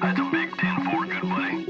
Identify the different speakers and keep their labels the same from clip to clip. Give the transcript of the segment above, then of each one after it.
Speaker 1: That's a big 10-4, good buddy.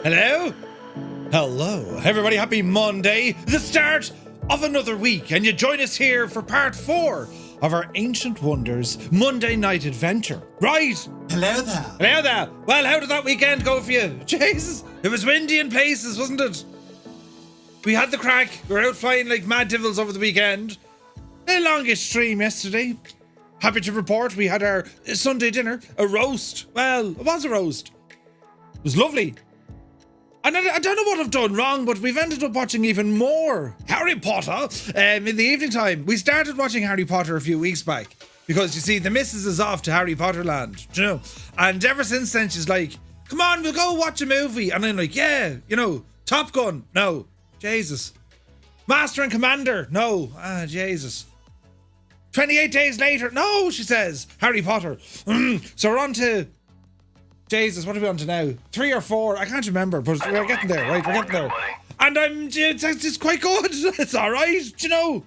Speaker 2: Hello? Hello, everybody. Happy Monday, the start of another week, and you join us here for part 4 of our Ancient Wonders Monday night adventure. Right?
Speaker 3: Hello there.
Speaker 2: Hello there. Well, how did that weekend go for you? Jesus, it was windy in places, wasn't it? We had the crack. We were out flying like mad devils over the weekend. The longest stream yesterday. Happy to report we had our Sunday dinner, a roast. Well, it was a roast. It was lovely. And I don't know what I've done wrong, but we've ended up watching even more Harry Potter in the evening time. We started watching Harry Potter a few weeks back because, you see, the missus is off to Harry Potter land, you know. And ever since then, she's like, come on, we'll go watch a movie. And I'm like, yeah, you know, Top Gun, no, Jesus. Master and Commander, no, Jesus. 28 days later, no, she says, Harry Potter. So we're on to... Jesus, what are we on to now? 3 or 4? I can't remember, but we're getting there, right? We're getting there. And it's quite good. It's all right, you know.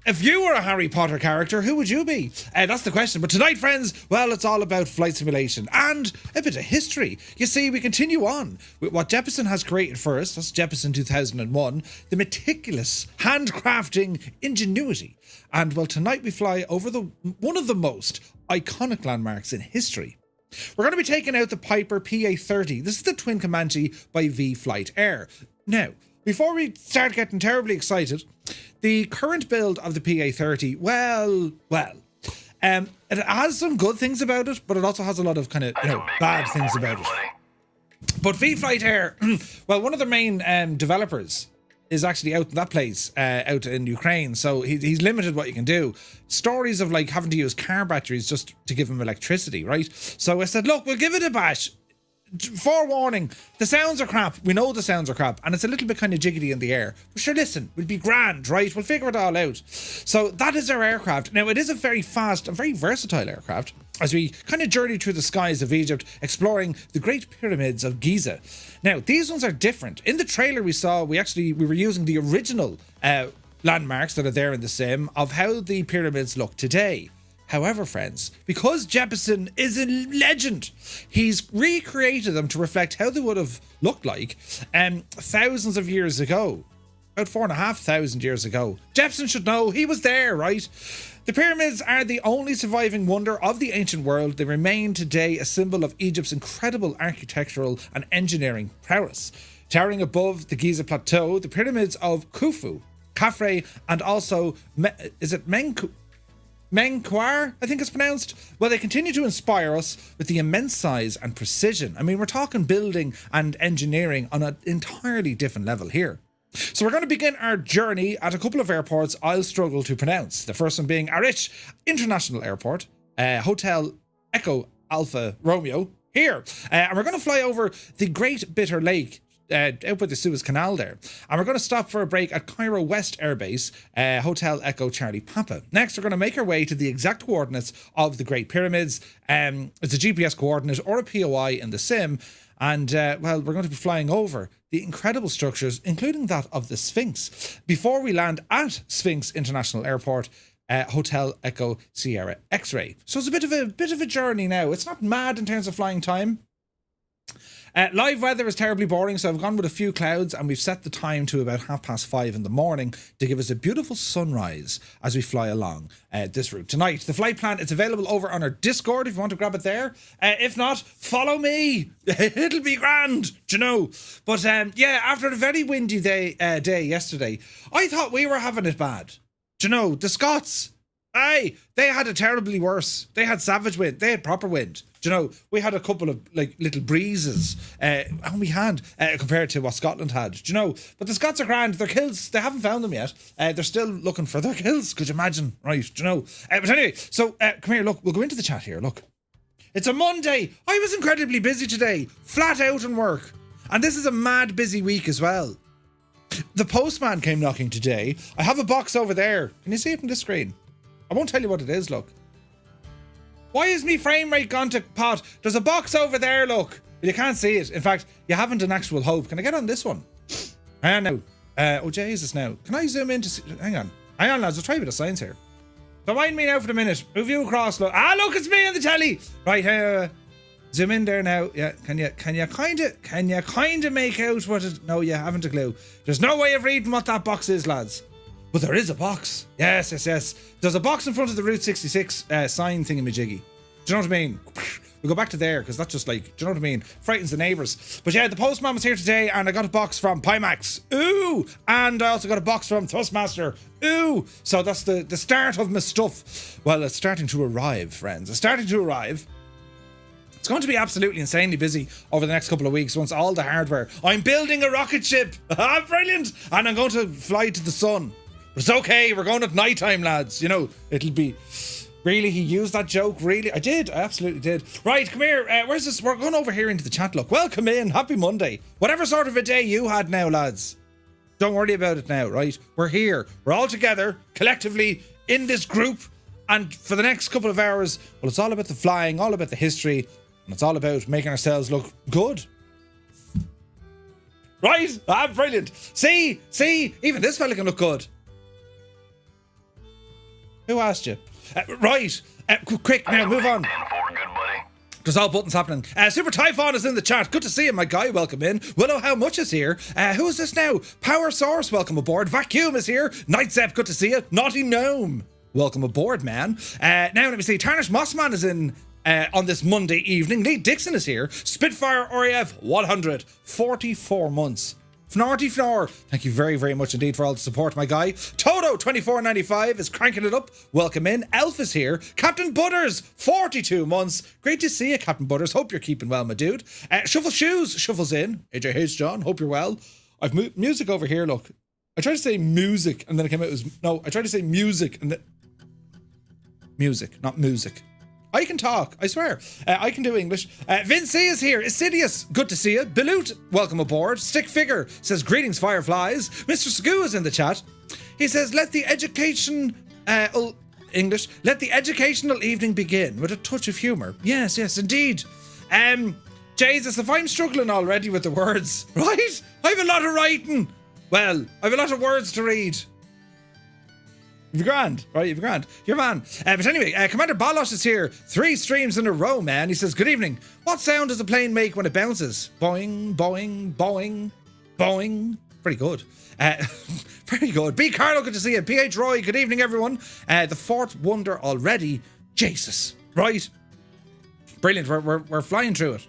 Speaker 2: If you were a Harry Potter character, who would you be? That's the question. But tonight, friends, well, it's all about flight simulation and a bit of history. You see, we continue on with what Jeppesen has created for us. That's Jeppesen 2001. The meticulous handcrafting ingenuity. And, well, tonight we fly over one of the most iconic landmarks in history. We're going to be taking out the Piper PA-30. This is the Twin Comanche by V-Flight Air. Now, before we start getting terribly excited, the current build of the PA-30, well, it has some good things about it, but it also has a lot of kind of, bad things about it. But V-Flight Air, well, one of their main developers is actually out in that place, out in Ukraine, so he's limited what you can do. Stories of like having to use car batteries just to give him electricity, right? So I said, look, we'll give it a bash. Forewarning, the sounds are crap. We know the sounds are crap, and it's a little bit kind of jiggly in the air. But sure, listen, we'll be grand, right? We'll figure it all out. So that is our aircraft. Now, it is a very fast and very versatile aircraft as we kind of journey through the skies of Egypt, exploring the Great Pyramids of Giza. Now, these ones are different. In the trailer we saw, we were using the original landmarks that are there in the sim of how the pyramids look today. However, friends, because Jeppesen is a legend, he's recreated them to reflect how they would have looked like thousands of years ago. About 4,500 years ago. Jeppesen should know, he was there, right? The pyramids are the only surviving wonder of the ancient world. They remain today a symbol of Egypt's incredible architectural and engineering prowess. Towering above the Giza Plateau, the Pyramids of Khufu, Khafre, and also, Menkaure, I think it's pronounced. Well, they continue to inspire us with the immense size and precision. I mean, we're talking building and engineering on an entirely different level here. So we're going to begin our journey at a couple of airports I'll struggle to pronounce. The first one being Aviation International Airport, Hotel Echo Alpha Romeo here. And we're going to fly over the Great Bitter Lake out by the Suez Canal there. And we're going to stop for a break at Cairo West Air Base, Hotel Echo Charlie Papa. Next, we're going to make our way to the exact coordinates of the Great Pyramids. It's a GPS coordinate or a POI in the sim. And, well, we're going to be flying over the incredible structures, including that of the Sphinx, before we land at Sphinx International Airport, Hotel Echo Sierra X-Ray. So it's a bit of a journey now. It's not mad in terms of flying time. Live weather is terribly boring, so I've gone with a few clouds, and we've set the time to about 5:30 in the morning to give us a beautiful sunrise as we fly along this route tonight. The flight plan is available over on our Discord if you want to grab it there. If not, follow me. It'll be grand, do you know? But yeah, after a very windy day yesterday, I thought we were having it bad. Do you know, the Scots, they had it terribly worse. They had savage wind. They had proper wind. Do you know, we had a couple of like little breezes on we had compared to what Scotland had. Do you know? But the Scots are grand. Their kills, they haven't found them yet. They're still looking for their kills. Could you imagine? Right? Do you know? But anyway, so come here. Look, we'll go into the chat here. Look, it's a Monday. I was incredibly busy today, flat out in work, and this is a mad busy week as well. The postman came knocking today. I have a box over there. Can you see it on the screen? I won't tell you what it is. Look. Why is me frame rate gone to pot? There's a box over there, look. But you can't see it. In fact, you haven't an actual hope. Can I get on this one? Hang on now. Oh, Jesus, now. Can I zoom in to see? Hang on, lads. I'll try a bit of science here. Don't mind me now for the minute. Move you across, look. Ah, look, it's me on the telly. Right, Zoom in there now. Yeah, can you kind of make out what it? No, you haven't a clue. There's no way of reading what that box is, lads. But there is a box. Yes. There's a box in front of the Route 66 sign thingamajiggy. Do you know what I mean? We'll go back to there because that's just like, do you know what I mean? Frightens the neighbours. But yeah, the postman was here today and I got a box from Pimax. Ooh! And I also got a box from Thrustmaster. Ooh! So that's the start of my stuff. Well, it's starting to arrive, friends. It's starting to arrive. It's going to be absolutely insanely busy over the next couple of weeks once all the hardware. I'm building a rocket ship. Brilliant! And I'm going to fly to the sun. But it's okay. We're going at night time, lads. You know, it'll be... Really? He used that joke? Really? I did. I absolutely did. Right, come here. Where's this? We're going over here into the chat. Look, welcome in. Happy Monday. Whatever sort of a day you had now, lads. Don't worry about it now, right? We're here. We're all together, collectively, in this group. And for the next couple of hours, well, it's all about the flying, all about the history, and it's all about making ourselves look good. Right? Brilliant. See? Even this fella can look good. Who asked you? Right, quick now, move on. There's all buttons happening. Super Typhon is in the chat. Good to see you, my guy. Welcome in. Willow How Much is here. Who is this now? Power Source, welcome aboard. Vacuum is here. Nightzepp, good to see you. Naughty Gnome, welcome aboard, man. Now let me see. Tarnished Mossman is in on this Monday evening. Lee Dixon is here. Spitfire Oriev 100, 44 months. Fnorty Fnor, thank you very, very much indeed for all the support, my guy. Toto 24.95 is cranking it up. Welcome in. Elf is here. Captain Butters 42 months. Great to see you, Captain Butters. Hope you're keeping well, my dude. Shuffle Shoes shuffles in. AJ Hayes John, hope you're well. I've music over here. Look, I tried to say music and then it came out as I tried to say music and then music, not music. I can talk, I swear. I can do English. Vince is here. Assidious, good to see you. Balut, welcome aboard. Stick Figure says, greetings, Fireflies. Mr. Skoo is in the chat. He says, let the educational evening begin with a touch of humour. Yes, indeed. Jesus, if I'm struggling already with the words, right? I have a lot of writing. Well, I have a lot of words to read. You're grand, right? You're grand. You're man. But anyway, Commander Balos is here. 3 streams in a row, man. He says, good evening. What sound does a plane make when it bounces? Boing, boing, boing, boing. Pretty good. Very good. B. Carlo, good to see you. PH Roy, good evening, everyone. The fourth wonder already. Jesus. Right? Brilliant. We're flying through it.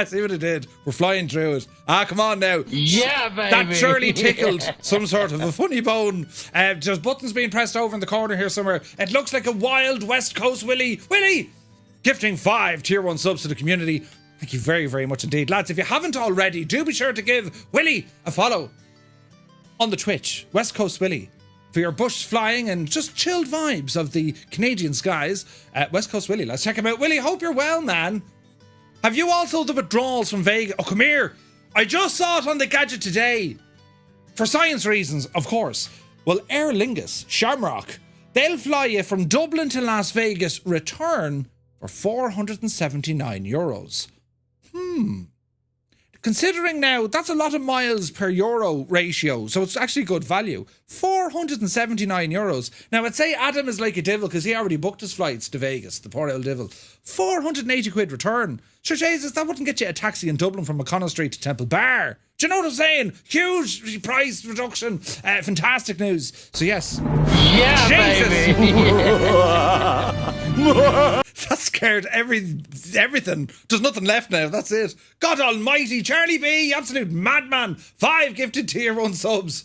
Speaker 2: See what it did. We're flying through it. Come on now.
Speaker 3: Yeah, baby.
Speaker 2: That surely tickled some sort of a funny bone. There's buttons being pressed over in the corner here somewhere. It looks like a wild West Coast Willy. Gifting 5 tier 1 subs to the community. Thank you very, very much indeed. Lads, if you haven't already, do be sure to give Willy a follow on the Twitch. West Coast Willy. For your bush flying and just chilled vibes of the Canadian skies. West Coast Willy. Let's check him out. Willy, hope you're well, man. Have you also the withdrawals from Vegas? Oh, come here. I just saw it on the gadget today. For science reasons, of course. Well, Aer Lingus, Shamrock, they'll fly you from Dublin to Las Vegas, return for €479. Considering now, that's a lot of miles per euro ratio, so it's actually good value. €479. Now, I'd say Adam is like a devil because he already booked his flights to Vegas, the poor old devil. 480 quid return. Sure, Jesus, that wouldn't get you a taxi in Dublin from O'Connell Street to Temple Bar. Do you know what I'm saying? Huge price reduction. Fantastic news. So, yes.
Speaker 3: Yeah,
Speaker 2: Jesus.
Speaker 3: baby.
Speaker 2: That scared everything. There's nothing left now. That's it. God almighty. Charlie B, absolute madman. 5 gifted tier 1 subs.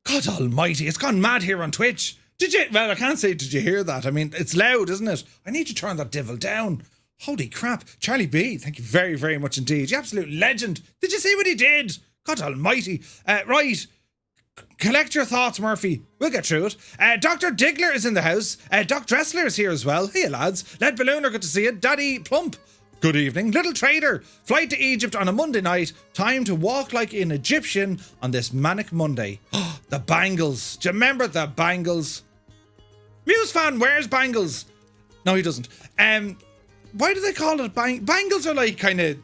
Speaker 2: God almighty. It's gone mad here on Twitch. Did you? Well, I can't say did you hear that. I mean, it's loud, isn't it? I need to turn that devil down. Holy crap. Charlie B, thank you very, very much indeed. You absolute legend. Did you see what he did? God almighty. Right. Collect your thoughts, Murphy. We'll get through it. Dr. Diggler is in the house. Doc Dressler is here as well. Hey, lads. Lead Ballooner, good to see you. Daddy Plump, good evening. Little Trader, flight to Egypt on a Monday night. Time to walk like an Egyptian on this manic Monday. The bangles. Do you remember the bangles? Muse fan wears bangles. No, he doesn't. Why do they call it bangles? Are like kind of...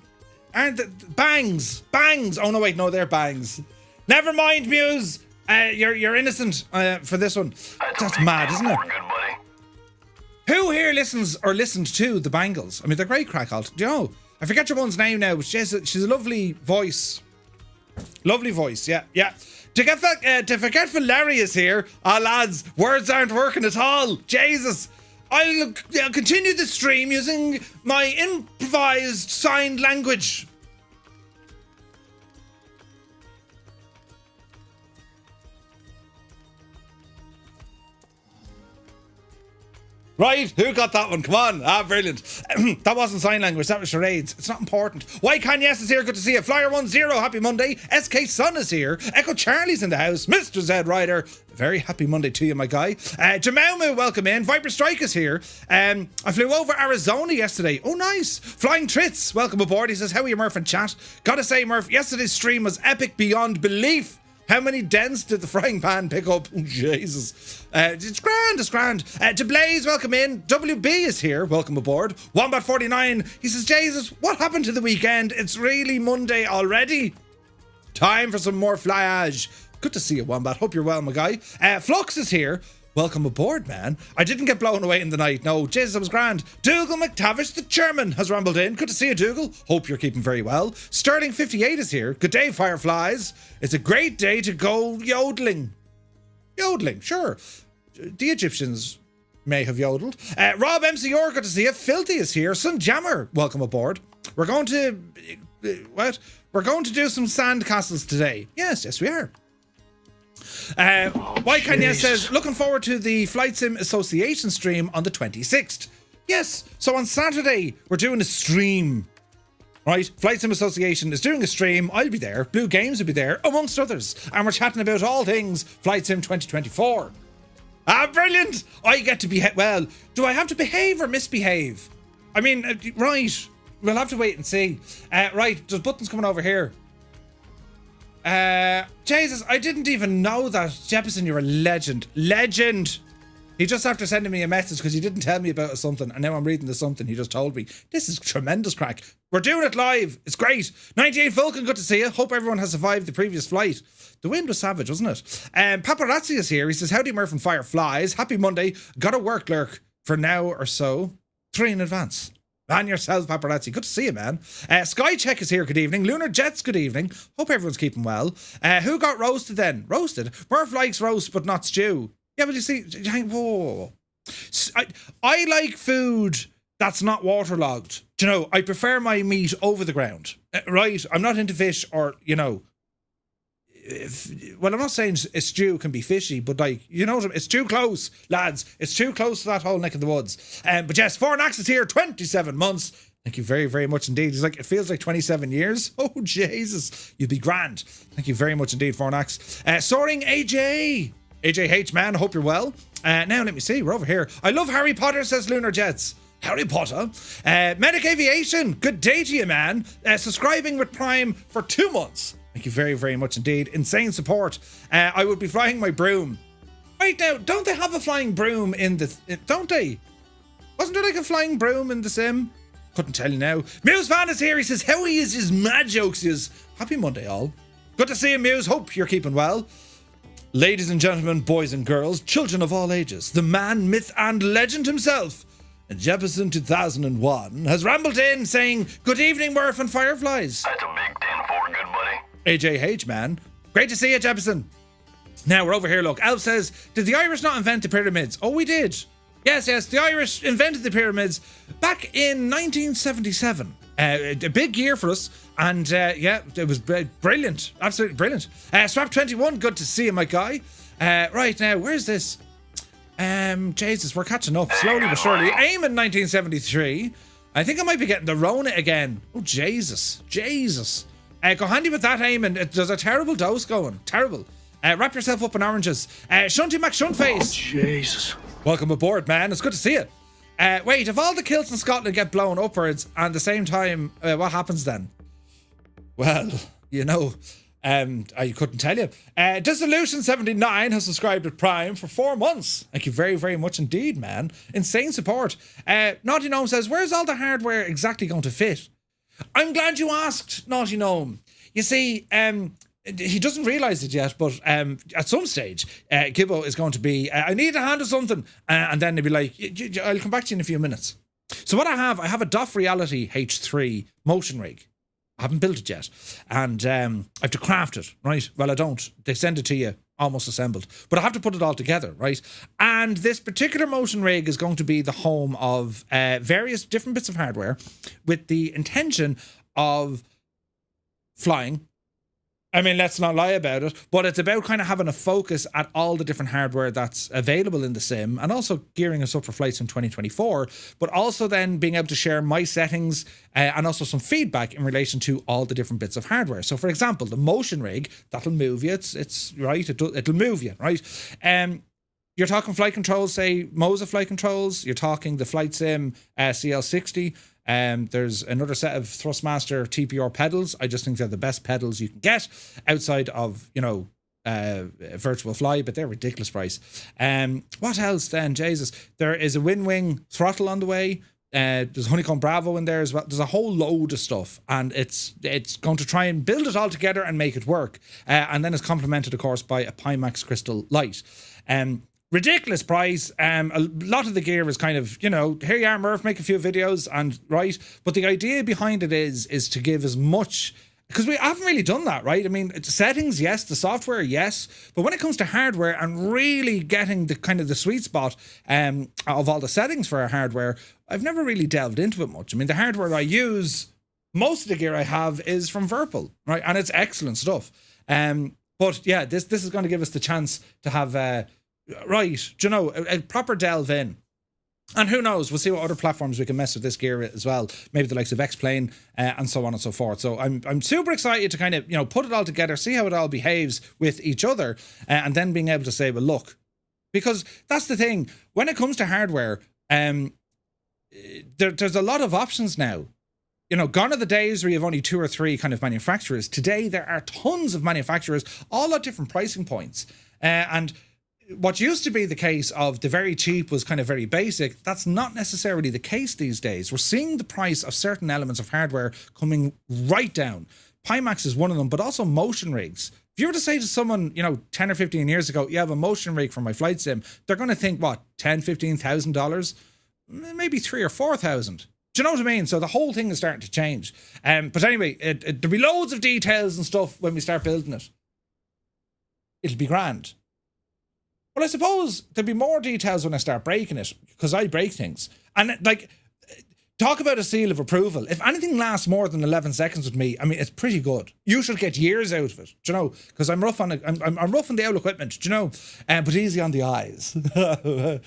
Speaker 2: aren't they? Bangs. Oh, no, wait. No, they're bangs. Never mind, Muse. You're innocent for this one. That's mad, isn't it? Who here listens or listened to the Bangles? I mean, they're great crack alt. Do you know? I forget your one's name now, but she's a lovely voice. Lovely voice, yeah. To forgetful Larry is here. Ah, lads, words aren't working at all. Jesus. I'll continue the stream using my improvised signed language. Right, who got that one? Come on. Ah, brilliant. That wasn't sign language, that was charades. It's not important. Why Kanyes is here, good to see you. Flyer10, happy Monday. SK Sun is here. Echo Charlie's in the house. Mr. Zed Ryder, very happy Monday to you, my guy. Jamaumu, welcome in. Viper Strike is here. I flew over Arizona yesterday. Oh, nice. Flying Trits, welcome aboard. He says, how are you, Murph, in chat? Gotta say, Murph, yesterday's stream was epic beyond belief. How many dents did the frying pan pick up? Oh, Jesus. It's grand. To Blaze, welcome in. WB is here. Welcome aboard. Wombat49, he says, Jesus, what happened to the weekend? It's really Monday already. Time for some more flyage. Good to see you, Wombat. Hope you're well, my guy. Flux is here. Welcome aboard, man. I didn't get blown away in the night. No, Jesus, it was grand. Dougal McTavish, the German, has rambled in. Good to see you, Dougal. Hope you're keeping very well. Sterling58 is here. Good day, Fireflies. It's a great day to go yodeling. Yodeling, sure. The Egyptians may have yodeled. Rob MCR, good to see you. Filthy is here. Sun Jammer, welcome aboard. We're going to... what? We're going to do some sand castles today. Yes, we are. White Kanye says, looking forward to the Flight Sim Association stream on the 26th. Yes, so on Saturday, we're doing a stream. Right, Flight Sim Association is doing a stream. I'll be there. Blue Games will be there, amongst others. And we're chatting about all things Flight Sim 2024. Ah, brilliant! I get to be... well, do I have to behave or misbehave? I mean, right. We'll have to wait and see. Right, there's buttons coming over here. Jesus, I didn't even know that. Jefferson, you're a legend. Legend! He just after sending me a message because he didn't tell me about something, and now I'm reading the something he just told me. This is tremendous crack. We're doing it live. It's great. 98 Vulcan, good to see you. Hope everyone has survived the previous flight. The wind was savage, wasn't it? Paparazzi is here. He says, howdy Murph and Fireflies. Happy Monday. Gotta work, lurk, for now or so. 3 in advance. And yourself, Paparazzi. Good to see you, man. Skycheck is here. Good evening. Lunar Jets, good evening. Hope everyone's keeping well. Who got roasted then? Roasted? Murph likes roast, but not stew. Yeah, but you see, whoa. I like food that's not waterlogged. Do you know, I prefer my meat over the ground. Right? I'm not into fish or, you know, well, I'm not saying a stew can be fishy, but like, you know, it's too close, lads. It's too close to that whole neck of the woods. But yes, Fornax is here, 27 months. Thank you very, very much indeed. He's like, it feels like 27 years. Oh, Jesus. You'd be grand. Thank you very much indeed, Fornax. Soaring AJ. AJH, man, I hope you're well. Now, let me see. We're over here. I love Harry Potter, says Lunar Jets. Harry Potter. Medic Aviation. Good day to you, man. Subscribing with Prime for 2 months. Thank you very, very much indeed. Insane support. I would be flying my broom. Right now, don't they have a flying broom in the... don't they? Wasn't there like a flying broom in the sim? Couldn't tell you now. Muse Van is here. He says, how he is his mad jokes is. Happy Monday, all. Good to see you, Muse. Hope you're keeping well. Ladies and gentlemen, boys and girls, children of all ages, the man, myth and legend himself, Jefferson 2001, has rambled in saying, good evening, Murph and Fireflies.
Speaker 1: That's a big 10-4, good buddy.
Speaker 2: AJH, man. Great to see you, Jefferson. Now, we're over here, look. Elf says, did the Irish not invent the pyramids? Oh, we did. Yes, the Irish invented the pyramids back in 1977. A big year for us. And, yeah, it was brilliant. Absolutely brilliant. Swap21, good to see you, my guy. Right, now, where's this? Jesus, we're catching up slowly but surely. AIM in 1973. I think I might be getting the Rona again. Oh, Jesus. Go handy with that, AIM, and there's a terrible dose going. Terrible. Wrap yourself up in oranges. Shunty McShuntface.
Speaker 1: Oh, Jesus.
Speaker 2: Welcome aboard, man. It's good to see you. Wait, if all the kilts in Scotland get blown upwards and at the same time, what happens then? Well, you know, I couldn't tell you. Dissolution79 has subscribed with Prime for 4 months. Thank you very, very much indeed, man. Insane support. Naughty Gnome says, where's all the hardware exactly going to fit? I'm glad you asked, Naughty Gnome. You see, he doesn't realise it yet, but at some stage, Gibbo is going to be, I need to handle something. And then they'll be like, I'll come back to you in a few minutes. So what I have a Doff Reality H3 motion rig. I haven't built it yet. And I have to craft it, right? Well, I don't. They send it to you almost assembled. But I have to put it all together, right? And this particular motion rig is going to be the home of various different bits of hardware with the intention of flying. I mean, let's not lie about it, but it's about kind of having a focus at all the different hardware that's available in the sim and also gearing us up for flights in 2024, but also then being able to share my settings and also some feedback in relation to all the different bits of hardware. So, for example, the motion rig, that'll move you. It's right. It'll move you, right? You're talking flight controls, say Moza flight controls. You're talking the Flight Sim CL60. There's another set of Thrustmaster TPR pedals. I just think they're the best pedals you can get outside of, Virtual Fly, but they're a ridiculous price. What else then? Jesus. There is a Winwing throttle on the way. There's Honeycomb Bravo in there as well. There's a whole load of stuff, and it's going to try and build it all together and make it work. And then it's complemented, of course, by a Pimax Crystal Light. Ridiculous price. A lot of the gear is kind of, here you are, Murph, make a few videos and right. But the idea behind it is to give as much, because we haven't really done that, right? I mean, settings, yes. The software, yes. But when it comes to hardware and really getting the kind of the sweet spot of all the settings for our hardware, I've never really delved into it much. I mean, the hardware I use, most of the gear I have is from Virpil, right? And it's excellent stuff. But yeah, this is going to give us the chance to have a proper delve in. And who knows, we'll see what other platforms we can mess with this gear as well. Maybe the likes of X-Plane and so on and so forth. So I'm super excited to kind of, put it all together, see how it all behaves with each other, and then being able to say, well, look, because that's the thing. When it comes to hardware, there's a lot of options now. Gone are the days where you have only 2 or 3 kind of manufacturers. Today, there are tons of manufacturers, all at different pricing points. And what used to be the case of the very cheap was kind of very basic, that's not necessarily the case these days. We're seeing the price of certain elements of hardware coming right down. Pimax is one of them, but also motion rigs. If you were to say to someone, 10 or 15 years ago, you have a motion rig for my flight sim, they're going to think, what, $10,000, $15,000? Maybe $3,000 or $4,000. Do you know what I mean? So the whole thing is starting to change. But anyway, there'll be loads of details and stuff when we start building it. It'll be grand. Well, I suppose there'll be more details when I start breaking it, because I break things. And talk about a seal of approval. If anything lasts more than 11 seconds with me, I mean, it's pretty good. You should get years out of it, do you know? Because I'm rough on it. I'm rough on the old equipment, do you know? But easy on the eyes.
Speaker 1: Hey,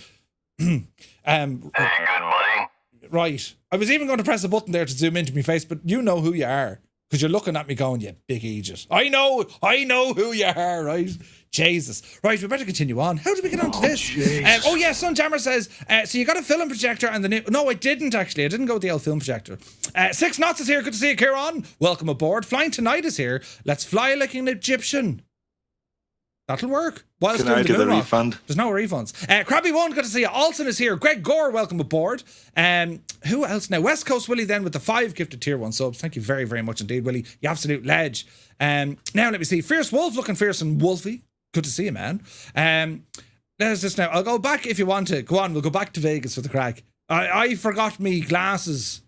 Speaker 1: good buddy.
Speaker 2: Right. I was even going to press a button there to zoom into my face, but you know who you are, because you're looking at me going, you big idiot. I know who you are, right? Jesus. Right, we better continue on. How did we get onto this? Sunjammer says, so you got a film projector and the new... No, I didn't actually. I didn't go with the old film projector. 6 Knots is here. Good to see you, Kieran. Welcome aboard. Flying Tonight is here. Let's fly like an Egyptian. That'll work.
Speaker 3: Can I get a refund?
Speaker 2: There's no refunds. Krabby One, good to see you. Alton is here. Greg Gore, welcome aboard. Who else now? West Coast Willie then with the 5 gifted tier 1 subs. Thank you very, very much indeed, Willie. You absolute ledge. Now let me see. Fierce Wolf looking fierce and wolfy. Good to see you, man. There's this now. I'll go back if you want to. Go on, we'll go back to Vegas for the crack. I forgot me glasses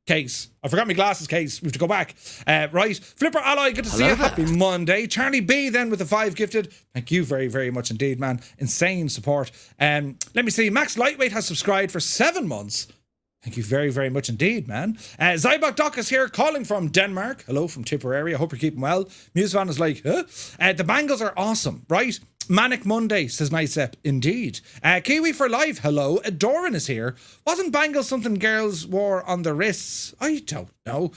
Speaker 2: case. I forgot my glasses case. We have to go back. Right. Flipper Alloy, good to see you. Happy Monday. Charlie B then with the 5 gifted. Thank you very, very much indeed, man. Insane support. Let me see. Max Lightweight has subscribed for 7 months. Thank you very, very much indeed, man. Zybok Doc is here, calling from Denmark. Hello from Tipperary. I hope you're keeping well. Musevan is like, huh? The bangles are awesome, right? Manic Monday, says Nicep. Indeed. Kiwi for Life, hello. Doran is here. Wasn't bangles something girls wore on their wrists? I don't know.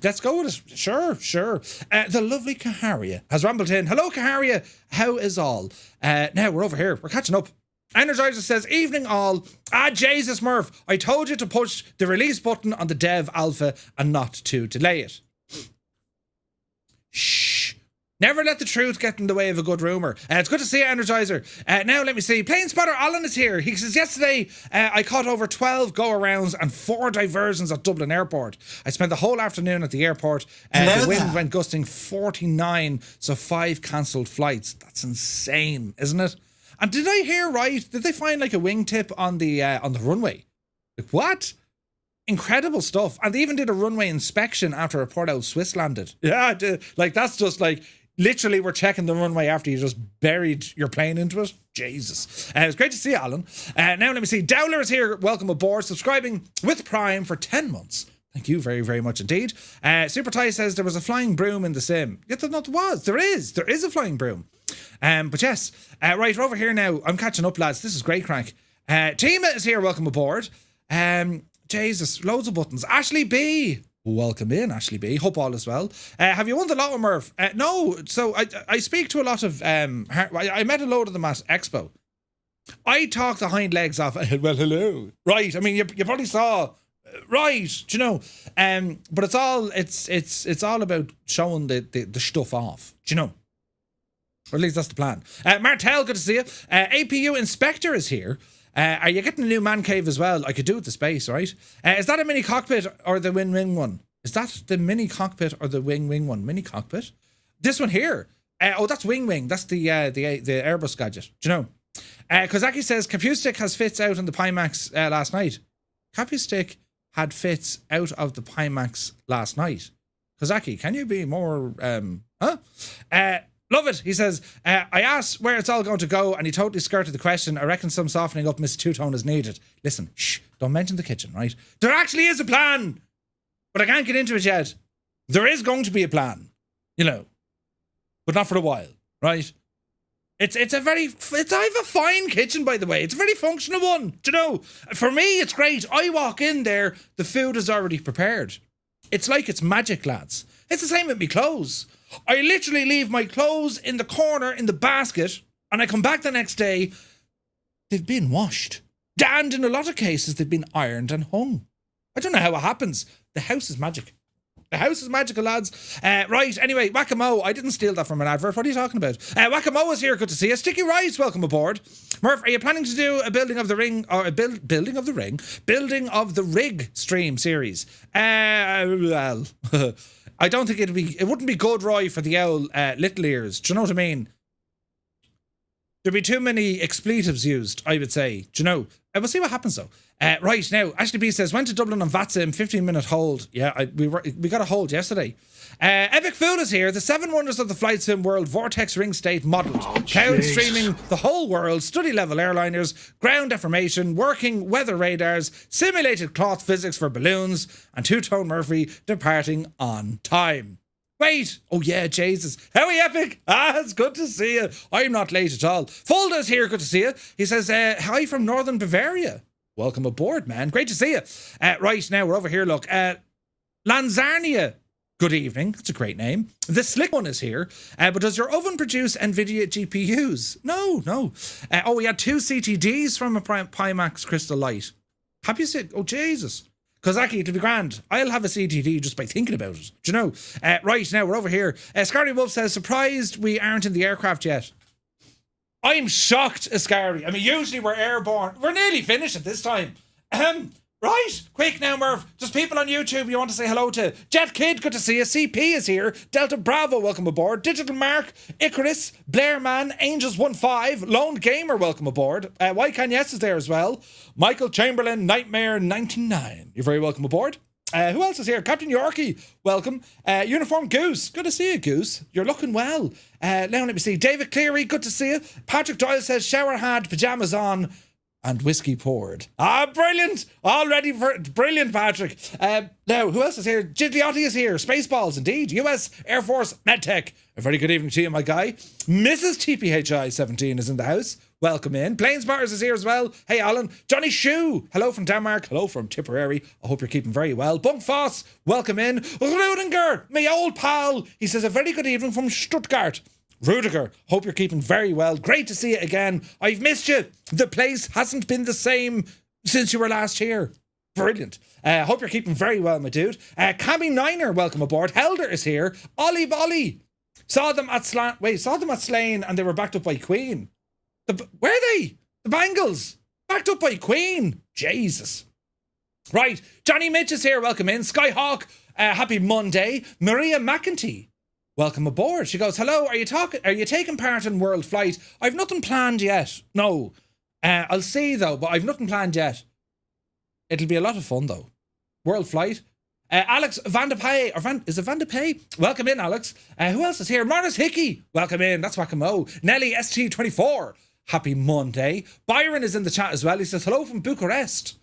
Speaker 2: Let's go with it. Sure. The lovely Kaharia has rambled in. Hello, Kaharia. How is all? Now we're over here. We're catching up. Energizer says, evening all. Jesus Murph, I told you to push the release button on the dev alpha and not to delay it. Shh. Never let the truth get in the way of a good rumour. It's good to see you, Energizer. Now let me see. Plane Spotter Alan is here. He says, yesterday I caught over 12 go-arounds and 4 diversions at Dublin Airport. I spent the whole afternoon at the airport. The wind went gusting 49, so 5 cancelled flights. That's insane, isn't it? And did I hear right? Did they find like a wingtip on the runway? Like, what? Incredible stuff. And they even did a runway inspection after a Port out Swiss landed. Yeah, like that's just like literally we're checking the runway after you just buried your plane into it. Jesus. It was great to see you, Alan. Now let me see. Dowler is here. Welcome aboard. Subscribing with Prime for 10 months. Thank you very, very much indeed. Super Ty says there was a flying broom in the sim. Yet there not was. There is a flying broom. But yes. Right, we're over here now. I'm catching up, lads. This is great crank. Tima is here. Welcome aboard. Jesus, loads of buttons. Ashley B. Welcome in, Ashley B. Hope all is well. Have you won the lotto, Murph? No. So I speak to a lot of... I met a load of them at Expo. I talk the hind legs off. Well, hello. Right. I mean, you probably saw... Right. Do you know? But it's all about showing the stuff off. Do you know? Or at least that's the plan. Martel, good to see you. APU Inspector is here. Are you getting a new man cave as well? I could do it the space, right? Is that a mini cockpit or the wing one? Is that the mini cockpit or the wing one? Mini cockpit? This one here. That's wing. That's the Airbus gadget. Do you know? Kozaki says Capustic has fits out on the Pimax last night. Capustic had fits out of the Pimax last night. Kozaki, can you be more love it. He says, I asked where it's all going to go and he totally skirted the question. I reckon some softening up Mr. Two-Tone is needed. Listen, don't mention the kitchen, right? There actually is a plan, but I can't get into it yet. There is going to be a plan, you know, but not for a while, right? I have a fine kitchen, by the way. It's a very functional one, do you know? For me, it's great. I walk in there, the food is already prepared. It's like it's magic, lads. It's the same with me clothes. I literally leave my clothes in the corner in the basket and I come back the next day. They've been washed. And in a lot of cases, they've been ironed and hung. I don't know how it happens. The house is magic. The house is magical, lads. Right, anyway, Whack-A-Mo. I didn't steal that from an advert. What are you talking about? Whack-A-Mo is here. Good to see you. Sticky Rice, welcome aboard. Murph, are you planning to do a Building of the Ring, or a Building of the Rig stream series? Well... I don't think it wouldn't be good, Roy, for the owl little ears. Do you know what I mean? There'd be too many expletives used, I would say. Do you know? We'll see what happens though. Right, now, Ashley B says, went to Dublin on VATSIM, 15-minute hold. Yeah, we got a hold yesterday. Epic Food is here. The 7 wonders of the flight sim world, Vortex Ring State modelled. Cloud streaming the whole world, study level airliners, ground deformation, working weather radars, simulated cloth physics for balloons, and Two-Tone Murphy departing on time. Wait. Oh yeah, Jesus. How are you, Epic? It's good to see you. I'm not late at all. Fulda's here. Good to see you. He says, hi from Northern Bavaria. Welcome aboard, man. Great to see you. Right, now we're over here, look. Lanzarnia. Good evening. That's a great name. The Slick One is here. But does your oven produce NVIDIA GPUs? No. We had 2 CTDs from a Pimax Crystal Light. Have you seen? Oh, Jesus. Kozaki, to be grand, I'll have a CTD just by thinking about it. Do you know? Right, now we're over here. Scary Wolf says, surprised we aren't in the aircraft yet. I'm shocked, Ascari. I mean, usually we're airborne. We're nearly finished at this time. Right, quick now, Murph. Just people on YouTube you want to say hello to. Jet Kid, good to see you. CP is here. Delta Bravo, welcome aboard. Digital Mark, Icarus, Blairman, Angels15, Lone Gamer, welcome aboard. Wycan Yes is there as well. Michael Chamberlain, Nightmare 99. You're very welcome aboard. Who else is here? Captain Yorkie, welcome. Uniform Goose, good to see you, Goose. You're looking well. Now let me see. David Cleary, good to see you. Patrick Doyle says shower had, pajamas on, and whiskey poured. Brilliant! Brilliant, Patrick. Now, who else is here? Gidliotti is here. Spaceballs, indeed. US Air Force MedTech. A very good evening to you, my guy. Mrs. TPHI17 is in the house. Welcome in. Planesbars is here as well. Hey, Alan. Johnny Shue. Hello from Denmark. Hello from Tipperary. I hope you're keeping very well. Bunk Foss. Welcome in. Rudinger, my old pal. He says a very good evening from Stuttgart. Rudiger, hope you're keeping very well. Great to see you again. I've missed you. The place hasn't been the same since you were last here. Brilliant. Hope you're keeping very well, my dude. Cammy Niner, welcome aboard. Helder is here. Ollie Bolly. Saw them at Slane and they were backed up by Queen. Where are they? The Bangles. Backed up by Queen. Jesus. Right. Johnny Mitch is here. Welcome in. Skyhawk. Happy Monday. Maria McEntee. Welcome aboard. She goes, hello, are you taking part in World Flight? I've nothing planned yet. No. I'll see though, but I've nothing planned yet. It'll be a lot of fun though. World flight. Alex Van de Pay, is it Van de Pay? Welcome in, Alex. Who else is here? Morris Hickey, welcome in. That's Whack-a-mo. Nelly ST24, happy Monday. Byron is in the chat as well. He says hello from Bucharest.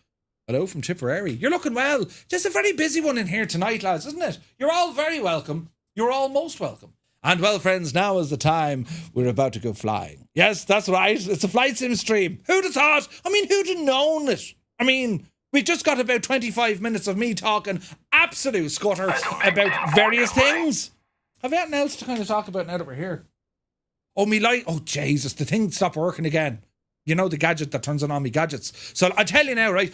Speaker 2: Hello from Tipperary. You're looking well. Just a very busy one in here tonight, lads, isn't it? You're all very welcome. You're all most welcome. And well, friends, now is the time we're about to go flying. Yes, that's right. It's a flight sim stream. Who'd have thought? I mean, who'd have known it? I mean, we just got about 25 minutes of me talking absolute scutter about various things. Have you anything else to kind of talk about now that we're here? Oh, me light. Oh, Jesus, the thing stopped working again. You know, the gadget that turns on me gadgets. So I tell you now, right?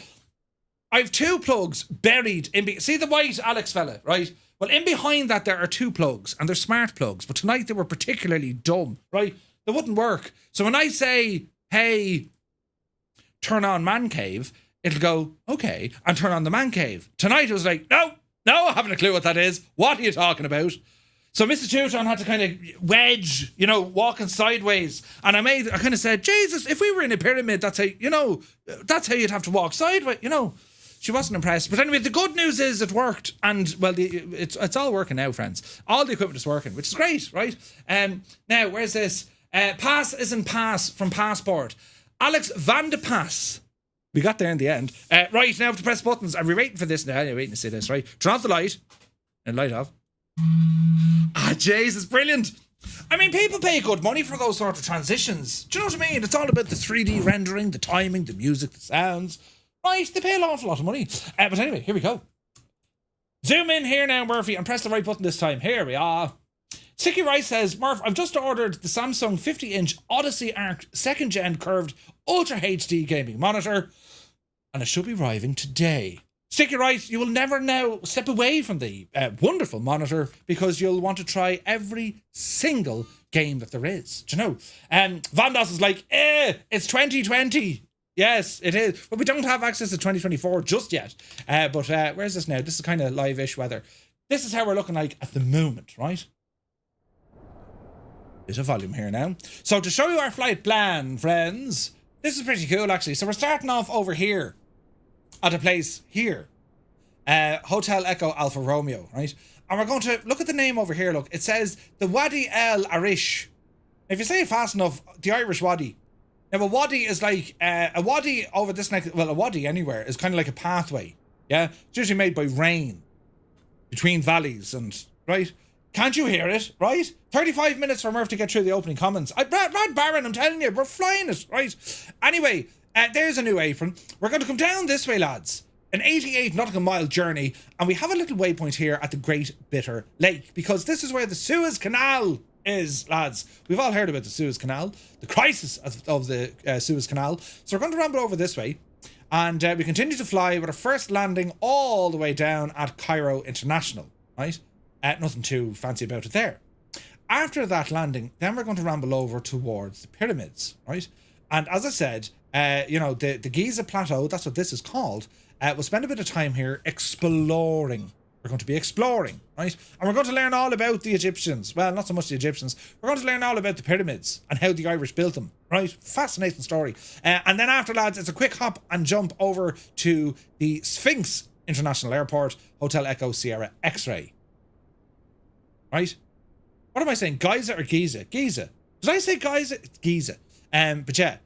Speaker 2: I've 2 plugs buried in... See the white Alex fella, right? Well, in behind that, there are 2 plugs, and they're smart plugs. But tonight, they were particularly dumb, right? They wouldn't work. So when I say, hey, turn on man cave, it'll go, okay, and turn on the man cave. Tonight, it was like, no, I haven't a clue what that is. What are you talking about? So Mr. Teuton had to kind of wedge, you know, walking sideways. And I kind of said, Jesus, if we were in a pyramid, that's how, you know, that's how you'd have to walk sideways, you know. She wasn't impressed. But anyway, the good news is it worked. And, well, it's all working now, friends. All the equipment is working, which is great, right? Now, where's this? Pass isn't pass from passport. Alex Van de Pass. We got there in the end. Right, now we have to press buttons. Are we waiting for this now? You're waiting to see this, right? Turn off the light. And light off. Ah, Jesus, brilliant. I mean, people pay good money for those sort of transitions. Do you know what I mean? It's all about the 3D rendering, the timing, the music, the sounds. Right, they pay an awful lot of money. But anyway, here we go. Zoom in here now, Murphy, and press the right button this time. Here we are. Sticky Rice says, Murph, I've just ordered the Samsung 50-inch Odyssey Arc 2nd Gen curved Ultra HD gaming monitor, and it should be arriving today. Sticky Rice, you will never now step away from the wonderful monitor because you'll want to try every single game that there is. Do you know? Van Doss is like, it's 2020. Yes, it is. But we don't have access to 2024 just yet. But where's this now? This is kind of live-ish weather. This is how we're looking like at the moment, right? Bit of volume here now. So to show you our flight plan, friends, this is pretty cool, actually. So we're starting off over here at a place here. Hotel Echo Alpha Romeo, right? And we're going to look at the name over here. Look, it says the Wadi El Arish. If you say it fast enough, the Irish Wadi. Now, a wadi is like, a wadi over this neck, well, a wadi anywhere is kind of like a pathway, yeah? It's usually made by rain between valleys and, right? Can't you hear it, right? 35 minutes for Murph to get through the opening comments. Brad Barron, I'm telling you, we're flying it, right? Anyway, there's a new apron. We're going to come down this way, lads. An 88 nautical mile journey, and we have a little waypoint here at the Great Bitter Lake, because this is where the Suez Canal is, lads. We've all heard about the Suez Canal, the crisis of the Suez Canal. So we're going to ramble over this way, and we continue to fly with our first landing all the way down at Cairo International, right? Nothing too fancy about it there. After that landing, then we're going to ramble over towards the pyramids, right? And as I said, you know, the Giza Plateau, that's what this is called. We'll spend a bit of time here exploring. We're going to be exploring, right? And we're going to learn all about the Egyptians. Well, not so much the Egyptians. We're going to learn all about the pyramids and how the Irish built them, right? Fascinating story. And then after, lads, it's a quick hop and jump over to the Sphinx International Airport, Hotel Echo Sierra X-Ray. Right? What am I saying? Giza or Giza? Giza. Did I say Giza? Giza. But yeah.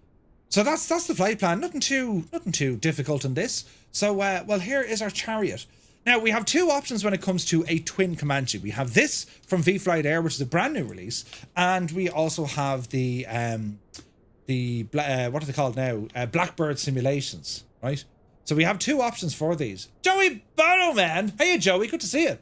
Speaker 2: So that's the flight plan. Nothing too difficult in this. So, well, here is our chariot. Now, we have 2 options when it comes to a Twin Comanche. We have this from V-Flight Air, which is a brand new release, and we also have the what are they called now? Blackbird Simulations, right? So we have 2 options for these. Joey Barrow, man! Hey, Joey, good to see you.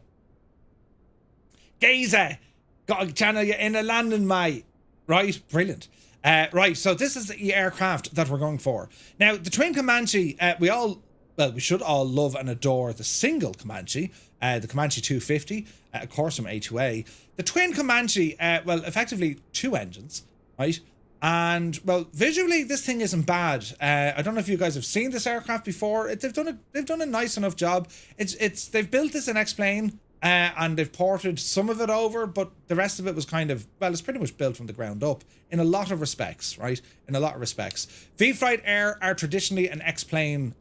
Speaker 2: Giza, got a channel you in a landing, mate. Right, brilliant. Right, so this is the aircraft that we're going for. Now, the Twin Comanche, we should all love and adore the single Comanche, the Comanche 250, of course from A2A. The Twin Comanche, well, effectively 2 engines, right? And, well, visually, this thing isn't bad. I don't know if you guys have seen this aircraft before. They've done a nice enough job. They've built this in X-Plane, and they've ported some of it over, but the rest of it was kind of, well, it's pretty much built from the ground up in a lot of respects, right? In a lot of respects. V-Flight Air are traditionally an X-Plane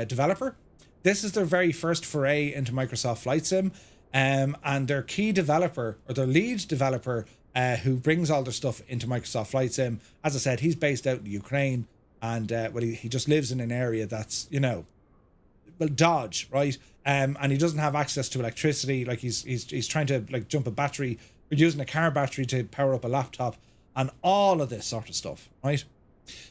Speaker 2: developer. This is their very first foray into Microsoft Flight Sim, and their key developer, or their lead developer, who brings all their stuff into Microsoft Flight Sim, as I said, he's based out in Ukraine, and well, he just lives in an area that's, you know, well, Dodge, right? And he doesn't have access to electricity. Like he's trying to like jump a battery, or using a car battery to power up a laptop, and all of this sort of stuff, right?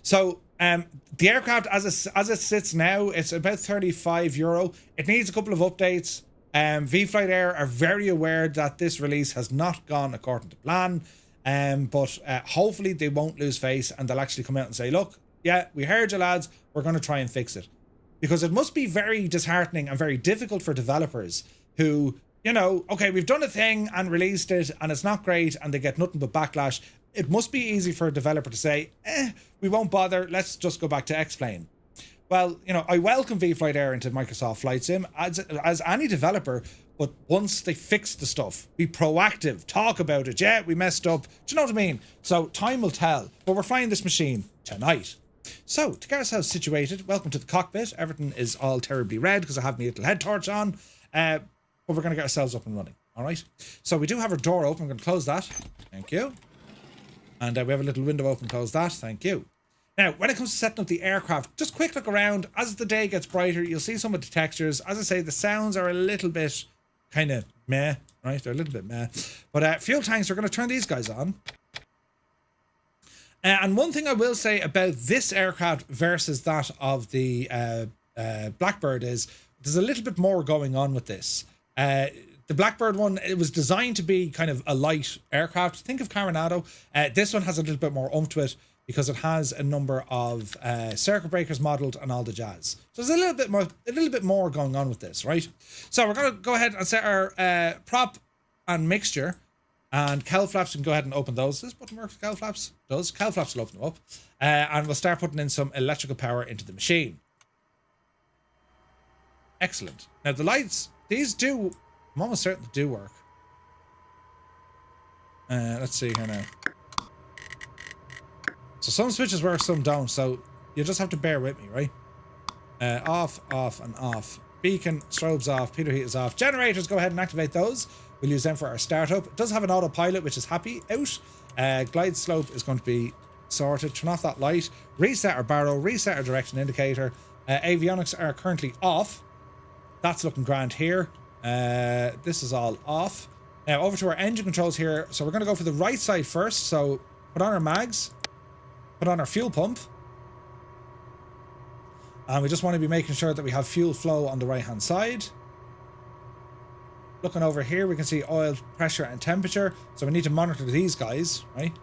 Speaker 2: So the aircraft as it sits now, it's about €35. It needs a couple of updates. V-Flight Air are very aware that this release has not gone according to plan, but hopefully they won't lose face, and they'll actually come out and say, look, yeah, we heard you lads, we're going to try and fix it. Because it must be very disheartening and very difficult for developers who, you know, okay, we've done a thing and released it and it's not great and they get nothing but backlash. It must be easy for a developer to say, we won't bother, let's just go back to X-Plane. Well, you know, I welcome V-Flight Air into Microsoft Flight Sim as any developer, but once they fix the stuff, be proactive, talk about it. Yeah, we messed up. Do you know what I mean? So time will tell, but we're flying this machine tonight. So, to get ourselves situated, welcome to the cockpit. Everything is all terribly red because I have my little head torch on. But we're going to get ourselves up and running. All right. So, we do have our door open. I'm going to close that. Thank you. And we have a little window open. Close that. Thank you. Now, when it comes to setting up the aircraft, just quick look around. As the day gets brighter, you'll see some of the textures. As I say, the sounds are a little bit kind of meh, right? They're a little bit meh. But fuel tanks, we're going to turn these guys on. And one thing I will say about this aircraft versus that of the Blackbird is there's a little bit more going on with this. The Blackbird one, it was designed to be kind of a light aircraft. Think of Coronado. This one has a little bit more oomph to it because it has a number of circuit breakers modelled and all the jazz. So there's a little bit more going on with this, right? So we're going to go ahead and set our prop and mixture. And cowl flaps, we can go ahead and open those. Does this button work for cowl flaps? It does. Cowl flaps will open them up. And we'll start putting in some electrical power into the machine. Excellent. Now the lights, these do, I'm almost certain they do work. Let's see here now. So some switches work, some don't. So you just have to bear with me, right? Off, off, and off. Beacon, strobes off, pitot heat is off. Generators, go ahead and activate those. We'll use them for our startup. It does have an autopilot, which is happy out. Glide slope is going to be sorted. Turn off that light. Reset our barrow. Reset our direction indicator. Avionics are currently off. That's looking grand here. This is all off. Now over to our engine controls here. So we're going to go for the right side first. So put on our mags. Put on our fuel pump. And we just want to be making sure that we have fuel flow on the right hand side. Looking over here, we can see oil pressure and temperature. So we need to monitor these guys, right?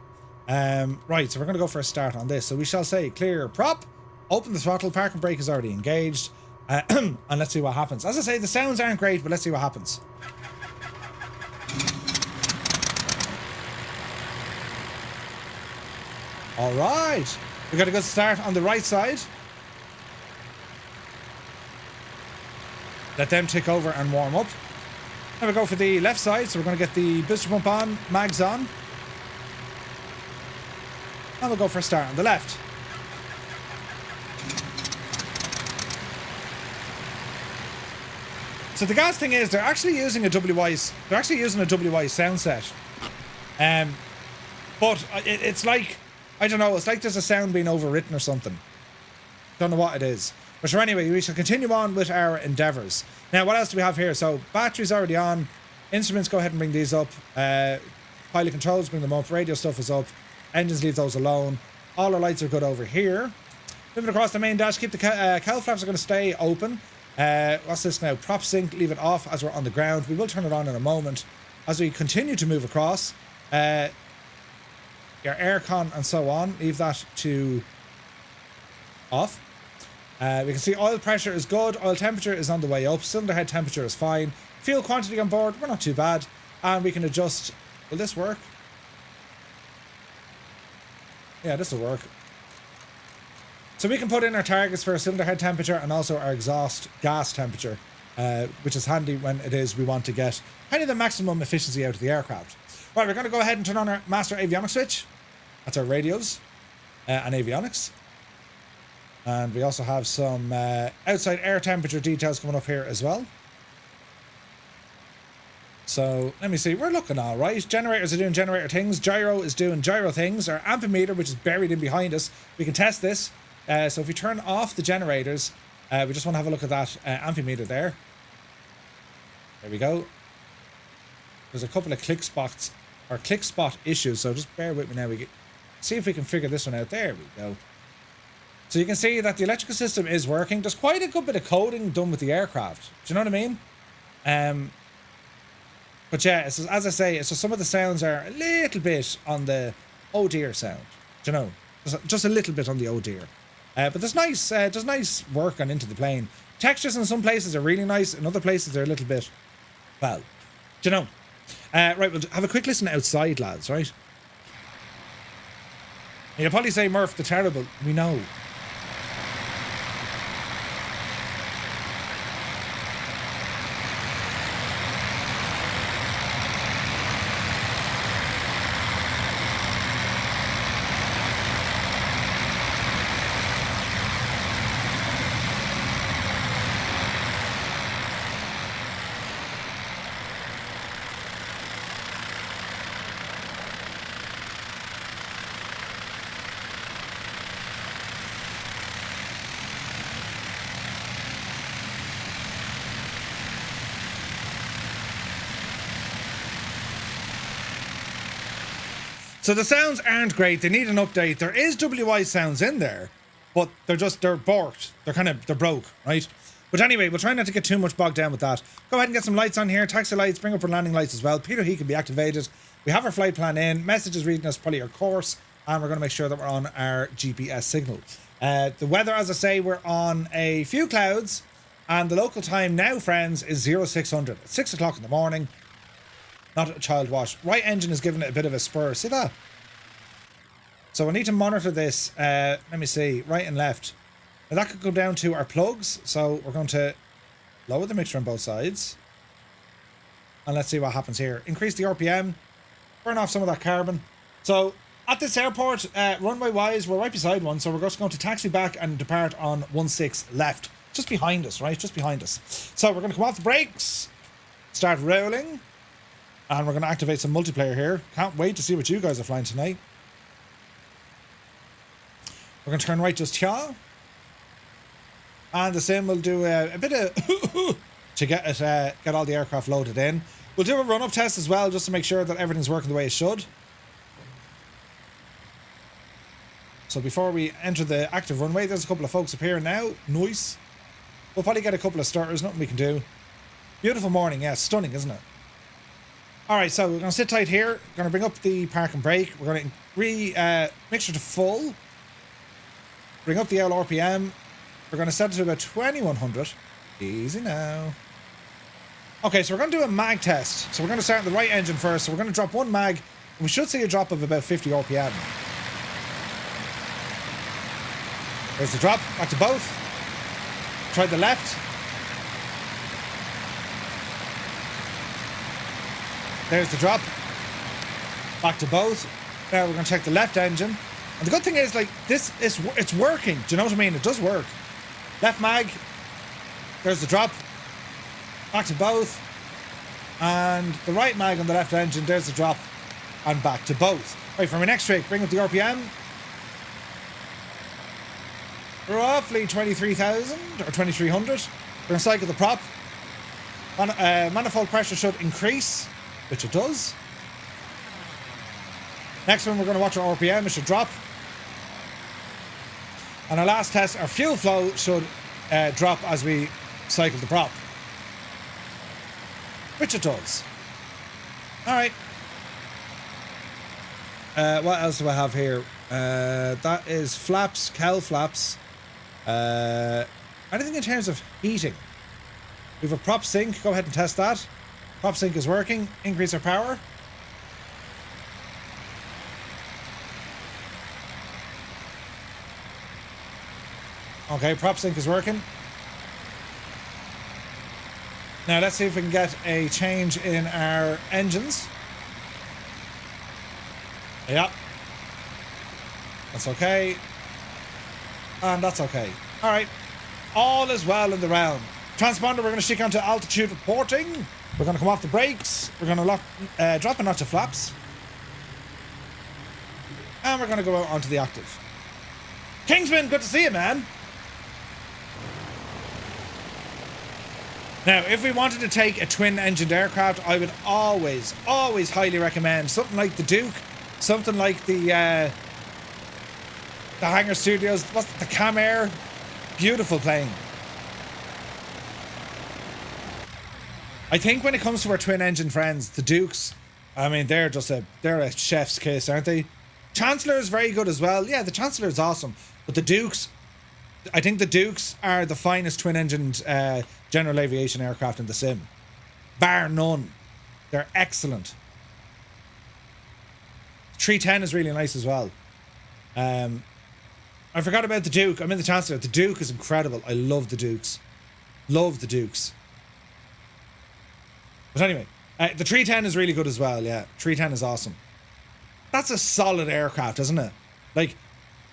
Speaker 2: Right, so we're going to go for a start on this. So we shall say clear prop, open the throttle, parking brake is already engaged. And let's see what happens. As I say, the sounds aren't great, but let's see what happens. All right, we got a good start on the right side. Let them tick over and warm up. Now we go for the left side, so we're going to get the booster pump on, mags on. And we'll go for a start on the left. So the gas thing is, they're actually using a WY sound set. But it's like, I don't know, it's like there's a sound being overwritten or something. Don't know what it is. But sure, anyway, we shall continue on with our endeavours. Now, what else do we have here? So, batteries already on. Instruments, go ahead and bring these up. Pilot controls, bring them up. Radio stuff is up. Engines, leave those alone. All our lights are good over here. Moving across the main dash, keep the cowl flaps are going to stay open. What's this now? Prop sync, leave it off as we're on the ground. We will turn it on in a moment. As we continue to move across, your aircon and so on, leave that to off. We can see oil pressure is good, oil temperature is on the way up, cylinder head temperature is fine, fuel quantity on board, we're not too bad, and we can adjust. Will this work? Yeah, this will work. So we can put in our targets for our cylinder head temperature and also our exhaust gas temperature. which is handy when it is we want to get kind of the maximum efficiency out of the aircraft. Right, we're going to go ahead and turn on our master avionics switch. That's our radios and avionics. And we also have some outside air temperature details coming up here as well. So, let me see. We're looking all right. Generators are doing generator things. Gyro is doing gyro things. Our ampemeter, which is buried in behind us, we can test this. So if we turn off the generators, we just want to have a look at that ampemeter there. There we go. There's a couple of click spot issues, so just bear with me now. We see if we can figure this one out. There we go. So you can see that the electrical system is working. There's quite a good bit of coding done with the aircraft. Do you know what I mean? But yeah, it's just, as I say, it's just some of the sounds are a little bit on the oh dear sound. Do you know? Just a little bit on the oh dear. But there's nice work gone into the plane. Textures in some places are really nice. In other places they're a little bit, well, do you know? Right, we'll have a quick listen outside, lads, right? You'll probably say, Murph, the terrible. We know. So the sounds aren't great. They need an update. There is WI sounds in there, but they're borked. They're broke, right? But anyway, we'll try not to get too much bogged down with that. Go ahead and get some lights on here. Taxi lights, bring up our landing lights as well. Peter He can be activated. We have our flight plan in. Messages reading us probably our course, and we're going to make sure that we're on our GPS signal. The weather, as I say, we're on a few clouds, and the local time now, friends, is 0600. It's 6 o'clock in the morning. Not a child watch. Right engine is giving it a bit of a spur. See that? So we need to monitor this. Let me see. Right and left. Now that could go down to our plugs. So we're going to lower the mixture on both sides. And let's see what happens here. Increase the RPM. Burn off some of that carbon. So at this airport, runway wise, we're right beside one. So we're just going to taxi back and depart on 16 left. Just behind us, right? Just behind us. So we're going to come off the brakes. Start rolling. And we're going to activate some multiplayer here. Can't wait to see what you guys are flying tonight. We're going to turn right just here. And the same, we'll do a bit of to get all the aircraft loaded in. We'll do a run-up test as well, just to make sure that everything's working the way it should. So before we enter the active runway, there's a couple of folks up here now. Nice. We'll probably get a couple of starters, nothing we can do. Beautiful morning, yeah, stunning, isn't it? Alright, so we're going to sit tight here. We're going to bring up the park and brake. We're going to mixture to full. Bring up the LRPM. We're going to set it to about 2100. Easy now. Okay, so we're going to do a mag test. So we're going to start on the right engine first. So we're going to drop one mag. And we should see a drop of about 50 RPM. There's the drop. Back to both. Try the left. There's the drop. Back to both. Now we're going to check the left engine. And the good thing is, like, it's working. Do you know what I mean? It does work. Left mag. There's the drop. Back to both. And the right mag on the left engine. There's the drop. And back to both. Right, for my next trick, bring up the RPM. Roughly 23,000 or 2,300. We're going to cycle the prop. Manifold pressure should increase, which it does. Next one, we're going to watch our RPM. It should drop. And our last test, our fuel flow should drop as we cycle the prop, which it does. All right. What else do I have here? That is flaps, cowl flaps. Anything in terms of heating? We have a prop sync. Go ahead and test that. Prop sync is working. Increase our power. Okay, prop sync is working. Now let's see if we can get a change in our engines. Yeah. That's okay. And that's okay. All right. All is well in the realm. Transponder, we're going to stick onto altitude reporting. We're going to come off the brakes. We're going to drop a notch of flaps. And we're going to go out onto the active. Kingsman, good to see you, man. Now, if we wanted to take a twin-engined aircraft, I would always highly recommend something like the Duke, something like the Hangar Studios, what's the Cam Air? Beautiful plane. I think when it comes to our twin-engine friends, the Dukes, I mean, they're a chef's kiss, aren't they? Chancellor is very good as well. Yeah, the Chancellor is awesome, but the Dukes, I think the Dukes are the finest twin-engined general aviation aircraft in the sim, bar none. They're excellent. 310 is really nice as well. I forgot about the Duke. I'm in the Chancellor. The Duke is incredible. I love the Dukes. Love the Dukes. But anyway, the 310 is really good as well. Yeah, 310 is awesome. That's a solid aircraft, isn't it? Like,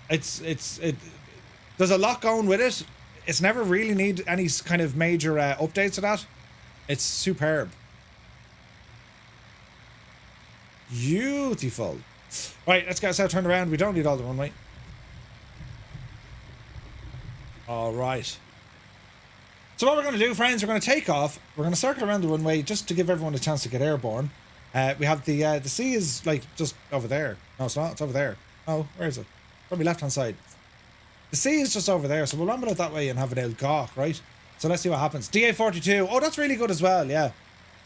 Speaker 2: it. There's a lot going with it. It's never really need any kind of major updates to that. It's superb. Beautiful. Right, let's get ourselves turned around. We don't need all the runway. All right. So what we're going to do, friends, we're going to take off. We're going to circle around the runway just to give everyone a chance to get airborne. We have the sea is like just over there. No, it's not. It's over there. Oh, where is it? On my left-hand side. The sea is just over there, so we'll ramble it that way and have an old gawk, right? So let's see what happens. DA-42. Oh, that's really good as well, yeah.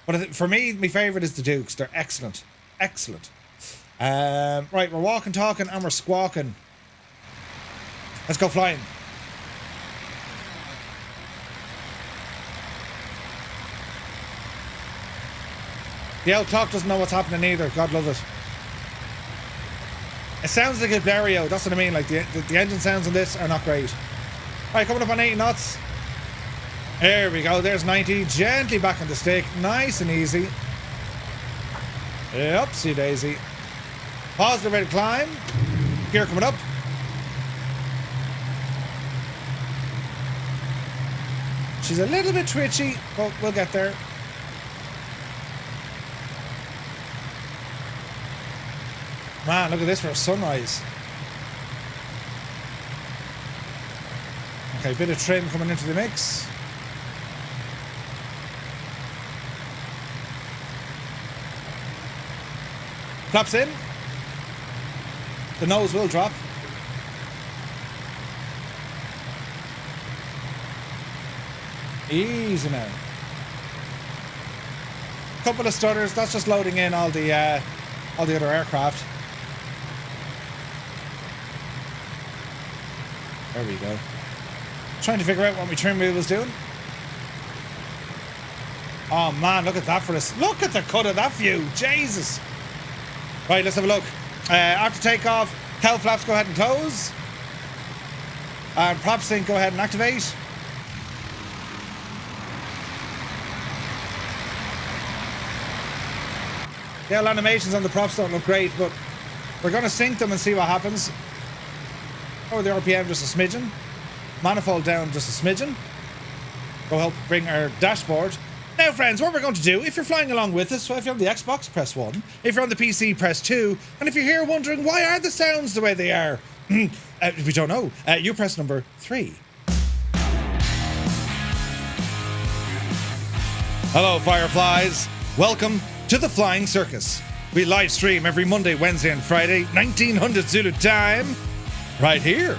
Speaker 2: But for me, my favourite is the Dukes. They're excellent. Excellent. Right, we're walking, talking, and we're squawking. Let's go flying. The old clock doesn't know what's happening either. God love it. It sounds like a Blériot. That's what I mean. Like the engine sounds on this are not great. Right, coming up on 80 knots. There we go. There's 90. Gently back on the stick. Nice and easy. Upsy daisy. Positive rate of climb. Gear coming up. She's a little bit twitchy, but we'll get there. Man, look at this for a sunrise. Okay, bit of trim coming into the mix. Flaps in. The nose will drop. Easy now. Couple of stutters. That's just loading in all the other aircraft. There we go. Trying to figure out what my trim wheel was doing. Oh man, look at that for us. Look at the cut of that view. Jesus. Right, let's have a look. After takeoff, tail flaps go ahead and close. And prop sync go ahead and activate. The old animations on the props don't look great, but we're going to sync them and see what happens. Oh, the RPM just a smidgen. Manifold down just a smidgen. Go help bring our dashboard. Now, friends, what we're going to do, if you're flying along with us, so if you're on the Xbox, press 1. If you're on the PC, press 2. And if you're here wondering, why are the sounds the way they are? We don't know. You press number 3. Hello, Fireflies. Welcome to the Flying Circus. We live stream every Monday, Wednesday, and Friday, 1900 Zulu time, right here.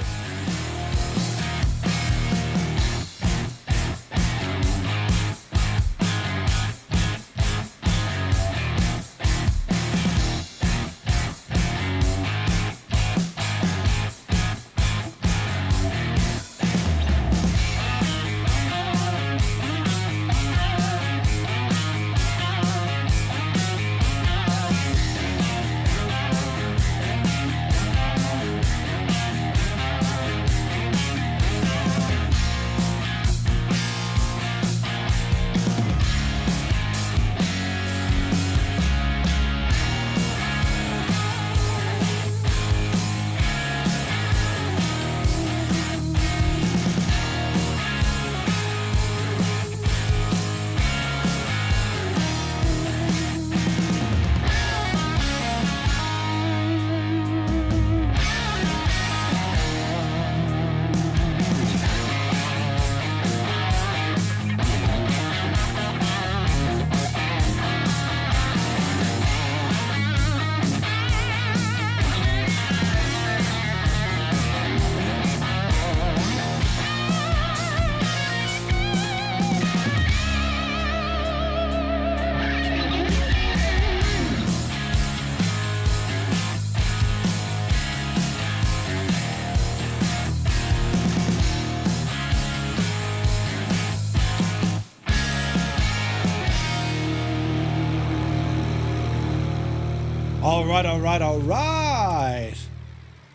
Speaker 2: Alright.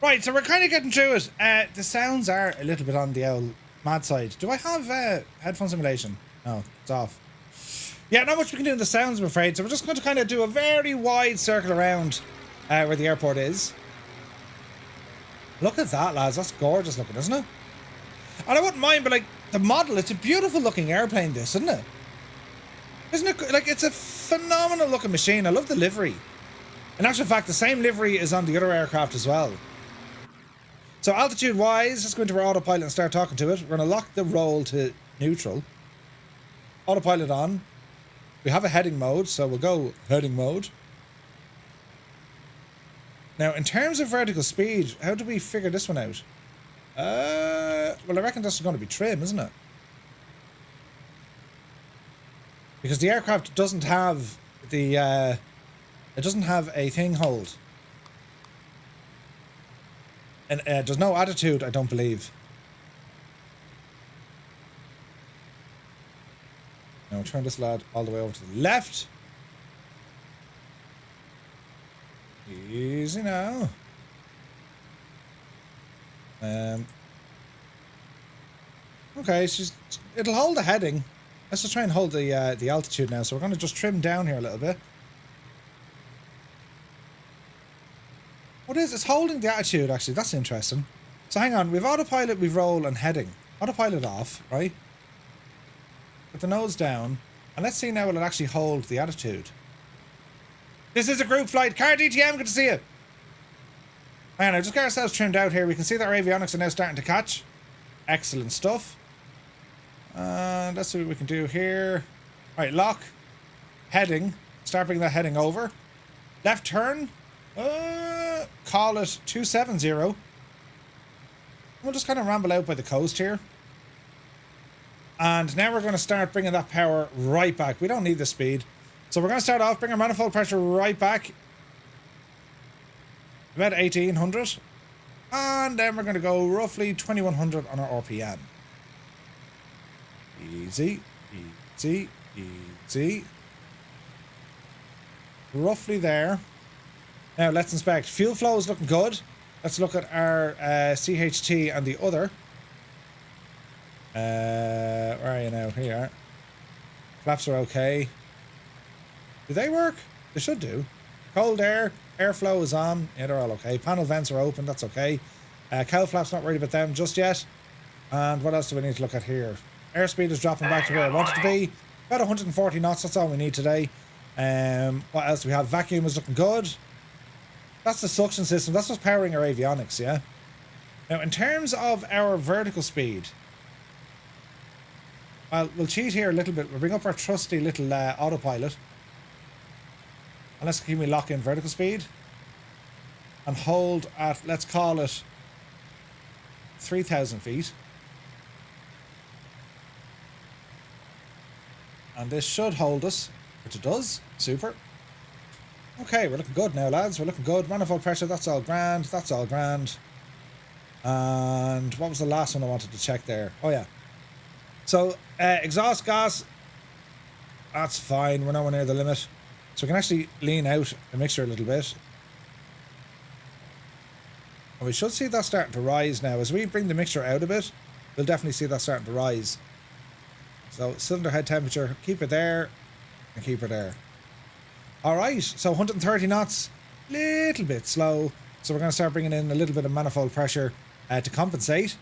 Speaker 2: Right, so we're kind of getting through it. The sounds are a little bit on the old mad side. Do I have headphone simulation? No, it's off. Yeah, not much we can do in the sounds, I'm afraid. So we're just going to kind of do a very wide circle around where the airport is. Look at that, lads. That's gorgeous looking, isn't it? And I wouldn't mind, but like the model, it's a beautiful looking airplane, this, isn't it? Isn't it? Like, it's a phenomenal looking machine. I love the livery. In actual fact, the same livery is on the other aircraft as well. So altitude wise, let's go into our autopilot and start talking to it. We're going to lock the roll to neutral. Autopilot on. We have a heading mode, so we'll go heading mode. Now, in terms of vertical speed, how do we figure this one out? Well, I reckon this is going to be trim, isn't it? Because the aircraft doesn't have the, it doesn't have a thing hold. And there's no attitude, I don't believe. Now, turn this lad all the way over to the left. Easy now. Okay, it'll hold the heading. Let's just try and hold the altitude now. So we're going to just trim down here a little bit. What is it's holding the attitude, actually. That's interesting. So hang on, we've autopilot, we've roll and heading. Autopilot off, right? Put the nose down. And let's see now will it actually hold the attitude. This is a group flight. Car DTM, good to see you. Hang on, I've just got ourselves trimmed out here. We can see that our avionics are now starting to catch. Excellent stuff. Let's see what we can do here. Right, lock. Heading. Start bringing that heading over. Left turn. Call it 270. We'll just kind of ramble out by the coast here. And now we're going to start bringing that power right back. We don't need the speed. So we're going to start off, bring our manifold pressure right back. About 1800. And then we're going to go roughly 2100 on our RPM. Easy, easy, easy. Roughly there. Now let's inspect. Fuel flow is looking good. Let's look at our CHT and the other. Where are you now? Here you are. Flaps are okay. Do they work? They should do. Cold air. Airflow is on. Yeah, they're all okay. Panel vents are open. That's okay. Cowl flaps, not worried about them just yet. And what else do we need to look at here? Airspeed is dropping back to where I want it to be. About 140 knots. That's all we need today. What else do we have? Vacuum is looking good. That's the suction system. That's what's powering our avionics, yeah? Now, in terms of our vertical speed, well, we'll cheat here a little bit. We'll bring up our trusty little autopilot. And let's keep me lock in vertical speed. And hold at, let's call it 3,000 feet. And this should hold us, which it does. Super. Okay, we're looking good now, lads. We're looking good. Manifold pressure, that's all grand. That's all grand. And what was the last one I wanted to check there? Oh, yeah. So, exhaust gas, that's fine. We're nowhere near the limit. So we can actually lean out the mixture a little bit. And we should see that starting to rise now. As we bring the mixture out a bit, we'll definitely see that starting to rise. So, cylinder head temperature, keep it there and keep it there. Alright, so 130 knots, little bit slow. So we're going to start bringing in a little bit of manifold pressure to compensate.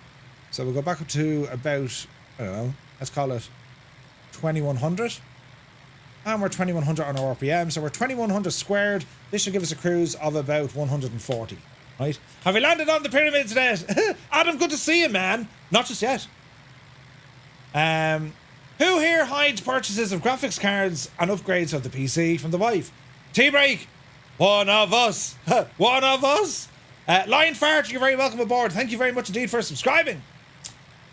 Speaker 2: So we'll go back up to about, I don't know, let's call it 2100. And we're 2100 on our RPM, so we're 2100 squared. This should give us a cruise of about 140, right? Have we landed on the pyramids yet? Adam, good to see you, man. Not just yet. Who here hides purchases of graphics cards and upgrades of the PC from the wife? T-Break, one of us. One of us. Lion Fart, you're very welcome aboard. Thank you very much indeed for subscribing.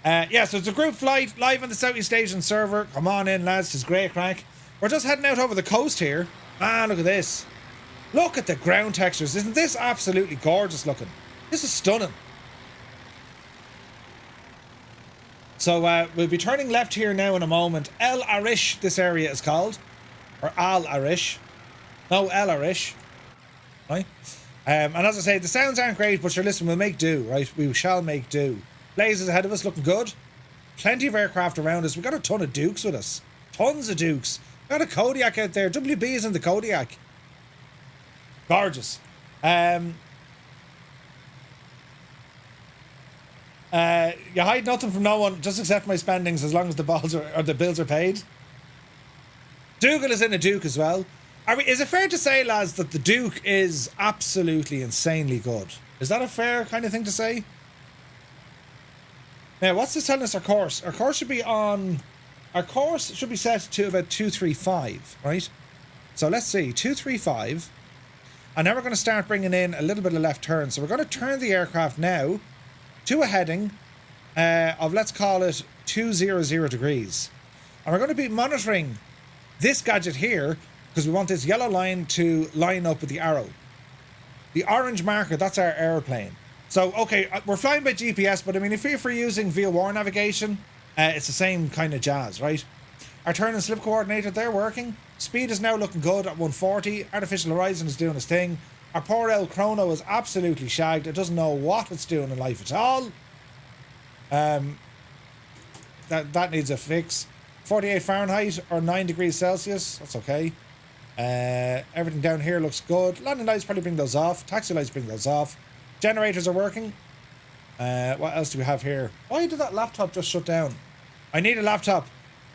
Speaker 2: Yeah, so it's a group flight live on the Southeast Asian server. Come on in, lads. It's great crack. We're just heading out over the coast here. Ah, look at this. Look at the ground textures. Isn't this absolutely gorgeous looking? This is stunning. So we'll be turning left here now in a moment. El Arish, this area is called. Or Al Arish. No, El Arish. right? And as I say, the sounds aren't great, but sure, listen, we'll make do, right? We shall make do. Blazes ahead of us, looking good. Plenty of aircraft around us. We've got a ton of Dukes with us. Tons of Dukes. Got a Kodiak out there. WB is in the Kodiak. Gorgeous. You hide nothing from no one. Just accept my spendings as long as the bills are paid. Dougal is in a Duke as well. Is it fair to say, lads, that the Duke is absolutely insanely good? Is that a fair kind of thing to say? Now, what's this telling us our course? Our course should be on... Our course should be set to about 235, right? So let's see, 235. And now we're going to start bringing in a little bit of left turn. So we're going to turn the aircraft now to a heading of, let's call it 200 degrees. And we're going to be monitoring this gadget here because we want this yellow line to line up with the arrow. The orange marker, that's our aeroplane. So, okay, we're flying by GPS, but I mean, if we're using VOR navigation, it's the same kind of jazz, right? Our turn and slip coordinator, they're working. Speed is now looking good at 140. Artificial Horizon is doing its thing. Our poor El Chrono is absolutely shagged. It doesn't know what it's doing in life at all. That needs a fix. 48 Fahrenheit or 9 degrees Celsius. That's okay. Everything down here looks good. Landing lights probably bring those off. Taxi lights bring those off. Generators are working. What else do we have here? Why did that laptop just shut down? I need a laptop.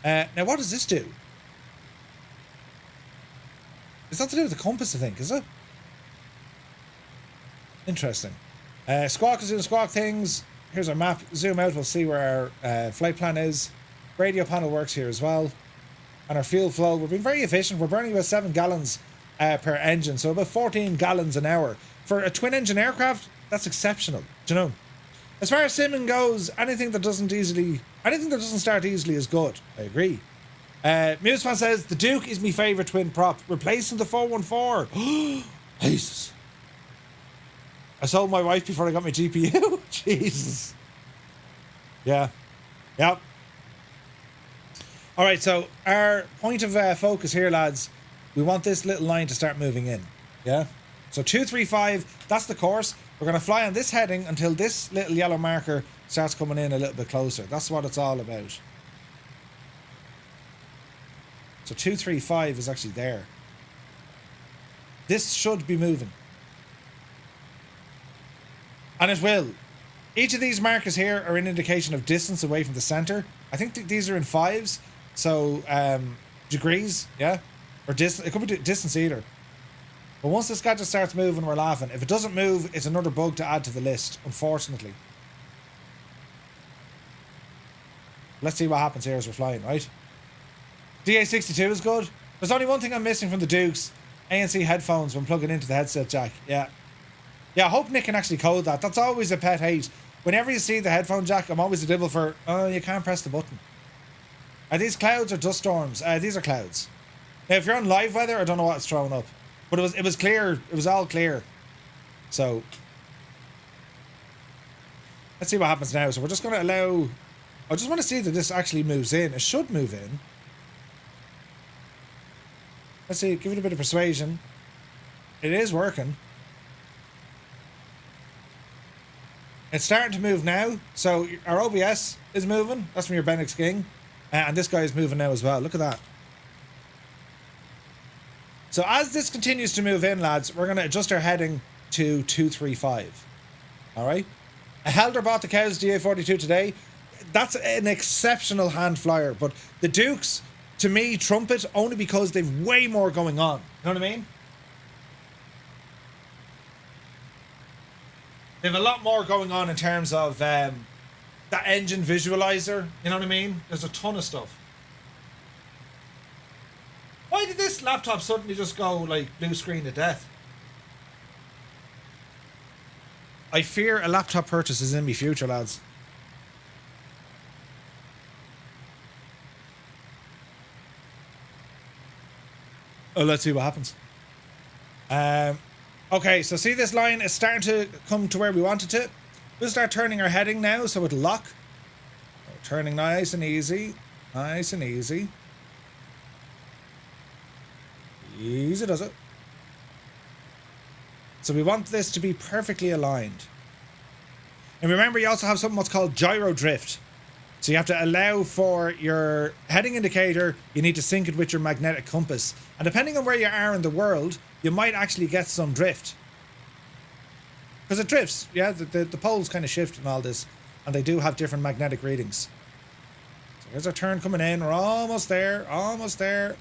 Speaker 2: Now, what does this do? It's not to do with the compass, I think, is it? Interesting. Squawk is doing squawk things. Here's our map. Zoom out, we'll see where our flight plan is. Radio panel works here as well. And our fuel flow, we've been very efficient. We're burning about 7 gallons per engine, so about 14 gallons an hour. For a twin engine aircraft, that's exceptional. Do you know? As far as simming goes, anything that doesn't start easily is good. I agree. Musefan says, the Duke is my favourite twin prop, replacing the 414. Jesus. I sold my wife before I got my GPU. Jesus. Yeah. Yep. Alright, so our point of focus here, lads, we want this little line to start moving in. Yeah? So 235, that's the course. We're going to fly on this heading until this little yellow marker starts coming in a little bit closer. That's what it's all about. So 235 is actually there. This should be moving. And it will. Each of these markers here are an indication of distance away from the center. I think these are in 5s. So, degrees, yeah? Or distance. It could be distance either. But once this gadget starts moving, we're laughing. If it doesn't move, it's another bug to add to the list, unfortunately. Let's see what happens here as we're flying, right? DA62 is good. There's only one thing I'm missing from the Dukes. ANC headphones when plugging into the headset jack. Yeah. Yeah, I hope Nick can actually code that. That's always a pet hate. Whenever you see the headphone jack, I'm always a devil for, oh, you can't press the button. Are these clouds or dust storms? These are clouds. Now, if you're on live weather, I don't know what it's throwing up. But it was clear. It was all clear. So, let's see what happens now. So we're just going to allow... I just want to see that this actually moves in. It should move in. Let's see. Give it a bit of persuasion. It is working. It's starting to move now. So our OBS is moving. That's from your Benix King. And this guy is moving now as well. Look at that. So as this continues to move in, lads, we're going to adjust our heading to 235. All right? Helder bought the cows DA42 today. That's an exceptional hand flyer. But the Dukes, to me, trump it only because they've way more going on. You know what I mean? They have a lot more going on in terms of that engine visualizer. You know what I mean? There's a ton of stuff. Why did this laptop suddenly just go like blue screen to death? I fear a laptop purchase is in my future, lads. Oh, let's see what happens. Okay, so see this line is starting to come to where we want it to. We'll start turning our heading now so it'll lock. Turning nice and easy. Nice and easy. Easy does it. So we want this to be perfectly aligned. And remember, you also have something what's called gyro drift. So you have to allow for your heading indicator, you need to sync it with your magnetic compass. And depending on where you are in the world, you might actually get some drift. Because it drifts, yeah, the poles kind of shift and all this. And they do have different magnetic readings. So here's our turn coming in, we're almost there, almost there.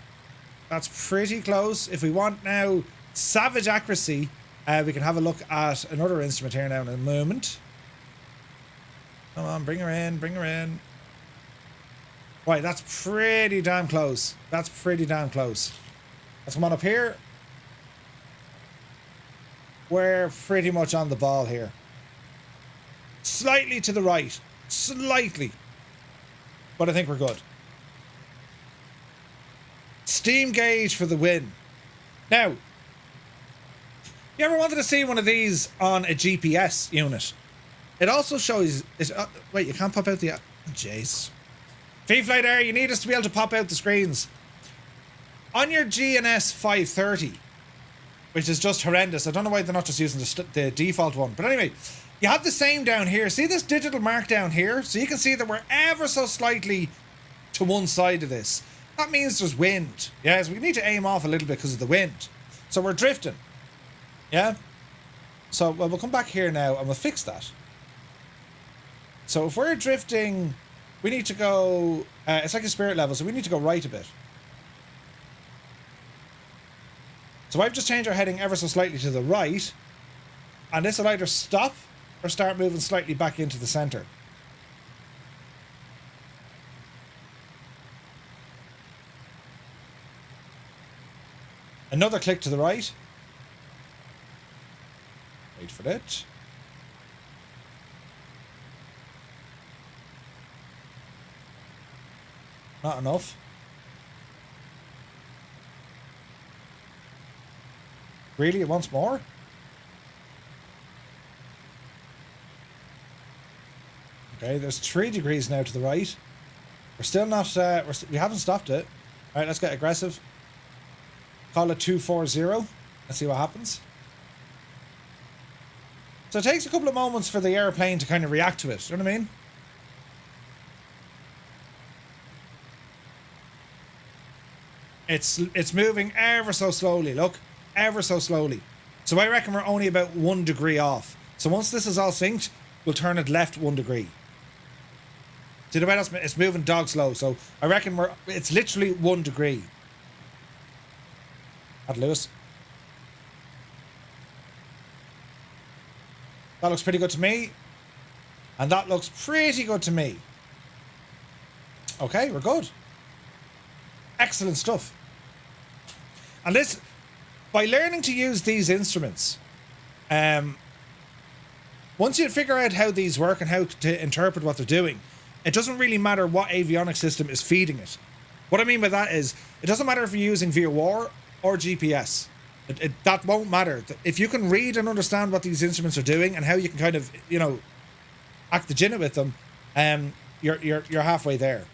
Speaker 2: That's pretty close. If we want now savage accuracy, we can have a look at another instrument here now in a moment. Come on, bring her in, bring her in. Right, that's pretty damn close. That's pretty damn close. Let's come on up here. We're pretty much on the ball here. Slightly to the right. Slightly. But I think we're good. Steam gauge for the win. Now, you ever wanted to see one of these on a GPS unit? It also shows... wait, you can't pop out the... Jeez. V-Flight Air, you need us to be able to pop out the screens. On your GNS 530, which is just horrendous. I don't know why they're not just using the default one. But anyway, you have the same down here. See this digital mark down here? So you can see that we're ever so slightly to one side of this. That means there's wind. Yeah, so we need to aim off a little bit because of the wind. So we're drifting. Yeah? So well, we'll come back here now and we'll fix that. So if we're drifting, we need to go... it's like a spirit level, so we need to go right a bit. So I've just changed our heading ever so slightly to the right. And this will either stop or start moving slightly back into the centre. Another click to the right. Wait for it. Not enough. Really? It wants more? Okay, there's 3 degrees now to the right. We're still not... we haven't stopped it. Alright, let's get aggressive. Call it 240. Let's see what happens. So it takes a couple of moments for the airplane to kind of react to it. You know what I mean? It's moving ever so slowly, look. Ever so slowly. So I reckon we're only about 1 degree off. So once this is all synced, we'll turn it left 1 degree. See the way it's moving dog slow. So I reckon it's literally 1 degree. At Lewis. That looks pretty good to me. And that looks pretty good to me. Okay, we're good. Excellent stuff. And this, by learning to use these instruments, once you figure out how these work and how to interpret what they're doing, it doesn't really matter what avionics system is feeding it. What I mean by that is, it doesn't matter if you're using VOR or GPS. That won't matter. If you can read and understand what these instruments are doing and how you can kind of, you know, act the gin with them, you're halfway there.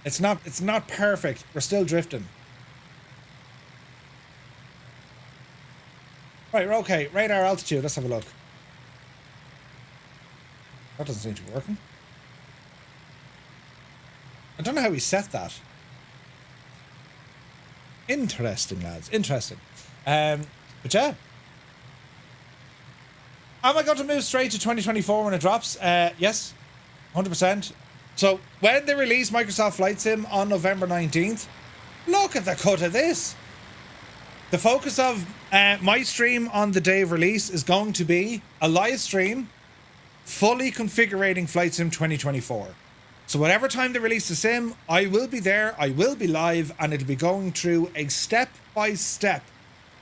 Speaker 2: It's not perfect. We're still drifting. Right, we're okay. Radar altitude. Let's have a look. That doesn't seem to be working. I don't know how we set that. Interesting, lads. Interesting. But yeah. Am I going to move straight to 2024 when it drops? Yes. 100%. So, when they release Microsoft Flight Sim on November 19th, look at the cut of this. The focus of my stream on the day of release is going to be a live stream fully configuring Flight Sim 2024. So whatever time they release the sim, I will be there, I will be live, and it'll be going through a step-by-step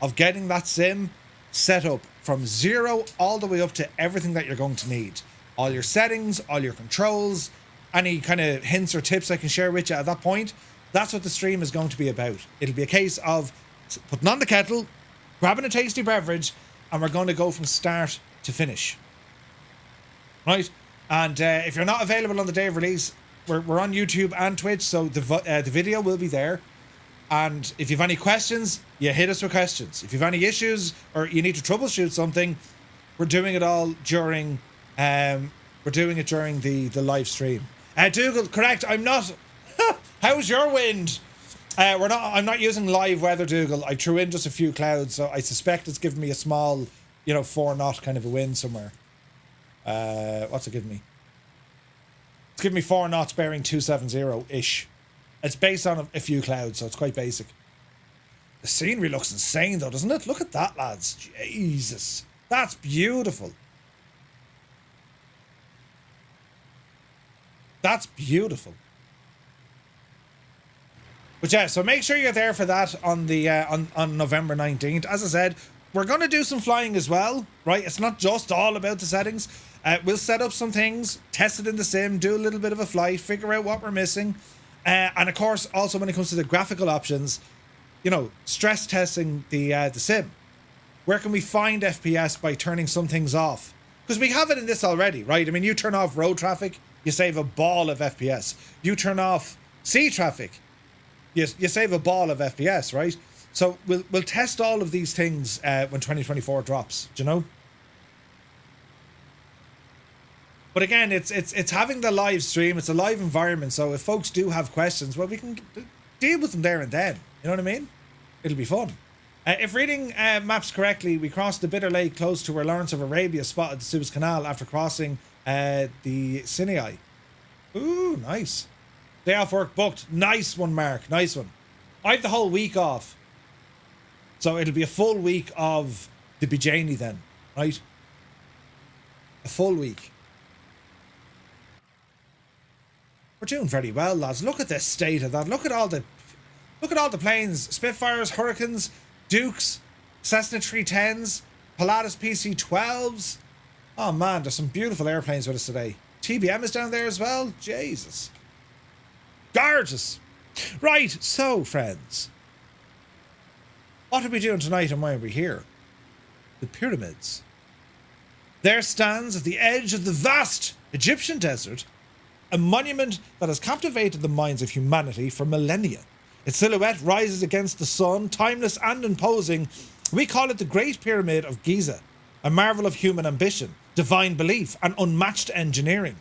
Speaker 2: of getting that sim set up from zero all the way up to everything that you're going to need. All your settings, all your controls, any kind of hints or tips I can share with you at that point. That's what the stream is going to be about. It'll be a case of putting on the kettle, grabbing a tasty beverage, and we're going to go from start to finish. Right? And if you're not available on the day of release, we're on YouTube and Twitch, so the video will be there. And if you've any questions, you hit us with questions. If you've any issues or you need to troubleshoot something, we're doing it all during the live stream. Dougal, correct. I'm not. How's your wind? I'm not using live weather, Dougal. I threw in just a few clouds, so I suspect it's giving me a small, 4 knot kind of a wind somewhere. What's it giving me? It's giving me 4 knots bearing 270-ish. It's based on a few clouds, so it's quite basic. The scenery looks insane, though, doesn't it? Look at that, lads. Jesus. That's beautiful. That's beautiful. But yeah, so make sure you're there for that on the on November 19th. As I said, we're going to do some flying as well, right? It's not just all about the settings. We'll set up some things, test it in the sim, do a little bit of a flight, figure out what we're missing. And of course, also when it comes to the graphical options, stress testing the sim. Where can we find FPS by turning some things off? Because we have it in this already, right? I mean, you turn off road traffic, you save a ball of FPS. You turn off sea traffic, you save a ball of FPS, right? So we'll test all of these things when 2024 drops, do you know? But again, it's having the live stream, it's a live environment, so if folks do have questions, well, we can deal with them there and then. You know what I mean? It'll be fun. If reading maps correctly, we crossed the Bitter Lake close to where Lawrence of Arabia spotted the Suez Canal after crossing the Sinai. Ooh, nice. Day off work booked. Nice one, Mark. Nice one. I have the whole week off. So it'll be a full week of the Bijani then, right? A full week. We're doing very well, lads. Look at the state of that. Look at all the planes. Spitfires, Hurricanes, Dukes, Cessna 310s, Pilatus PC-12s. Oh man, there's some beautiful airplanes with us today. TBM is down there as well. Jesus. Gorgeous. Right, so friends. What are we doing tonight and why are we here? The pyramids. There stands at the edge of the vast Egyptian desert a monument that has captivated the minds of humanity for millennia. Its silhouette rises against the sun, timeless and imposing. We call it the Great Pyramid of Giza, a marvel of human ambition, divine belief, and unmatched engineering.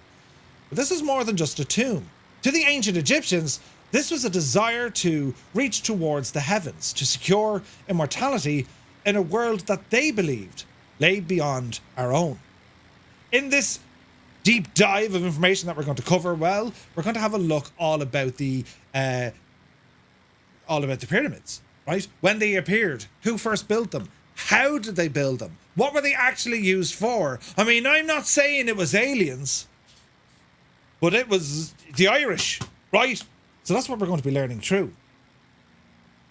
Speaker 2: But this is more than just a tomb. To the ancient Egyptians, this was a desire to reach towards the heavens, to secure immortality in a world that they believed lay beyond our own. In this deep dive of information that we're going to cover, well, we're going to have a look all about the pyramids, right? When they appeared, who first built them, how did they build them, what were they actually used for? I mean, I'm not saying it was aliens, but it was the Irish, right? So that's what we're going to be learning through.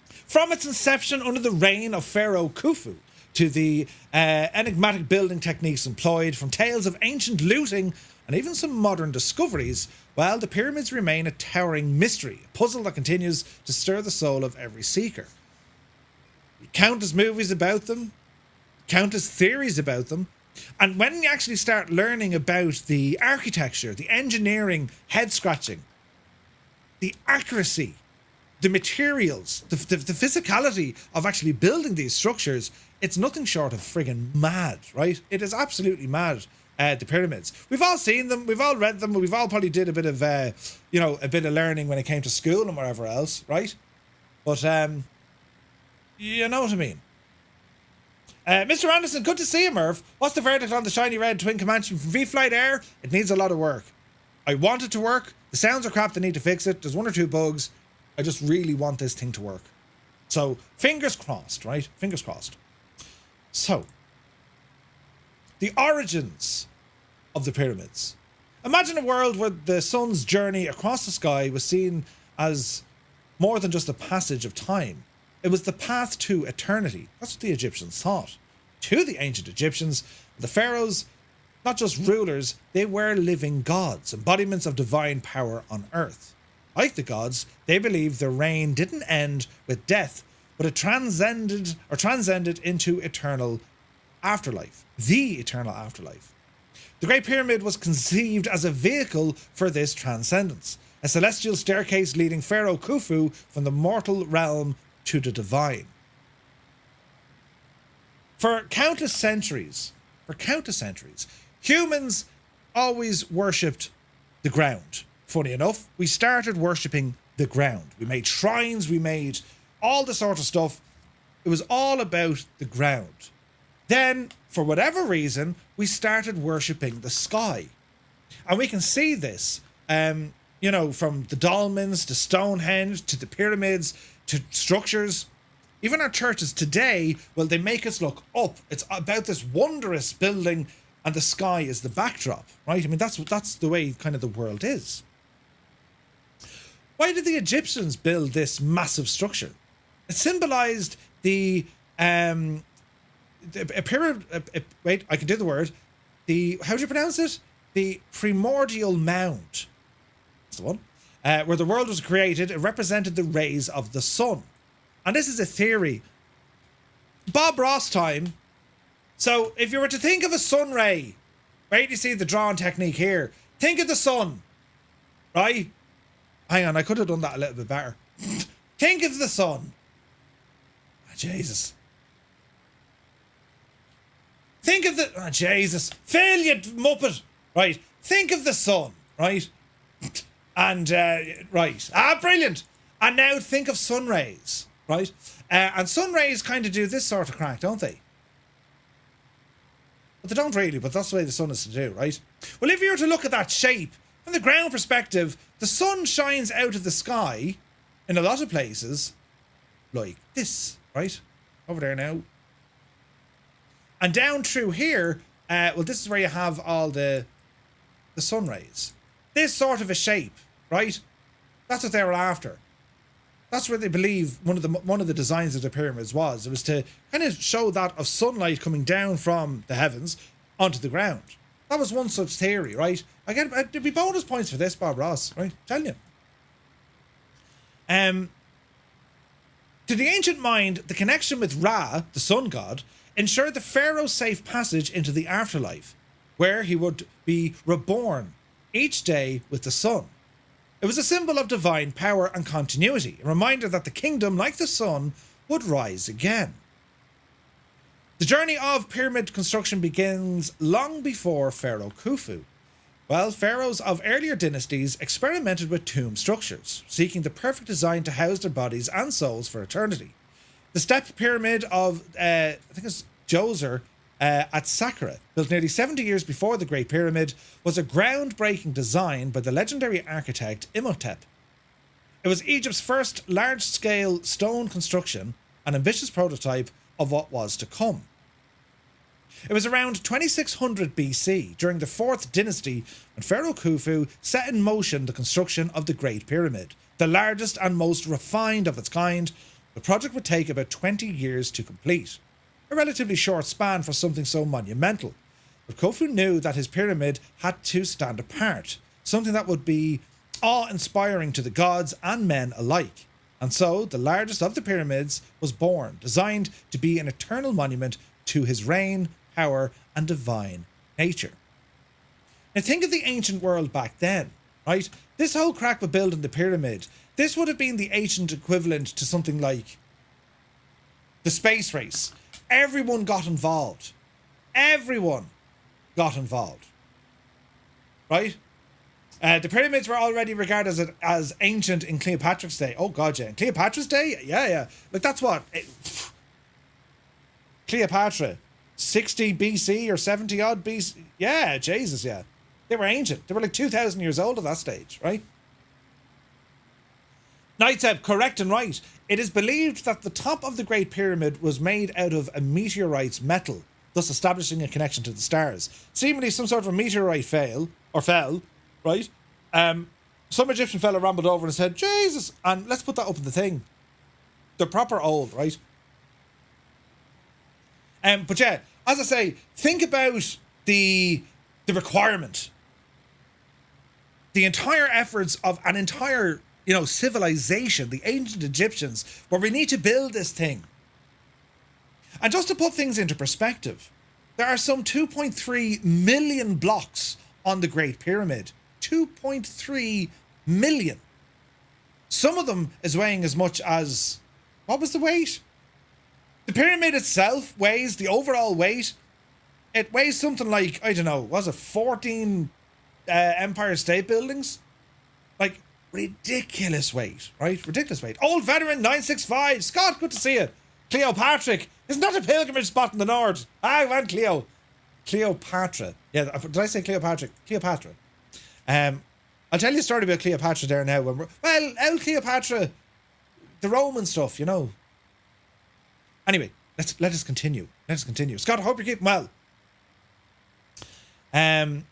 Speaker 2: From its inception under the reign of Pharaoh Khufu, to the enigmatic building techniques employed, from tales of ancient looting and even some modern discoveries, well, the pyramids remain a towering mystery, a puzzle that continues to stir the soul of every seeker. Countless movies about them, countless theories about them, and when you actually start learning about the architecture, the engineering, head-scratching, the accuracy, the materials, the physicality of actually building these structures, it's nothing short of friggin' mad, right? It is absolutely mad, the pyramids. We've all seen them, we've all read them, we've all probably did a bit of, a bit of learning when it came to school and whatever else, right? But, you know what I mean. Mr. Anderson, good to see you, Merv. What's the verdict on the shiny red Twin Comanche from V-Flight Air? It needs a lot of work. I want it to work. The sounds are crap, they need to fix it. There's 1 or 2 bugs. I just really want this thing to work. So, fingers crossed, right? Fingers crossed. So, the origins of the pyramids. Imagine a world where the sun's journey across the sky was seen as more than just a passage of time. It was the path to eternity. That's what the Egyptians thought. To the ancient Egyptians, the pharaohs, not just rulers, they were living gods, embodiments of divine power on earth. Like the gods, they believed their reign didn't end with death, but it transcended into eternal afterlife, the eternal afterlife. The Great Pyramid was conceived as a vehicle for this transcendence. a celestial staircase leading Pharaoh Khufu from the mortal realm to the divine. For countless centuries, humans always worshipped the ground. Funny enough, we started worshipping the ground. We made shrines, we made all the sort of stuff. It was all about the ground. Then, for whatever reason, we started worshipping the sky. And we can see this, from the dolmens to Stonehenge to the pyramids to structures. Even our churches today, well, they make us look up. It's about this wondrous building and the sky is the backdrop, right? I mean, that's the way kind of the world is. Why did the Egyptians build this massive structure? It symbolized a pyramid. Wait, I can do the word. How do you pronounce it? The primordial mound. That's the one. Where the world was created, it represented the rays of the sun. And this is a theory. Bob Ross time. So if you were to think of a sun ray, right? You see the drawing technique here. Think of the sun, right? Hang on, I could have done that a little bit better. Think of the sun. Oh, Jesus. Think of the... Oh, Jesus. Phil, you muppet. Right. Think of the sun, right? And, right. Brilliant. And now think of sun rays, right? And sun rays kind of do this sort of crack, don't they? But they don't really, but that's the way the sun is to do, right? Well, if you were to look at that shape, from the ground perspective, the sun shines out of the sky in a lot of places like this, right? Over there now. And down through here, this is where you have all the sun rays. This sort of a shape, right? That's what they were after. That's where they believe one of the designs of the pyramids was. It was to kind of show that of sunlight coming down from the heavens onto the ground. That was one such theory, right? There'd be bonus points for this, Bob Ross, right? I'm telling you. To the ancient mind, the connection with Ra, the sun god, ensured the pharaoh's safe passage into the afterlife, where he would be reborn each day with the sun. It was a symbol of divine power and continuity, a reminder that the kingdom, like the sun, would rise again. The journey of pyramid construction begins long before Pharaoh Khufu. Well, pharaohs of earlier dynasties experimented with tomb structures, seeking the perfect design to house their bodies and souls for eternity. The stepped pyramid of, I think it's Djoser, at Saqqara, built nearly 70 years before the Great Pyramid, was a groundbreaking design by the legendary architect Imhotep. It was Egypt's first large-scale stone construction, an ambitious prototype of what was to come. It was around 2600 BC, during the 4th dynasty, when Pharaoh Khufu set in motion the construction of the Great Pyramid, the largest and most refined of its kind. The project would take about 20 years to complete. A relatively short span for something so monumental. But Khufu knew that his pyramid had to stand apart, something that would be awe-inspiring to the gods and men alike. And so, the largest of the pyramids was born, designed to be an eternal monument to his reign, power, and divine nature. Now think of the ancient world back then, right? This whole crack with building the pyramid, this would have been the ancient equivalent to something like the space race. Everyone got involved. Everyone got involved. Right? The pyramids were already regarded as ancient in Cleopatra's day. Oh god, yeah. In Cleopatra's day? Yeah. Like that's what? Cleopatra. 60 BC or 70 odd BC. Yeah, Jesus, yeah. They were ancient. They were like 2,000 years old at that stage, right? Knightseb, correct and right. It is believed that the top of the Great Pyramid was made out of a meteorite's metal, thus establishing a connection to the stars. Seemingly some sort of a meteorite fell, right? Some Egyptian fella rambled over and said, Jesus, and let's put that up in the thing. They're proper old, right? But yeah, as I say, think about the requirement. The entire efforts of an entire, civilization, the ancient Egyptians, where we need to build this thing. And just to put things into perspective, there are some 2.3 million blocks on the Great Pyramid. 2.3 million. Some of them is weighing as much as, what was the weight? The pyramid itself weighs, the overall weight, it weighs something like, I don't know, was it 14 Empire State Buildings? Like, ridiculous weight, right? Ridiculous weight. Old Veteran 965, Scott, good to see you. Cleopatra, isn't that a pilgrimage spot in the north? I went Cleopatra. Yeah, did I say Cleopatra? Cleopatra. I'll tell you a story about Cleopatra there now. Old Cleopatra, the Roman stuff, you know. Anyway, let us continue. Scott, I hope you're keeping well. The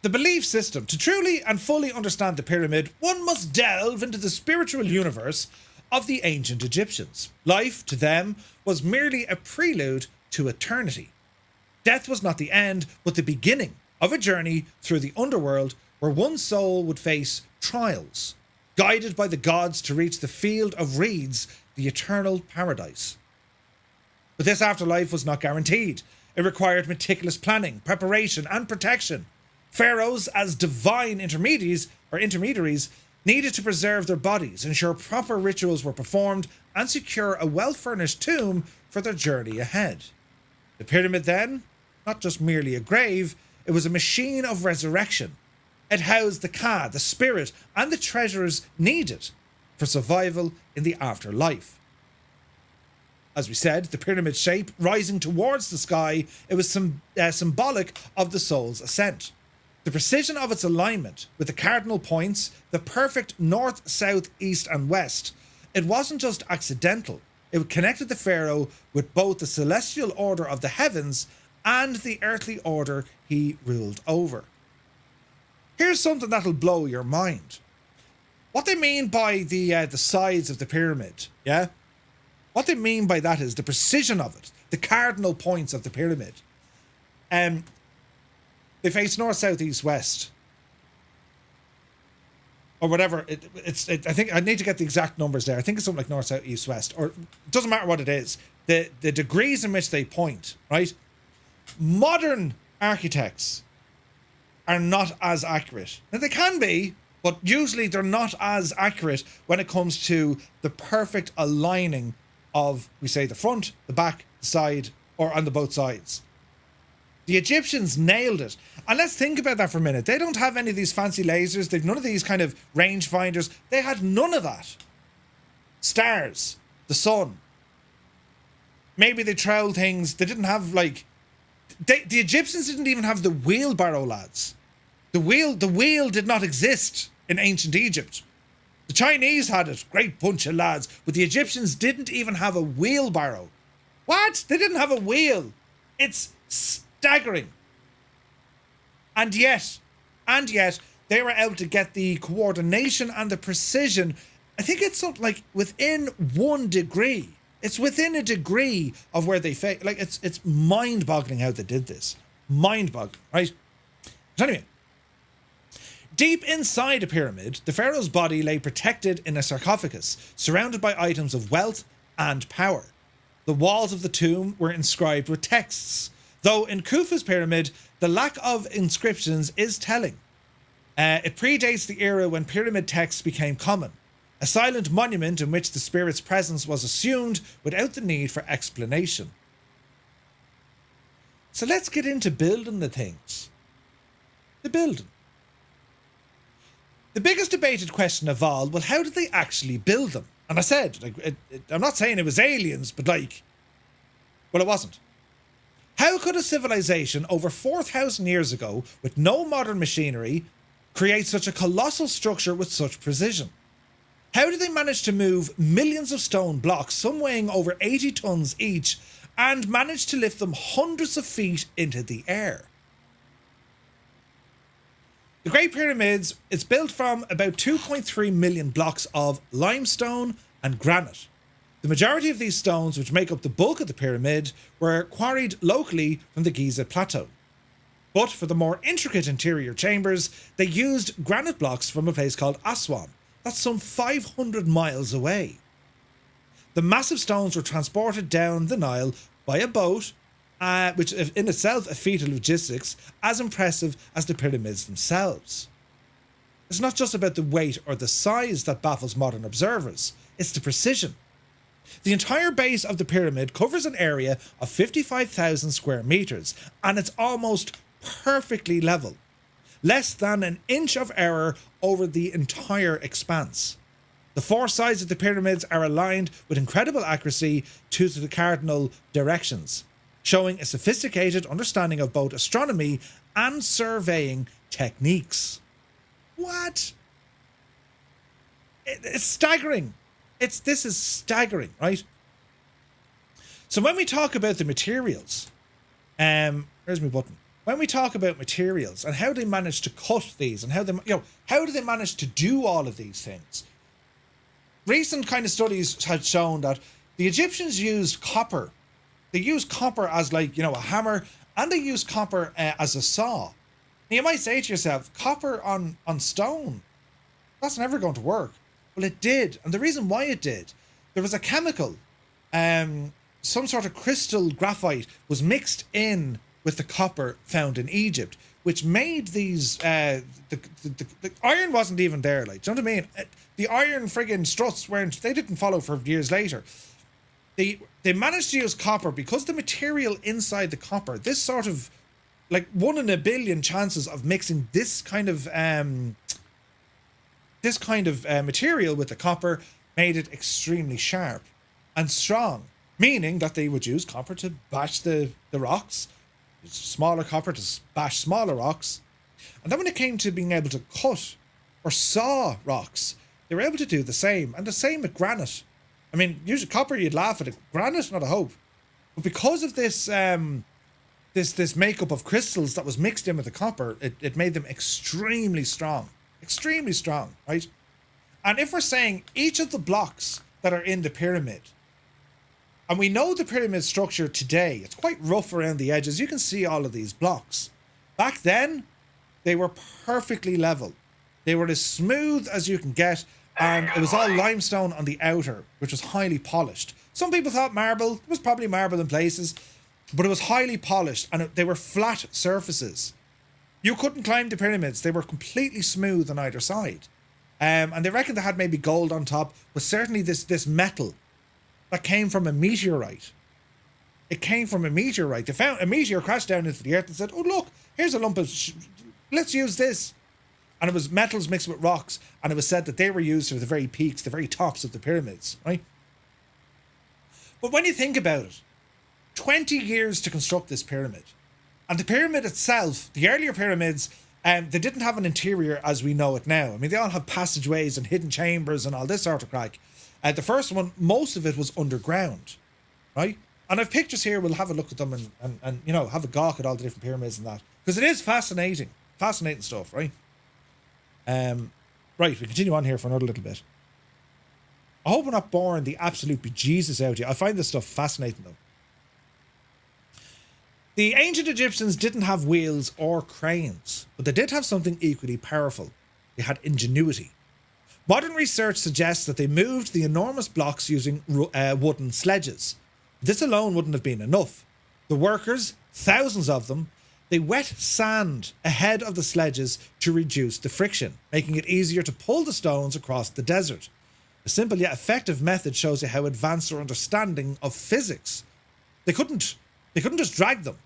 Speaker 2: belief system. To truly and fully understand the pyramid, one must delve into the spiritual universe of the ancient Egyptians. Life, to them, was merely a prelude to eternity. Death was not the end, but the beginning of a journey through the underworld where one soul would face trials, guided by the gods to reach the field of reeds, the eternal paradise. But this afterlife was not guaranteed. It required meticulous planning, preparation, and protection. Pharaohs, as divine intermediaries, needed to preserve their bodies, ensure proper rituals were performed, and secure a well-furnished tomb for their journey ahead. The pyramid then, not just merely a grave, it was a machine of resurrection. It housed the Ka, the spirit, and the treasures needed for survival in the afterlife. As we said, the pyramid shape rising towards the sky, it was symbolic of the soul's ascent. The precision of its alignment with the cardinal points, the perfect north, south, east, and west, it wasn't just accidental. It connected the pharaoh with both the celestial order of the heavens and the earthly order he ruled over. Here's something that'll blow your mind. What they mean by the sides of the pyramid, yeah? What they mean by that is the precision of it, the cardinal points of the pyramid. They face north, south, east, west, or whatever. I think I need to get the exact numbers there. I think it's something like north, south, east, west, or it doesn't matter what it is. The degrees in which they point, right? Modern architects are not as accurate. Now they can be, but usually they're not as accurate when it comes to the perfect aligning of, we say, the front, the back, the side, or on the both sides. The Egyptians nailed it. And let's think about that for a minute. They don't have any of these fancy lasers. They've none of these kind of rangefinders. They had none of that. Stars, the sun. Maybe they troweled things. They didn't have the Egyptians didn't even have the wheelbarrow, lads. The wheel did not exist in ancient Egypt. The Chinese had it, great bunch of lads, but the Egyptians didn't even have a wheelbarrow. What? They didn't have a wheel. It's staggering. And yet, they were able to get the coordination and the precision. I think it's something like within 1 degree. It's within a degree of where they failed. Like, it's mind-boggling how they did this. Mind-boggling, right? But anyway, deep inside a pyramid, the pharaoh's body lay protected in a sarcophagus, surrounded by items of wealth and power. The walls of the tomb were inscribed with texts, though in Khufu's pyramid, the lack of inscriptions is telling. It predates the era when pyramid texts became common, a silent monument in which the spirit's presence was assumed without the need for explanation. So let's get into building the things. The building. The biggest debated question of all, well, how did they actually build them? And I said, I'm not saying it was aliens, but well, it wasn't. How could a civilization over 4,000 years ago, with no modern machinery, create such a colossal structure with such precision? How did they manage to move millions of stone blocks, some weighing over 80 tons each, and manage to lift them hundreds of feet into the air? The Great Pyramids is built from about 2.3 million blocks of limestone and granite. The majority of these stones, which make up the bulk of the pyramid, were quarried locally from the Giza Plateau. But for the more intricate interior chambers, they used granite blocks from a place called Aswan. That's some 500 miles away. The massive stones were transported down the Nile by a boat, which is in itself a feat of logistics as impressive as the pyramids themselves. It's not just about the weight or the size that baffles modern observers, it's the precision. The entire base of the pyramid covers an area of 55,000 square meters, and it's almost perfectly level. Less than an inch of error over the entire expanse. The four sides of the pyramids are aligned with incredible accuracy to the cardinal directions, showing a sophisticated understanding of both astronomy and surveying techniques. What? It's staggering. This is staggering, right? So when we talk about the materials, where's my button? When we talk about materials and how they managed to cut these and how do they manage to do all of these things? Recent kind of studies had shown that the Egyptians used copper. They used copper as a hammer, and they used copper as a saw. Now you might say to yourself, copper on stone, that's never going to work. Well, it did. And the reason why it did, there was a chemical, some sort of crystal graphite was mixed in with the copper found in Egypt, which made these, the iron wasn't even there, like, do you know what I mean? The iron friggin' struts they didn't follow for years later. They managed to use copper because the material inside the copper, this sort of, like 1 in a billion chances of mixing this kind of material with the copper made it extremely sharp and strong, meaning that they would use copper to bash the rocks, smaller copper to bash smaller rocks. And then when it came to being able to cut or saw rocks, they were able to do the same. And the same with granite. I mean, usually copper, you'd laugh at it. Granite, not a hope. But because of this this makeup of crystals that was mixed in with the copper, it made them extremely strong. Extremely strong, right? And if we're saying each of the blocks that are in the pyramid, and we know the pyramid structure today, it's quite rough around the edges. You can see all of these blocks. Back then, they were perfectly level. They were as smooth as you can get, and it was all limestone on the outer, which was highly polished. Some people thought marble. It was probably marble in places, but it was highly polished, and they were flat surfaces. You couldn't climb the pyramids. They were completely smooth on either side. And they reckon they had maybe gold on top, but certainly this metal that came from a meteorite. It came from a meteorite. They found a meteor crashed down into the earth and said, oh, look, here's a lump of... let's use this. And it was metals mixed with rocks, and it was said that they were used for the very peaks, the very tops of the pyramids, right? But when you think about it, 20 years to construct this pyramid. And the pyramid itself, the earlier pyramids, they didn't have an interior as we know it now. I mean, they all have passageways and hidden chambers and all this sort of crack. The first one, most of it was underground, right? And I've pictures here, we'll have a look at them and have a gawk at all the different pyramids and that. Because it is fascinating. Fascinating stuff, right? Right, we continue on here for another little bit. I hope we're not boring the absolute bejesus out here. I find this stuff fascinating though. The ancient Egyptians didn't have wheels or cranes, but they did have something equally powerful. They had ingenuity. Modern research suggests that they moved the enormous blocks using wooden sledges. This alone wouldn't have been enough. The workers, thousands of them, they wet sand ahead of the sledges to reduce the friction, making it easier to pull the stones across the desert. A simple yet effective method shows you how advanced their understanding of physics. They couldn't just drag them.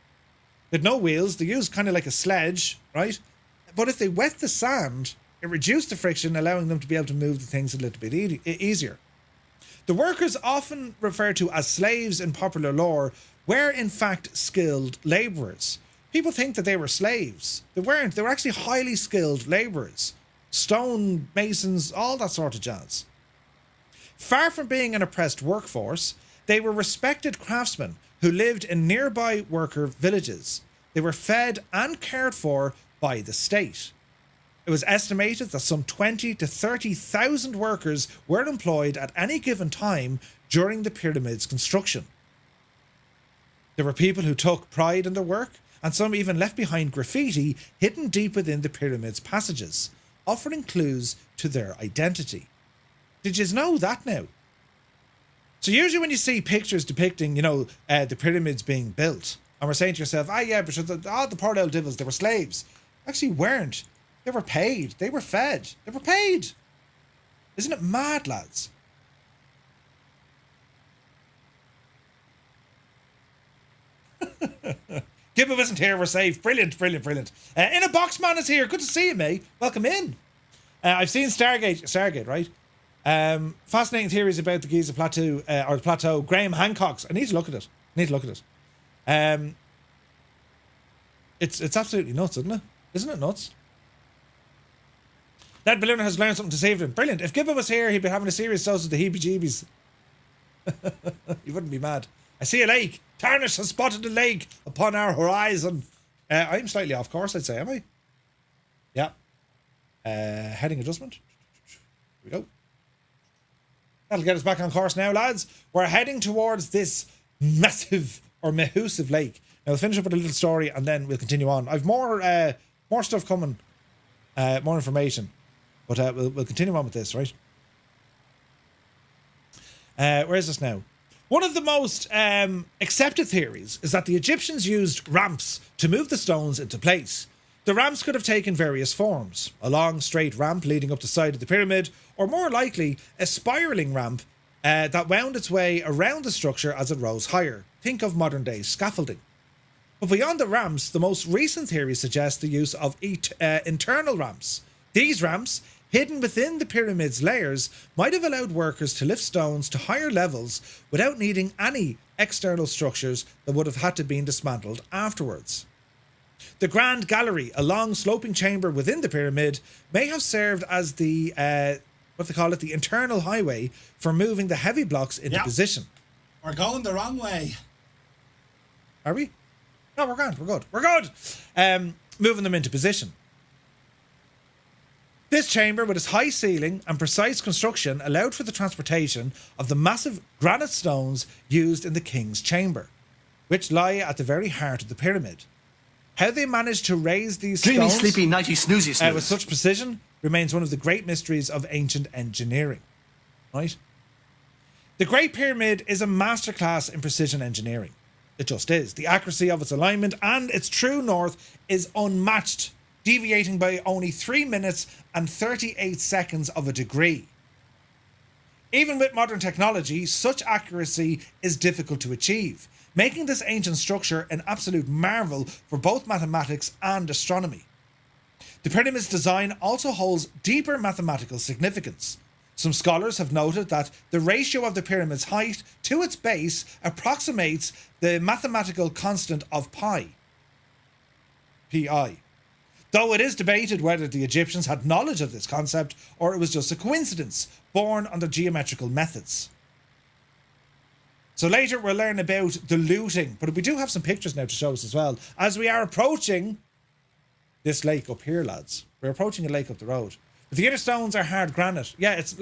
Speaker 2: They had no wheels. They used kind of like a sledge, right? But if they wet the sand, it reduced the friction, allowing them to be able to move the things a little bit easier. The workers, often referred to as slaves in popular lore, were in fact skilled labourers. People think that they were slaves. They weren't. They were actually highly skilled labourers. Stone masons, all that sort of jazz. Far from being an oppressed workforce, they were respected craftsmen who lived in nearby worker villages. They were fed and cared for by the state. It was estimated that some 20 to 30,000 workers were employed at any given time during the pyramid's construction. There were people who took pride in their work, and some even left behind graffiti hidden deep within the pyramid's passages, offering clues to their identity. Did you know that now? So usually when you see pictures depicting, the pyramids being built, and we're saying to yourself, but the poor old devils, they were slaves. Actually weren't. They were paid. They were fed. They were paid. Isn't it mad, lads? Gibbo isn't here. We're safe. Brilliant, brilliant, brilliant. In a Box Man is here. Good to see you, mate. Welcome in. I've seen Stargate, right? Fascinating theories about the Giza Plateau, or the Plateau. Graham Hancock's. I need to look at it. It's absolutely nuts, isn't it? Isn't it nuts? That ballooner has learned something to save him. Brilliant. If Gibbo was here, he'd be having a serious dose of the heebie-jeebies. He wouldn't be mad. I see a lake. Tarnish has spotted a lake upon our horizon. I'm slightly off course, I'd say, am I? Yeah. Heading adjustment. Here we go. That'll get us back on course now, lads. We're heading towards this massive or mahusive lake. Now, we'll finish up with a little story and then we'll continue on. I've more stuff coming, more information. But we'll continue on with this, right? Where is this now? One of the most accepted theories is that the Egyptians used ramps to move the stones into place. The ramps could have taken various forms. A long, straight ramp leading up the side of the pyramid, or more likely, a spiralling ramp that wound its way around the structure as it rose higher. Think of modern-day scaffolding. But beyond the ramps, the most recent theory suggests the use of internal ramps. These ramps, hidden within the pyramid's layers, might have allowed workers to lift stones to higher levels without needing any external structures that would have had to be dismantled afterwards. The Grand Gallery, a long sloping chamber within the pyramid, may have served as the, the internal highway for moving the heavy blocks into position.
Speaker 3: We're going the wrong way.
Speaker 2: Are we? No, we're good. We're good! Moving them into position. This chamber, with its high ceiling and precise construction, allowed for the transportation of the massive granite stones used in the king's chamber, which lie at the very heart of the pyramid. How they managed to raise these
Speaker 4: Dreamy,
Speaker 2: stones
Speaker 4: sleepy, nighty, snoozy, snooze.
Speaker 2: With such precision remains one of the great mysteries of ancient engineering. Right? The Great Pyramid is a masterclass in precision engineering. It just is. The accuracy of its alignment and its true north is unmatched, deviating by only 3 minutes and 38 seconds of a degree. Even with modern technology, such accuracy is difficult to achieve, making this ancient structure an absolute marvel for both mathematics and astronomy. The pyramid's design also holds deeper mathematical significance. Some scholars have noted that the ratio of the pyramid's height to its base approximates the mathematical constant of pi. Pi. Though it is debated whether the Egyptians had knowledge of this concept or it was just a coincidence born under geometrical methods. So later we'll learn about the looting, but we do have some pictures now to show us as well, as we are approaching this lake up here, lads. We're approaching a lake up the road. But the inner stones are hard granite. Yeah, it's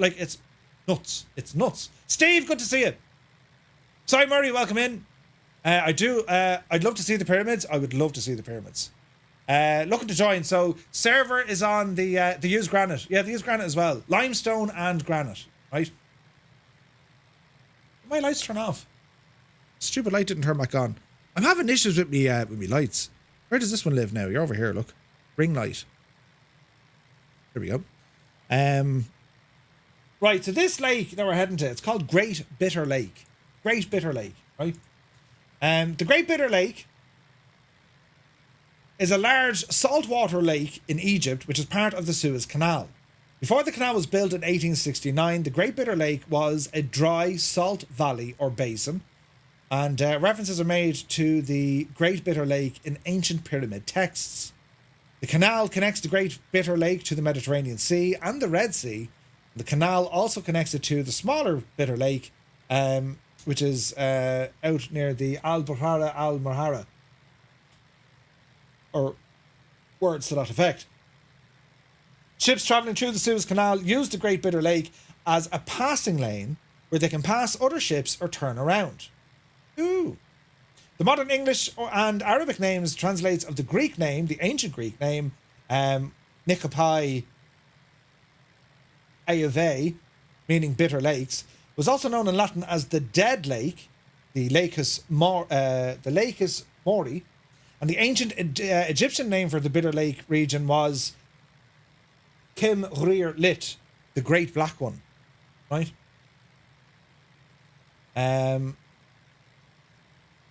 Speaker 2: nuts. It's nuts. Steve, good to see you. Sorry, Murray, welcome in. I'd love to see the pyramids. I would love to see the pyramids. Looking to join. So server is on the used granite. Yeah, the used granite as well. Limestone and granite, right? My lights turn off. Stupid light didn't turn back on. I'm having issues with me lights. Where does this one live now? You're over here, look. Ring light. There we go. Right, so this lake that we're heading to, it's called Great Bitter Lake. Great Bitter Lake, right? The Great Bitter Lake is a large saltwater lake in Egypt, which is part of the Suez Canal. Before the canal was built in 1869, the Great Bitter Lake was a dry salt valley or basin, and references are made to the Great Bitter Lake in ancient pyramid texts. The canal connects the Great Bitter Lake to the Mediterranean Sea and the Red Sea. The canal also connects it to the smaller Bitter Lake, which is out near the Al-Buhara Al-Marhara, or words to that effect. Ships travelling through the Suez Canal use the Great Bitter Lake as a passing lane where they can pass other ships or turn around. Ooh. The modern English and Arabic names translates of the Greek name, the ancient Greek name, Nikopai Ayave, meaning bitter lakes, was also known in Latin as the Dead Lake, the Lacus Mori, and the ancient Egyptian name for the Bitter Lake region was Kim Rear Lit, the Great Black One, right?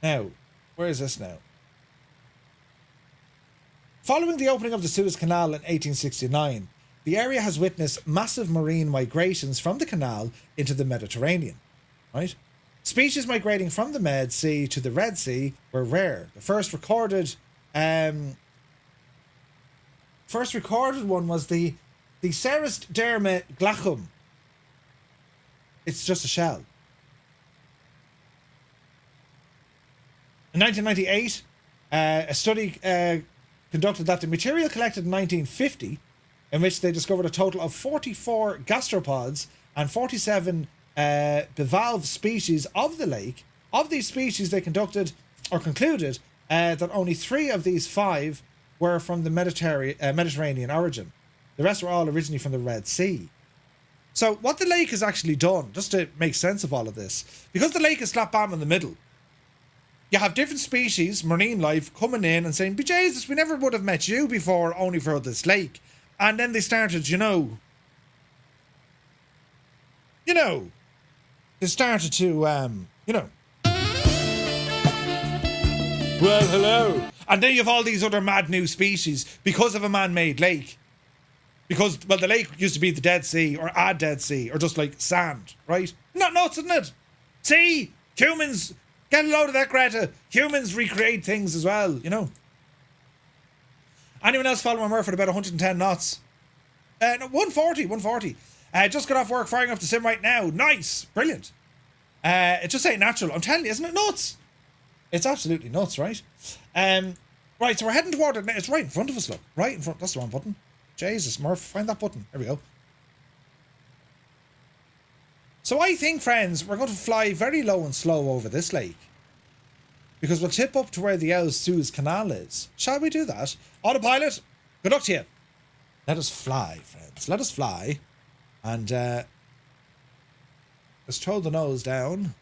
Speaker 2: Now, where is this now? Following the opening of the Suez Canal in 1869, the area has witnessed massive marine migrations from the canal into the Mediterranean, right? Species migrating from the Med Sea to the Red Sea were rare. The first recorded one was the Ceres derma glachum. It's just a shell. In 1998, a study conducted that the material collected in 1950, in which they discovered a total of 44 gastropods and 47 bivalve species of the lake. Of these species, they concluded that only 3 of these 5 were from the Mediterranean origin. The rest were all originally from the Red Sea. So what the lake has actually done, just to make sense of all of this, because the lake is slap bam in the middle, you have different species, marine life, coming in and saying, "Be Jesus, we never would have met you before, only for this lake." And then they started, they started to, well, hello. And then you have all these other mad new species because of a man-made lake. Because, well, the lake used to be the Dead Sea or a Dead Sea or just like sand, right? Not nuts, isn't it? See, humans, get a load of that, Greta. Humans recreate things as well, Anyone else following Murph at about 110 knots? No, 140. Just got off work, firing up the sim right now. Nice, brilliant. It just ain't natural. I'm telling you, isn't it nuts? It's absolutely nuts, right? Right, so we're heading toward it now. It's right in front of us, look. Right in front. That's the wrong button. Jesus, Murph, find that button. There we go. So I think, friends, we're going to fly very low and slow over this lake. Because we'll tip up to where the Suez Canal is. Shall we do that? Autopilot, good luck to you. Let us fly, friends. Let us fly. And let's throw the nose down.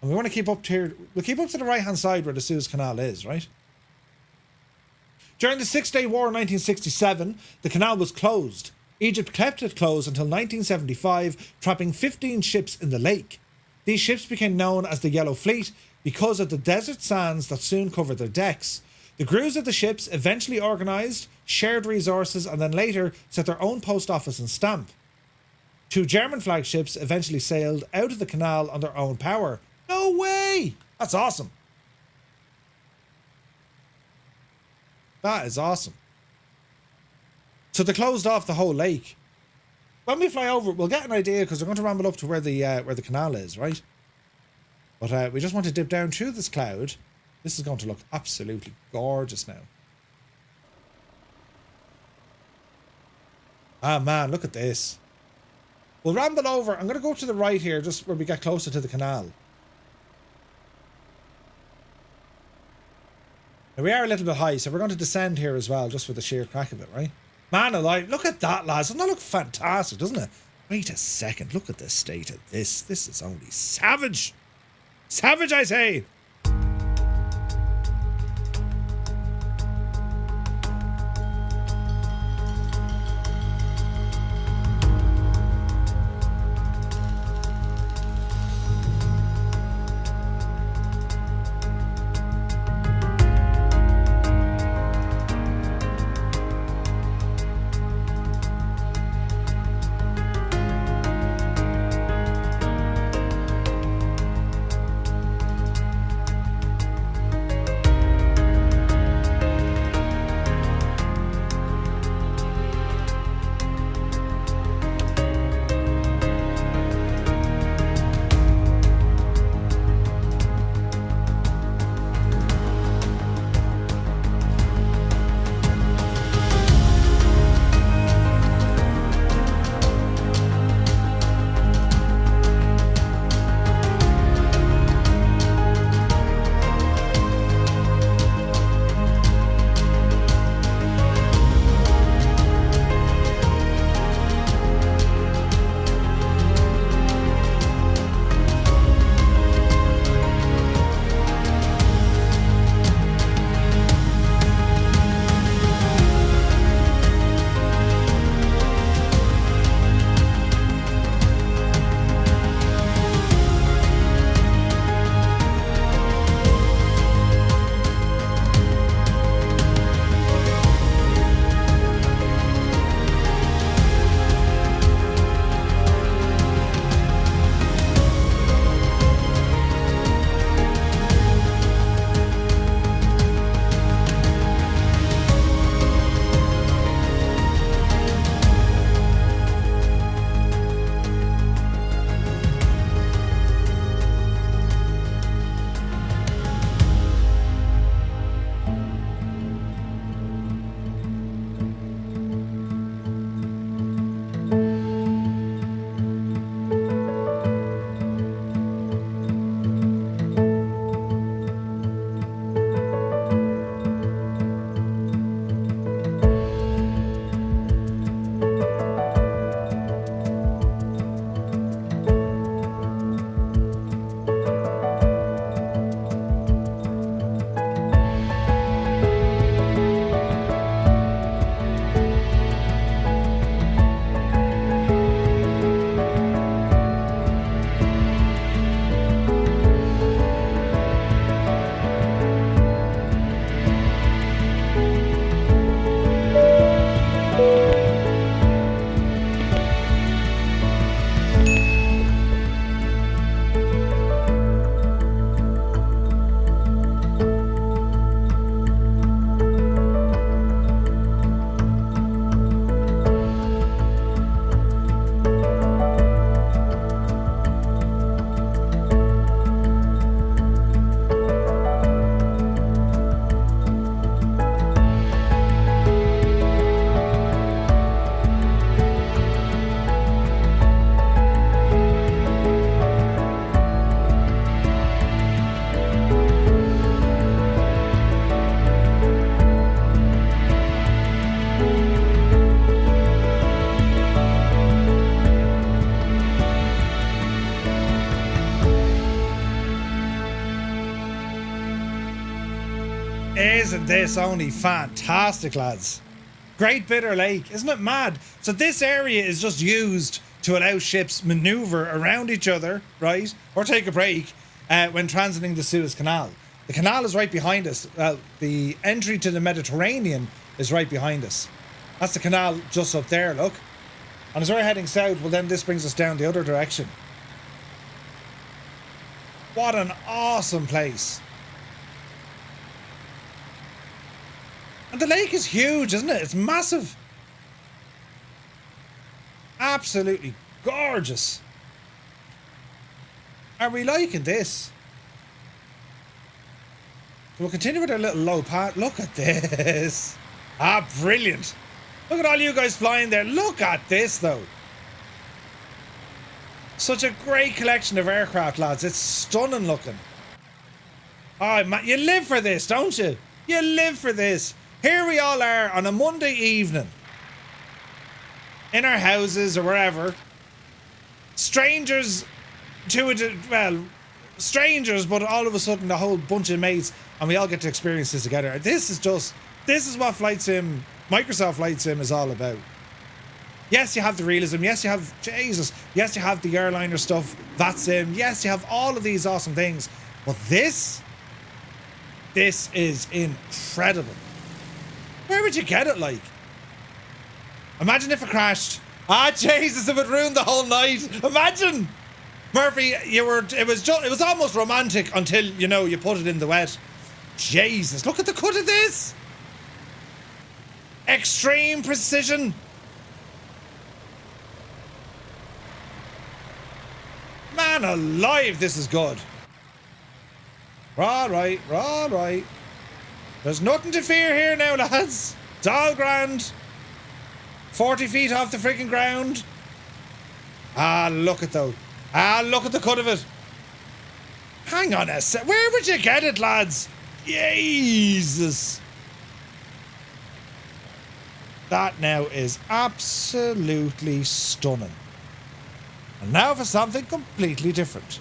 Speaker 2: And we want to keep up to here. We'll keep up to the right-hand side where the Suez Canal is, right? During the Six-Day War in 1967, the canal was closed. Egypt kept it closed until 1975, trapping 15 ships in the lake. These ships became known as the Yellow Fleet because of the desert sands that soon covered their decks. The crews of the ships eventually organised, shared resources, and then later set their own post office and stamp. 2 German flagships eventually sailed out of the canal on their own power. No way! That's awesome. That is awesome. So they closed off the whole lake. When we fly over, we'll get an idea because we're going to ramble up to where the canal is, right? But we just want to dip down through this cloud. This is going to look absolutely gorgeous now. Ah, man, look at this. We'll ramble over. I'm going to go to the right here, just where we get closer to the canal. Now, we are a little bit high, so we're going to descend here as well, just for the sheer crack of it, right? Man alive, look at that, lads. Doesn't that look fantastic, doesn't it? Wait a second, look at the state of this. This is only savage. Savage, I say. Isn't this only fantastic, lads? Great Bitter Lake, isn't it mad? So this area is just used to allow ships maneuver around each other, right? Or take a break when transiting the Suez Canal. The canal is right behind us. Well, the entry to the Mediterranean is right behind us. That's the canal just up there, look. And as we're heading south, well then this brings us down the other direction. What an awesome place. And the lake is huge, isn't it? It's massive. Absolutely gorgeous. Are we liking this? We'll continue with our little low part. Look at this. Ah, brilliant. Look at all you guys flying there. Look at this, though. Such a great collection of aircraft, lads. It's stunning looking. Oh, man, you live for this, don't you? You live for this. Here we all are on a Monday evening. In our houses or wherever. Strangers to it, well, strangers, but all of a sudden a whole bunch of mates, and we all get to experience this together. This is what Flight Sim, Microsoft Flight Sim is all about. Yes, you have the realism. Yes, you have, Jesus. Yes, you have the airliner stuff, that sim. Yes, you have all of these awesome things. But this is incredible. Where would you get it, like? Imagine if it crashed. Ah, Jesus, if it ruined the whole night. Imagine. Murphy, it was almost romantic until, you know, you put it in the wet. Jesus, look at the cut of this. Extreme precision. Man alive, this is good. We're all right. There's nothing to fear here now, lads. It's all grand. 40 feet off the freaking ground. Ah, look at though. Ah, look at the cut of it. Hang on a sec. Where would you get it, lads? Jesus. That now is absolutely stunning. And now for something completely different.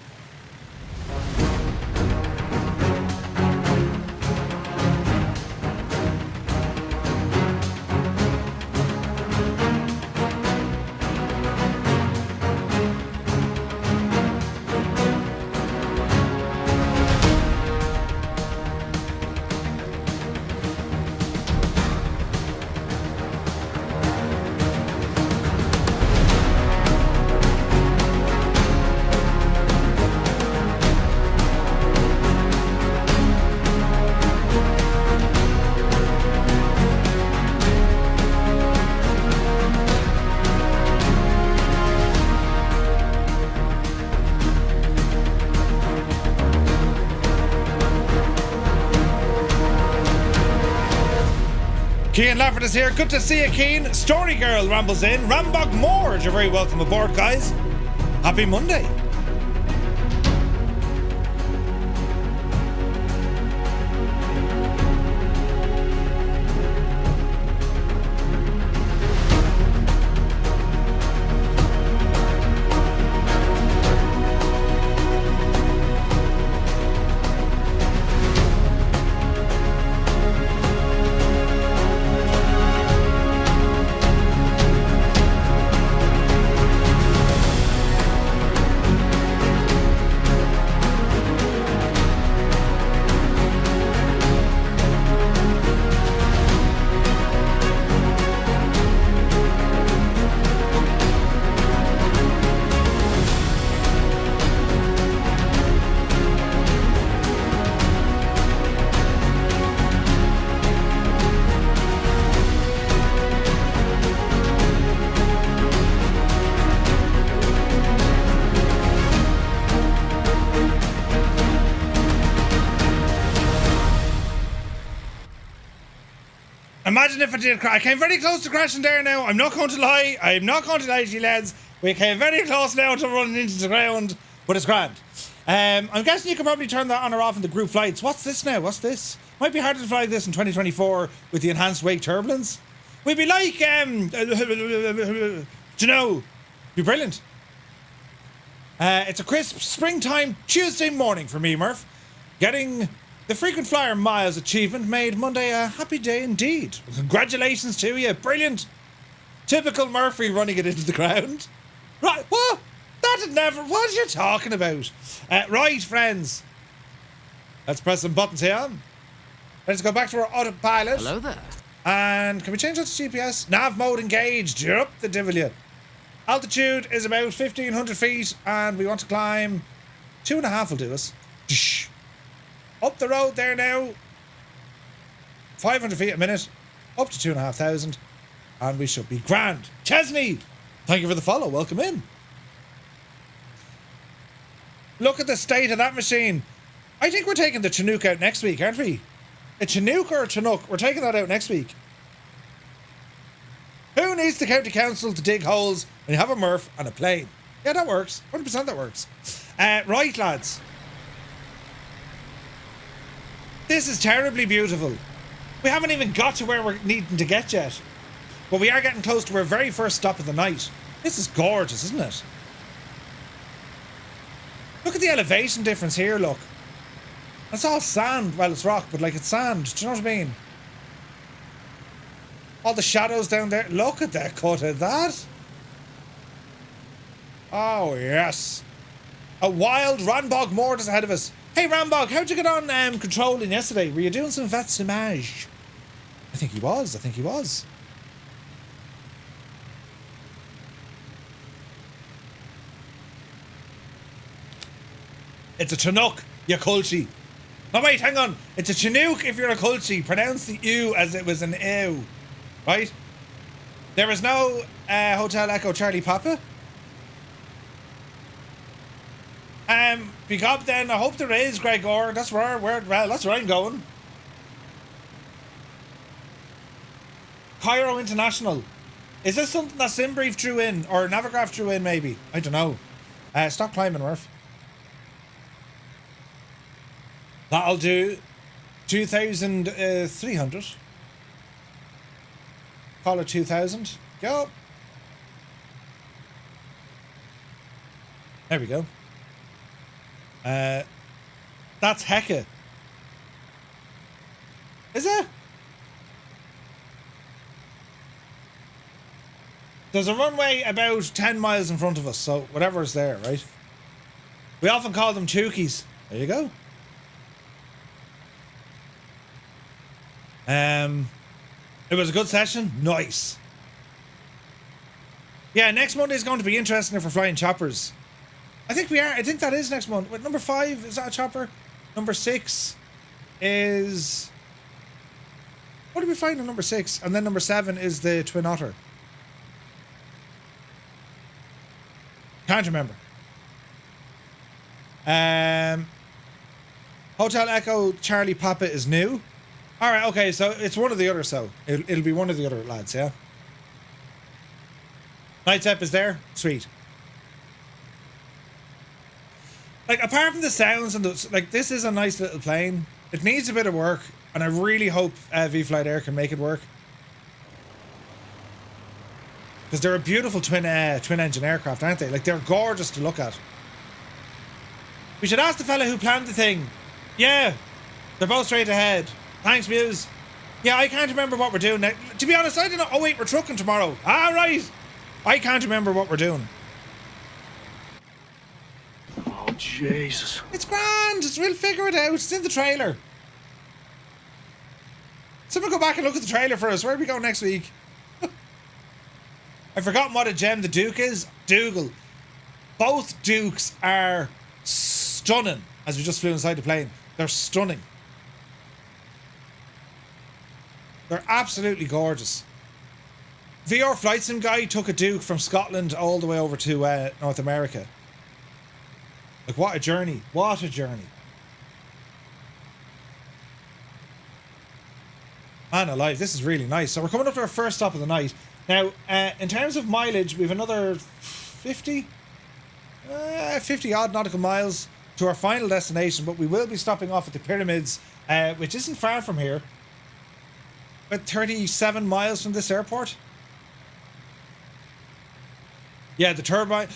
Speaker 2: Cian Lafford is here. Good to see you, Cian. Story Girl rambles in. Rambog Morge, you're very welcome aboard, guys. Happy Monday. Imagine if I did crash. I came very close to crashing there now. I'm not going to lie. I'm not going to lie to you, lads. We came very close now to running into the ground, but it's grand. I'm guessing you can probably turn that on or off in the group flights. What's this now? What's this? Might be harder to fly this in 2024 with the enhanced wake turbulence. We'd be like, do you know, be brilliant. It's a crisp springtime Tuesday morning for me, Murph. Getting The frequent flyer miles achievement made Monday a happy day indeed. Congratulations to you. Brilliant. Typical Murphy running it into the ground. Right, what? That had never... What are you talking about? Right, friends. Let's press some buttons here. Let's go back to our autopilot.
Speaker 4: Hello there.
Speaker 2: And can we change that to GPS? Nav mode engaged. You're up the devil you. Altitude is about 1,500 feet, and we want to climb 2.5 will do us. Up the road there now. 500 feet a minute. Up to 2,500. And we should be grand. Chesney, thank you for the follow. Welcome in. Look at the state of that machine. I think we're taking the Chinook out next week, aren't we? A Chinook or a Chinook? We're taking that out next week. Who needs the county council to dig holes when you have a Murph and a plane? Yeah, that works. 100% that works. Right, lads. This is terribly beautiful. We haven't even got to where we're needing to get yet. But we are getting close to our very first stop of the night. This is gorgeous, isn't it? Look at the elevation difference here, look. It's all sand. Well, it's rock, but like it's sand. Do you know what I mean? All the shadows down there. Look at the cut of that. Oh, yes. A wild Rambog Mort is ahead of us. Hey, Rambog, how'd you get on controlling yesterday? Were you doing some vatsimage? I think he was. It's a Chinook, you culty. No, wait, hang on. It's a Chinook if you're a culty. Pronounce the U as it was an ew. Right? There is no Hotel Echo Charlie Papa. Because then I hope there is, Gregor. That's where that's where I'm going. Cairo International. Is this something that Simbrief drew in or Navigraph drew in maybe? I don't know. Stop climbing, Murph. That'll do 2,300. Call it 2,000. Go. There we go. That's Hecka. Is it? There's a runway about 10 miles in front of us, so whatever's there, right? We often call them Tukies. There you go. It was a good session. Nice. Yeah, next Monday is going to be interesting if we're flying choppers. I think we are. I think that is next month. Wait, number 5, is that a chopper? Number 6 is... What did we find on number 6? And then number 7 is the Twin Otter. Can't remember. Hotel Echo Charlie Papa is new. Alright, okay, so it's one of the other, so it'll be one of the other lads, yeah? Night Step is there? Sweet. Like, apart from the sounds and the, like, this is a nice little plane. It needs a bit of work, and I really hope V-Flight Air can make it work. Because they're a beautiful twin engine aircraft, aren't they? Like, they're gorgeous to look at. We should ask the fella who planned the thing. Yeah, they're both straight ahead. Thanks, Muse. Yeah, I can't remember what we're doing now. To be honest, I don't know. Oh, wait, we're trucking tomorrow. Ah, right. I can't remember what we're doing.
Speaker 4: Oh, Jesus.
Speaker 2: It's grand. We'll figure it out. It's in the trailer. Someone go back and look at the trailer for us. Where are we going next week? I've forgotten what a gem the Duke is. Dougal. Both Dukes are stunning. As we just flew inside the plane. They're stunning. They're absolutely gorgeous. VR Flight Sim guy took a Duke from Scotland all the way over to North America. Like, what a journey. What a journey. Man alive, this is really nice. So we're coming up to our first stop of the night. Now, in terms of mileage, we've another 50 odd nautical miles to our final destination, but we will be stopping off at the Pyramids, which isn't far from here. About 37 miles from this airport. Yeah, the turbine.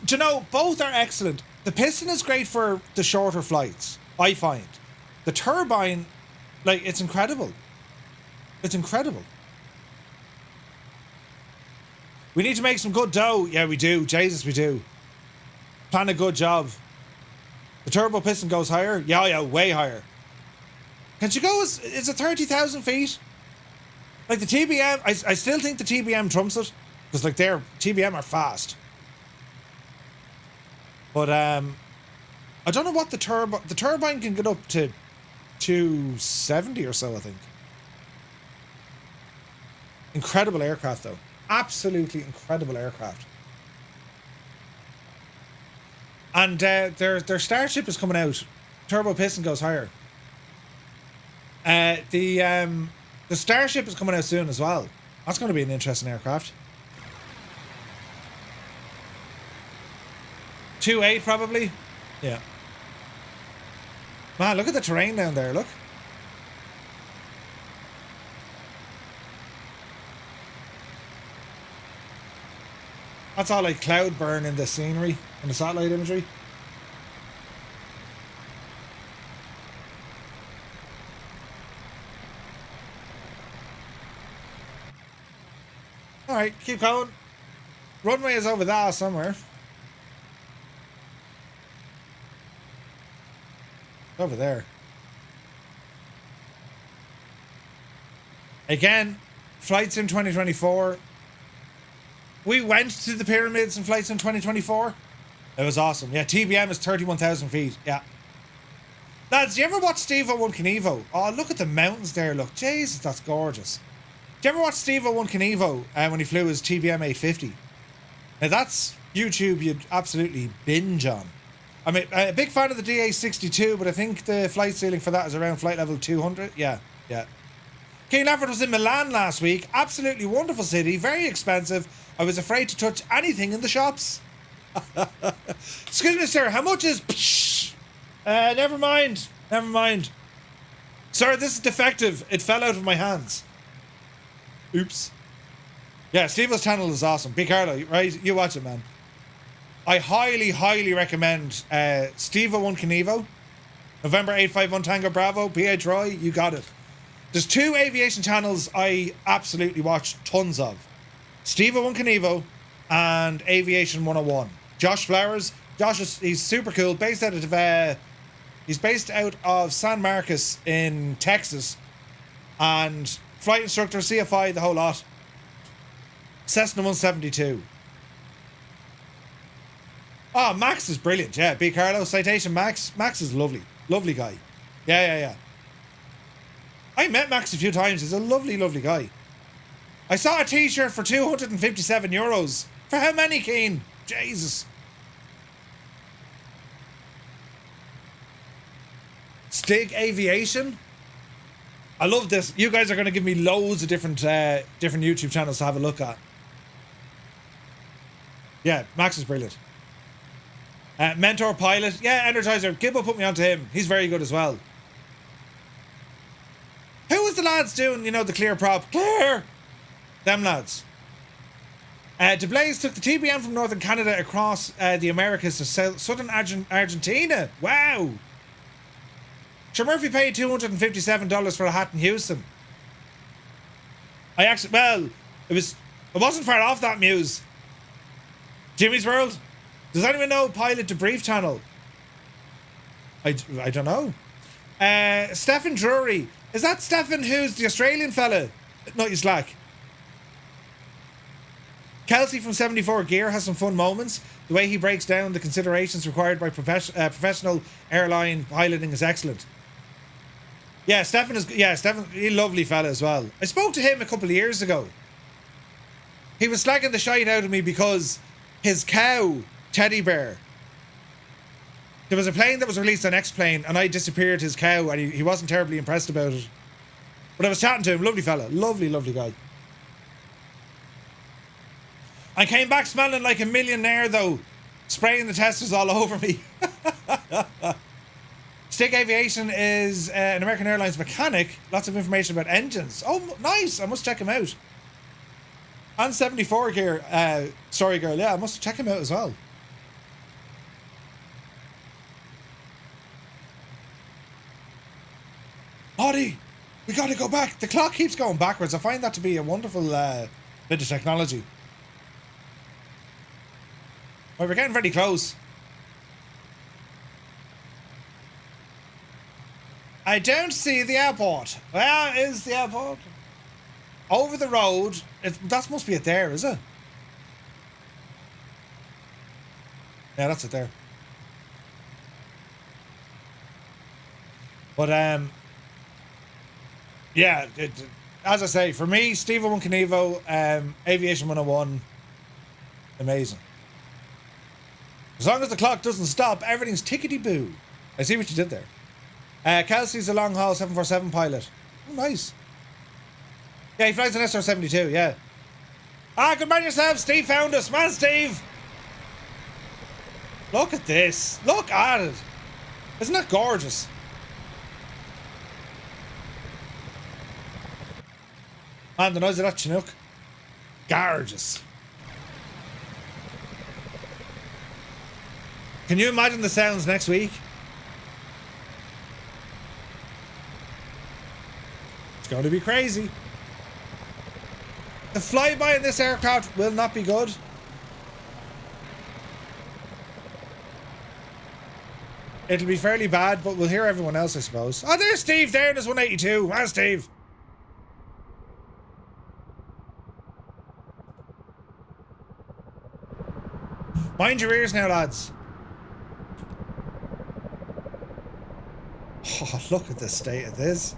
Speaker 2: Do you know, both are excellent. The Piston is great for the shorter flights, I find. The turbine, like, it's incredible. It's incredible. We need to make some good dough. Yeah, we do. Jesus, we do. Plan a good job. The turbo piston goes higher. Yeah, way higher. Can she go is it 30,000 feet? Like the TBM, I still think the TBM trumps it. Because like their TBM are fast. But I don't know what the turbine can get up to 270 or so, I think. Incredible aircraft though. Absolutely incredible aircraft. And their Starship is coming out. Turbo piston goes higher. The Starship is coming out soon as well. That's going to be an interesting aircraft. 2.8 probably. Yeah. Man, look at the terrain down there. Look. That's all like cloud burn in the scenery and the satellite imagery. Alright, keep going. Runway is over there somewhere. Over there. Again, flights in 2024. We went to the pyramids and flights in 2024. It was awesome. Yeah, TBM is 31,000 feet. Yeah. Lads, do you ever watch Steve-O 1 Oh, look at the mountains there. Look, Jesus, that's gorgeous. Do you ever watch Steve-O 1 when he flew his TBM 850? Now that's YouTube you'd absolutely binge on. I mean, I'm a big fan of the DA62, but I think the flight ceiling for that is around flight level 200. Yeah. King Lafferty was in Milan last week. Absolutely wonderful city. Very expensive. I was afraid to touch anything in the shops. Excuse me, sir. How much is... never mind. Sir, this is defective. It fell out of my hands. Oops. Yeah, Steve-O's channel is awesome. Be Carlo, right? You watch it, man. I highly recommend Steve-O 1 November 851 Tango Bravo, PA Troy, you got it. There's two aviation channels I absolutely watch tons of. Steve-O 1 and Aviation 101. Josh Flowers. He's super cool. He's based out of San Marcos in Texas. And flight instructor, CFI, the whole lot. Cessna 172. Oh, Max is brilliant. Yeah, B. Carlo, Citation Max. Max is lovely. Lovely guy. Yeah. I met Max a few times. He's a lovely guy. I saw a t-shirt for €257. For how many, Keen? Jesus. Stig Aviation. I love this. You guys are going to give me loads of different YouTube channels to have a look at. Yeah, Max is brilliant. Mentor Pilot. Yeah, Energizer. Gibbo put me onto him. He's very good as well. Who was the lads doing, the clear prop? Clear! Them lads. DeBlaze took the TBM from northern Canada across the Americas to southern Argentina. Wow! Sure, Murphy paid $257 for a hat in Houston. It wasn't far off that, Muse. Jimmy's World? Does anyone know Pilot Debrief channel? I don't know. Stephen Drury. Is that Stephen who's the Australian fella? Not you slack. Kelsey from 74 Gear has some fun moments. The way he breaks down the considerations required by professional airline piloting is excellent. Yeah, Stephen, he's a lovely fella as well. I spoke to him a couple of years ago. He was slagging the shite out of me because his cow, Teddy Bear, there was a plane that was released on X-Plane and I disappeared his cow and he wasn't terribly impressed about it. But I was chatting to him, lovely fella, lovely guy. I came back smelling like a millionaire though, spraying the testers all over me. Stig Aviation is an American Airlines mechanic. Lots of information about engines. Oh, nice. I must check him out. And 74 Gear, Story Girl. Yeah, I must check him out as well. Audie, we gotta go back. The clock keeps going backwards. I find that to be a wonderful bit of technology. Well, we're getting very close. I don't see the airport. Where is the airport? Over the road. That must be it there, is it? Yeah, that's it there. But, yeah, as I say, for me, Steve 1 Knievo, Aviation 101, amazing. As long as the clock doesn't stop, everything's tickety-boo. I see what you did there. Kelsey's a long-haul 747 pilot. Oh, nice. Yeah, he flies an SR-72, yeah. Ah, good man yourself. Steve found us. Man, Steve. Look at this. Look at it. Isn't that gorgeous? Man, the noise of that Chinook. Gorgeous. Can you imagine the sounds next week? It's going to be crazy. The flyby in this aircraft will not be good. It'll be fairly bad, but we'll hear everyone else, I suppose. Oh, there's Steve there in his 182. Hi, Steve. Mind your ears now, lads. Oh, look at the state of this.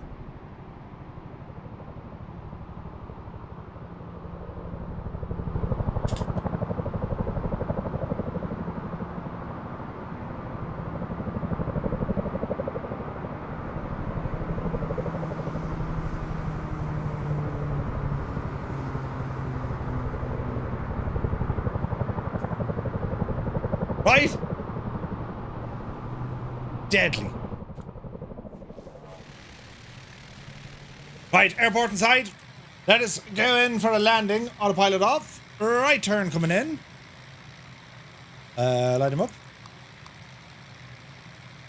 Speaker 2: Right? Deadly. Right, airport inside. Let us go in for a landing. Autopilot off. Right turn coming in. Light him up.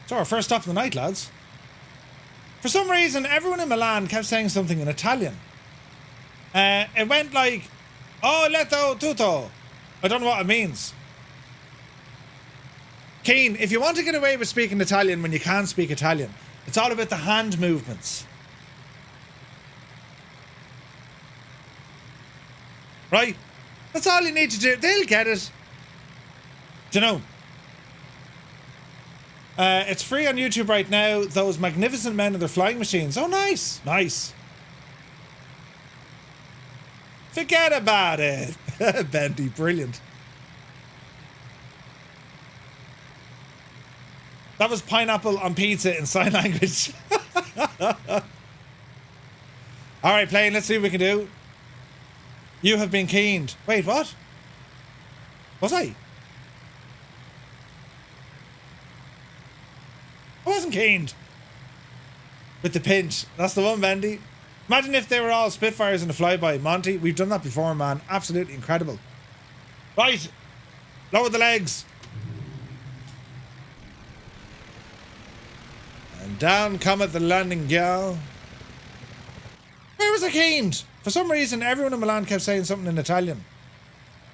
Speaker 2: So our first stop of the night, lads. For some reason, everyone in Milan kept saying something in Italian. It went like, oh, letto tutto. I don't know what it means. Keen, if you want to get away with speaking Italian when you can't speak Italian, it's all about the hand movements. Right? That's all you need to do. They'll get it. Do you know? It's free on YouTube right now. Those magnificent men and their flying machines. Oh, nice. Nice. Forget about it. Bendy, brilliant. That was pineapple on pizza in sign language. Alright, plane, let's see what we can do. You have been keened. Wait, what? Was I? I wasn't keened. With the pinch. That's the one, Bendy. Imagine if they were all Spitfires in the flyby. Monty, we've done that before, man. Absolutely incredible. Right. Lower the legs. And down cometh the landing gear. Where was I keened? For some reason, everyone in Milan kept saying something in Italian.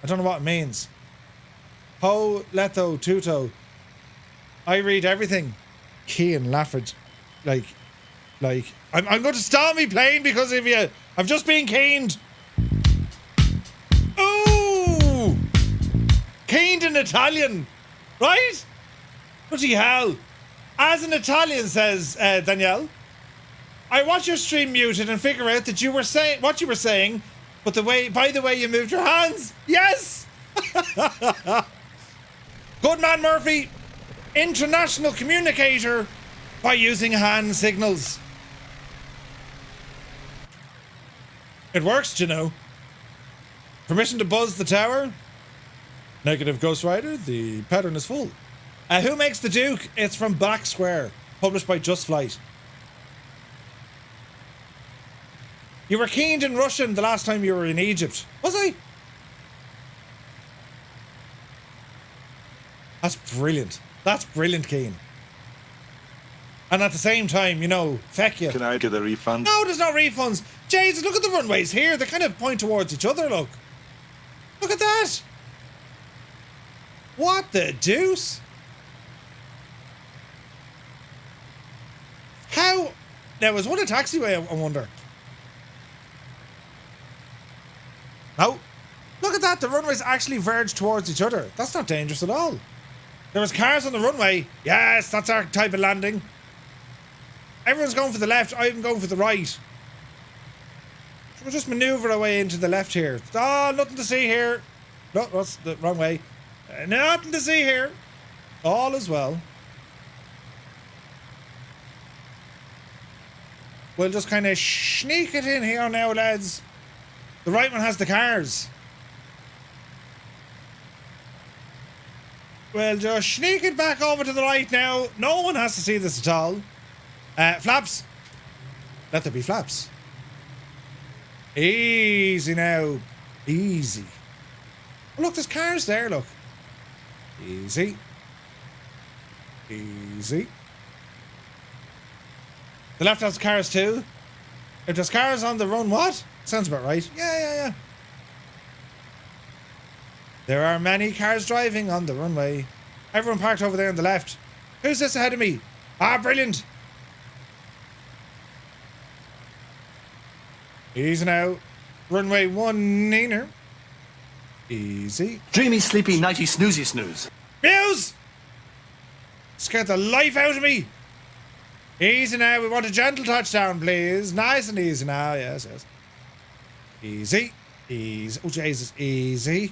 Speaker 2: I don't know what it means. Ho, letto, tutto. I read everything. Keen, Lafford. Like, I'm going to start me plane because of you. I've just been keened. Ooh! Keened in Italian. Right? Bloody hell. As an Italian, says Danielle, I watch your stream muted and figure out that you were saying what you were saying, but by the way you moved your hands. Yes! Good man, Murphy. International communicator by using hand signals. It works, you know. Permission to buzz the tower? Negative, Ghost Rider. The pattern is full. Who makes the Duke? It's from Black Square, published by Just Flight. You were keened in Russian the last time you were in Egypt. Was I? That's brilliant. That's brilliant, Keen. And at the same time, you know, feck you.
Speaker 4: Can I get a refund?
Speaker 2: No, there's no refunds. Jesus, look at the runways here. They kind of point towards each other, look. Look at that. What the deuce? How? Now, was one a taxiway, I wonder? No. Look at that. The runways actually verge towards each other. That's not dangerous at all. There was cars on the runway. Yes, that's our type of landing. Everyone's going for the left. I'm going for the right. So we'll just maneuver our way into the left here. Oh, nothing to see here. No, that's the wrong way. Nothing to see here. All is well. We'll just kind of sneak it in here now, lads. The right one has the cars. We'll just sneak it back over to the right now. No one has to see this at all. Flaps. Let there be flaps. Easy now. Easy. Oh, look, there's cars there, look. Easy. Easy. The left has cars too. If there's cars on the run, what? Sounds about right. Yeah. There are many cars driving on the runway. Everyone parked over there on the left. Who's this ahead of me? Ah, brilliant. Easy now. Runway 1 neener. Easy.
Speaker 5: Dreamy, sleepy, nighty, snoozy, snooze.
Speaker 2: Muse! Scared the life out of me. Easy now. We want a gentle touchdown, please. Nice and easy now. Yes. Easy. Easy. Oh, Jesus. Easy.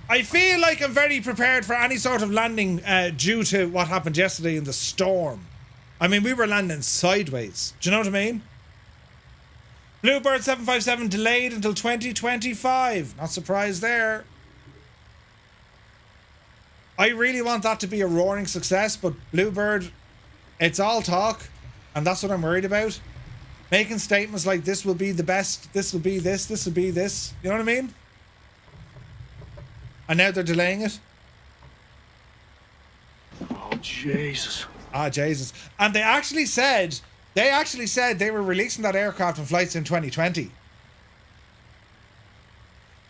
Speaker 2: I feel like I'm very prepared for any sort of landing due to what happened yesterday in the storm. I mean, we were landing sideways. Do you know what I mean? Bluebird 757 delayed until 2025. Not surprised there. I really want that to be a roaring success, but Bluebird, it's all talk, and that's what I'm worried about. Making statements like this will be the best, this will be this will be this. You know what I mean? And now they're delaying it.
Speaker 4: Oh, Jesus.
Speaker 2: Ah, Jesus. And they actually said they were releasing that aircraft in flights in 2020.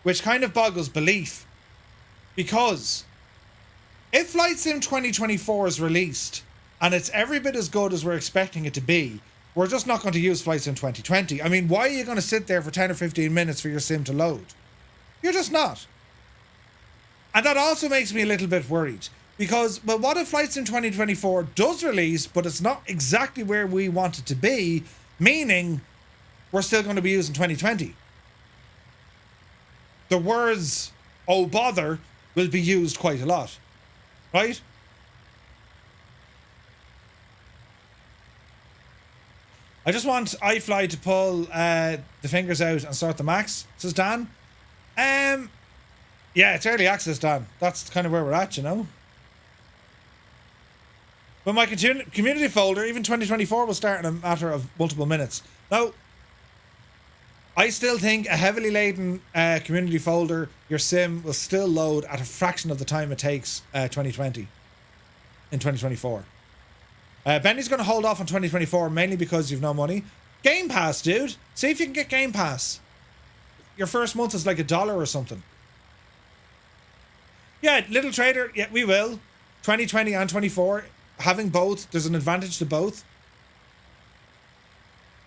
Speaker 2: Which kind of boggles belief. Because if Flight Sim 2024 is released and it's every bit as good as we're expecting it to be, we're just not going to use Flight Sim 2020. I mean, why are you going to sit there for 10 or 15 minutes for your sim to load? You're just not. And that also makes me a little bit worried. Because, well, what if Flight Sim 2024 does release, but it's not exactly where we want it to be, meaning we're still going to be using 2020? The words, oh bother, will be used quite a lot. Right? I just want iFly to pull the fingers out and sort the max, says Dan. Yeah, it's early access, Dan. That's kind of where we're at, you know. But my community folder, even 2024, will start in a matter of multiple minutes. Now, I still think a heavily laden community folder, your sim will still load at a fraction of the time it takes 2020 in 2024. Benny's going to hold off on 2024 mainly because you've no money. Game Pass, dude. See if you can get Game Pass. Your first month is like $1 or something. Yeah, Little Trader, yeah, we will. 2020 and 24. Having both, there's an advantage to both.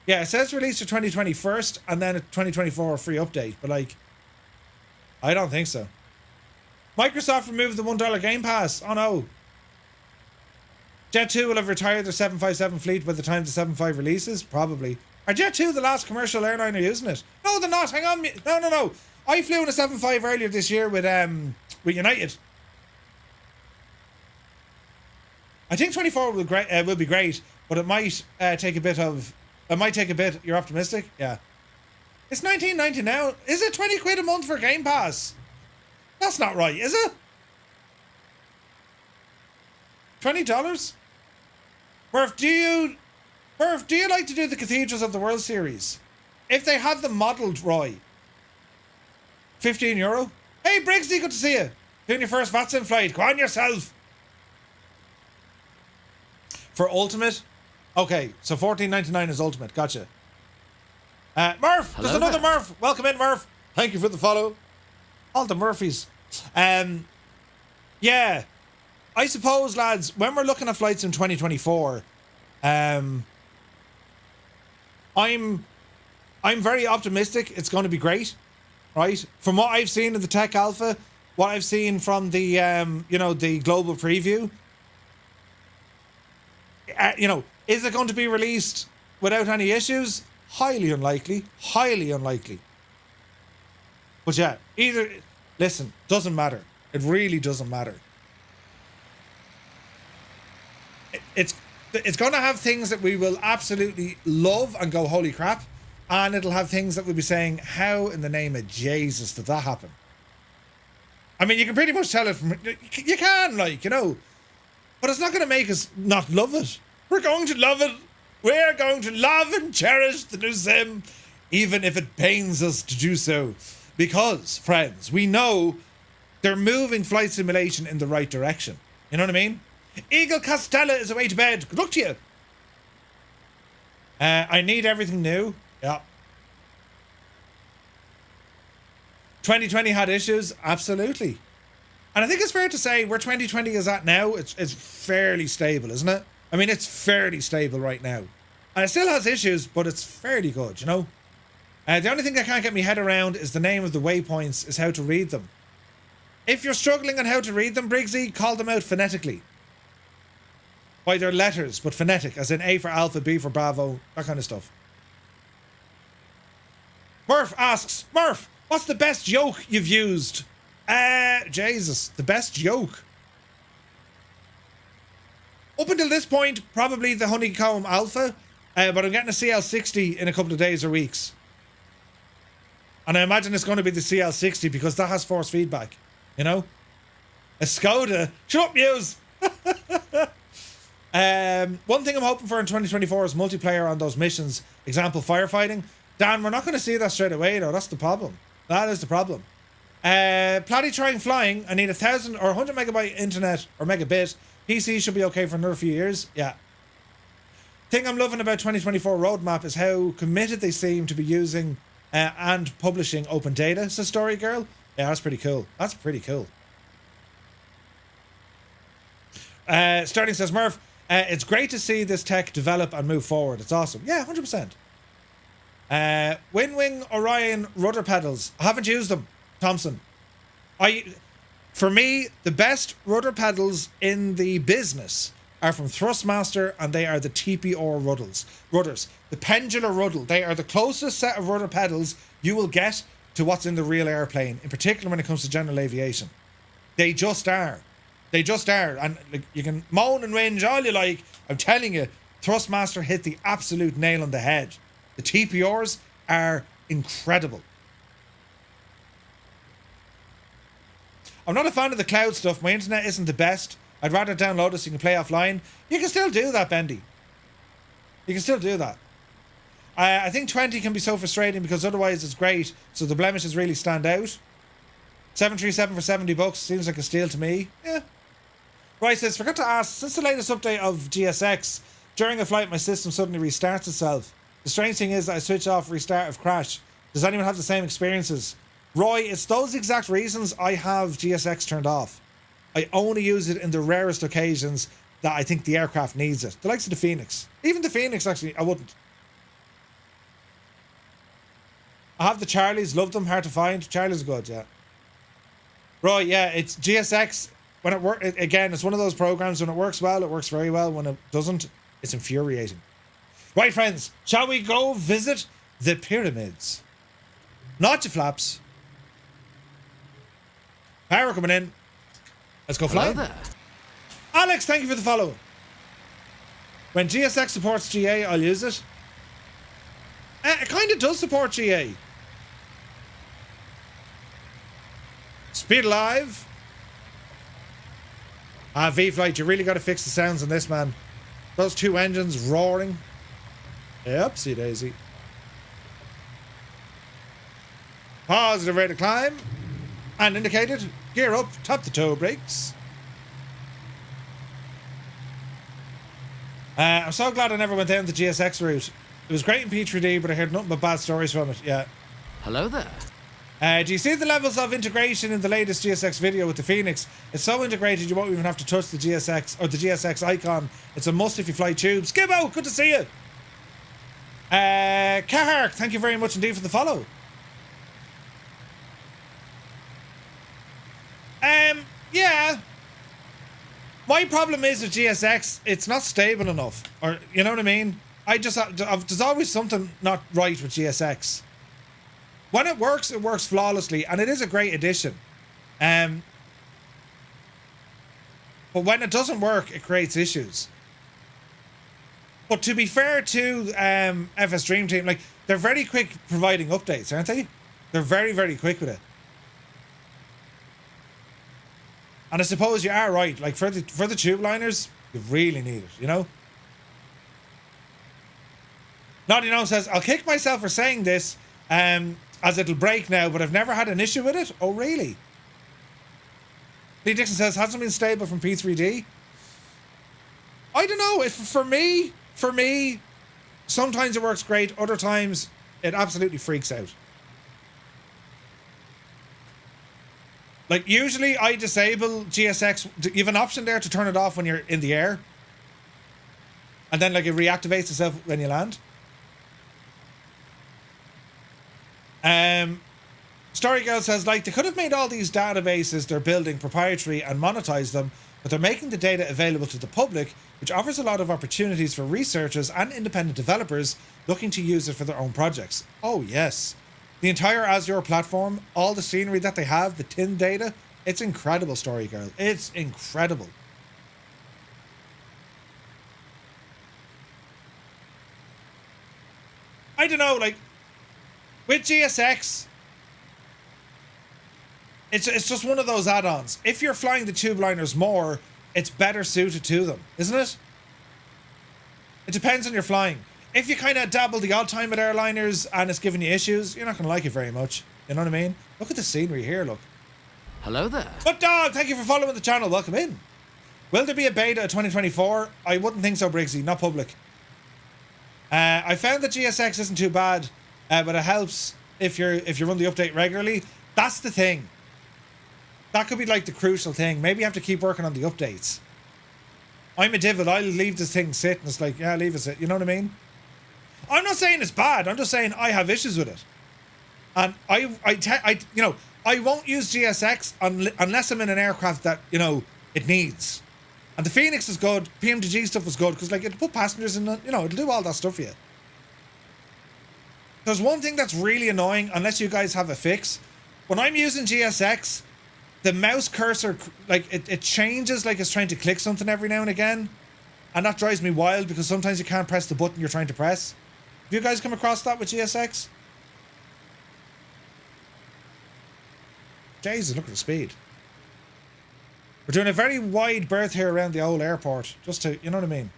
Speaker 2: Yeah, it says release for 2020 first and then a 2024 free update, but like, I don't think so. Microsoft removed the $1 Game Pass. Oh no. Jet2 will have retired their 757 fleet by the time the 75 releases? Probably. Are Jet2 the last commercial airliner using it? No, they're not. Hang on. No. I flew in a 75 earlier this year with United. I think 24 will be great, but it might take a bit. You're optimistic? Yeah. It's $19.90 now. Is it 20 quid a month for Game Pass? That's not right, is it? $20? Murph, do you like to do the Cathedrals of the World series? If they have them modelled, Roy. €15. Hey, Briggsy, good to see you. Doing your first VATSIM flight. Go on yourself. For ultimate? Okay, so $14.99 is ultimate. Gotcha. Murph! There's another Murph! Welcome in, Murph! Thank you for the follow. All the Murphys. Yeah. I suppose, lads, when we're looking at flights in 2024, I'm very optimistic it's going to be great, right? From what I've seen in the Tech Alpha, what I've seen from the, the global preview, is it going to be released without any issues? Highly unlikely. Highly unlikely. But yeah, listen, doesn't matter. It really doesn't matter. It's going to have things that we will absolutely love and go, holy crap. And it'll have things that we'll be saying, how in the name of Jesus did that happen? I mean, you can pretty much tell it from... You can, but it's not going to make us not love it. We're going to love it. We're going to love and cherish the new sim, even if it pains us to do so. Because, friends, we know they're moving flight simulation in the right direction. You know what I mean? Eagle Castella is away to bed. Good luck to you. I need everything new. Yeah. 2020 had issues. Absolutely. And I think it's fair to say where 2020 is at now, it's fairly stable, isn't it? I mean, it's fairly stable right now. And it still has issues, but it's fairly good, The only thing I can't get my head around is the name of the waypoints, is how to read them. If you're struggling on how to read them, Briggsy, call them out phonetically. By their letters, but phonetic, as in A for Alpha, B for Bravo, that kind of stuff. Murph asks, Murph, what's the best yoke you've used? Jesus, the best yoke. Up until this point, probably the Honeycomb Alpha, but I'm getting a CL60 in a couple of days or weeks. And I imagine it's going to be the CL60 because that has force feedback, A Skoda. Shut up, Muse! One thing I'm hoping for in 2024 is multiplayer on those missions. Example, firefighting. Dan, we're not going to see that straight away, though. That's the problem. That is the problem. Platy trying flying. I need 1,000 or 100 megabyte internet or megabit. PC should be okay for another few years. Yeah. Thing I'm loving about 2024 roadmap is how committed they seem to be using and publishing open data, says Story Girl. Yeah, that's pretty cool. That's pretty cool. Sterling says, Murph, it's great to see this tech develop and move forward. It's awesome. Yeah, 100%. Wing Orion rudder pedals. I haven't used them, Thompson. For me, the best rudder pedals in the business are from Thrustmaster, and they are the TPR rudders. The pendular rudder. They are the closest set of rudder pedals you will get to what's in the real airplane, in particular when it comes to general aviation. They just are. They just are. And you can moan and whinge all you like. I'm telling you, Thrustmaster hit the absolute nail on the head. The TPRs are incredible. I'm not a fan of the cloud stuff. My internet isn't the best. I'd rather download it so you can play offline. You can still do that, Bendy. You can still do that. I think 20 can be so frustrating because otherwise it's great. So the blemishes really stand out. 737 for $70 seems like a steal to me. Yeah. Right, says, forgot to ask, since the latest update of GSX, during a flight my system suddenly restarts itself. The strange thing is that I switch off restart if crash. Does anyone have the same experiences? Roy, it's those exact reasons I have GSX turned off. I only use it in the rarest occasions that I think the aircraft needs it. The likes of the Phoenix. Even the Phoenix, actually, I wouldn't. I have the Charlies, love them, hard to find. Charlies are good, yeah. Roy, yeah, it's GSX. When it works, again, it's one of those programs, when it works well, it works very well. When it doesn't, it's infuriating. Right, friends, shall we go visit the pyramids? Not your flaps. Power coming in. Let's go fly. Alex, thank you for the follow. When GSX supports GA, I'll use it. It kind of does support GA. Speed alive. V-Flight, you really got to fix the sounds on this, man. Those two engines roaring. Upsy daisy. Positive rate of climb. And indicated. Gear up. Tap the toe brakes. I'm so glad I never went down the GSX route. It was great in P3D, but I heard nothing but bad stories from it. Yeah.
Speaker 6: Hello there.
Speaker 2: Do you see the levels of integration in the latest GSX video with the Phoenix? It's so integrated you won't even have to touch the GSX or the GSX icon. It's a must if you fly tubes. Gibbo, good to see you. Kahar, thank you very much indeed for the follow. Yeah. My problem is with GSX, it's not stable enough. Or, you know what I mean? There's always something not right with GSX. When it works flawlessly, and it is a great addition. But when it doesn't work, it creates issues. But to be fair to FS Dream Team, like, they're very quick providing updates, aren't they? They're very, very quick with it. And I suppose you are right. Like, for the tube liners, you really need it, you know? Naughty Gnome says, I'll kick myself for saying this, as it'll break now, but I've never had an issue with it. Oh, really? Lee Dixon says, hasn't been stable from P3D. I don't know. For me, sometimes it works great. Other times, it absolutely freaks out. Like, usually I disable GSX. You have an option there to turn it off when you're in the air. And then, like, it reactivates itself when you land. Story Girl says, like, they could have made all these databases they're building proprietary and monetize them, but they're making the data available to the public, which offers a lot of opportunities for researchers and independent developers looking to use it for their own projects. Oh, yes. The entire Azure platform, all the scenery that they have, the tin data, it's incredible, Story Girl. It's incredible. I don't know, like, with GSX, it's just one of those add-ons. If you're flying the tube liners more, it's better suited to them, isn't it? It depends on your flying. If you kind of dabble the odd time with airliners and it's giving you issues, you're not going to like it very much. You know what I mean? Look at the scenery here, look.
Speaker 6: Hello there.
Speaker 2: But dog, thank you for following the channel. Welcome in. Will there be a beta of 2024? I wouldn't think so, Briggsy. Not public. I found that GSX isn't too bad, but it helps if you run the update regularly. That's the thing. That could be like the crucial thing. Maybe you have to keep working on the updates. I'm a divot. I'll leave this thing sit and it's like, yeah, leave it sit. You know what I mean? I'm not saying it's bad. I'm just saying I have issues with it. And I won't use GSX unless I'm in an aircraft that, you know, it needs. And the Phoenix is good. PMDG stuff is good because, like, it'll put passengers in, it'll do all that stuff for you. There's one thing that's really annoying, unless you guys have a fix. When I'm using GSX, the mouse cursor, like, it changes like it's trying to click something every now and again. And that drives me wild because sometimes you can't press the button you're trying to press. Have you guys come across that with GSX? Jesus, look at the speed. We're doing a very wide berth here around the old airport. Just to, you know what I mean?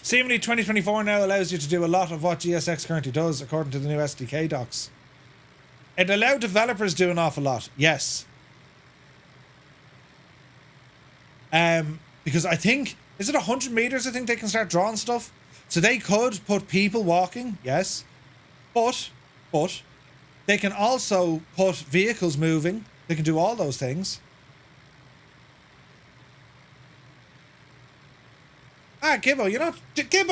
Speaker 2: Seemingly 2024 now allows you to do a lot of what GSX currently does, according to the new SDK docs. It allowed developers to do an awful lot, yes. Because I think, is it 100 meters I think they can start drawing stuff? So they could put people walking, yes. But they can also put vehicles moving. They can do all those things. Ah, Gibbo,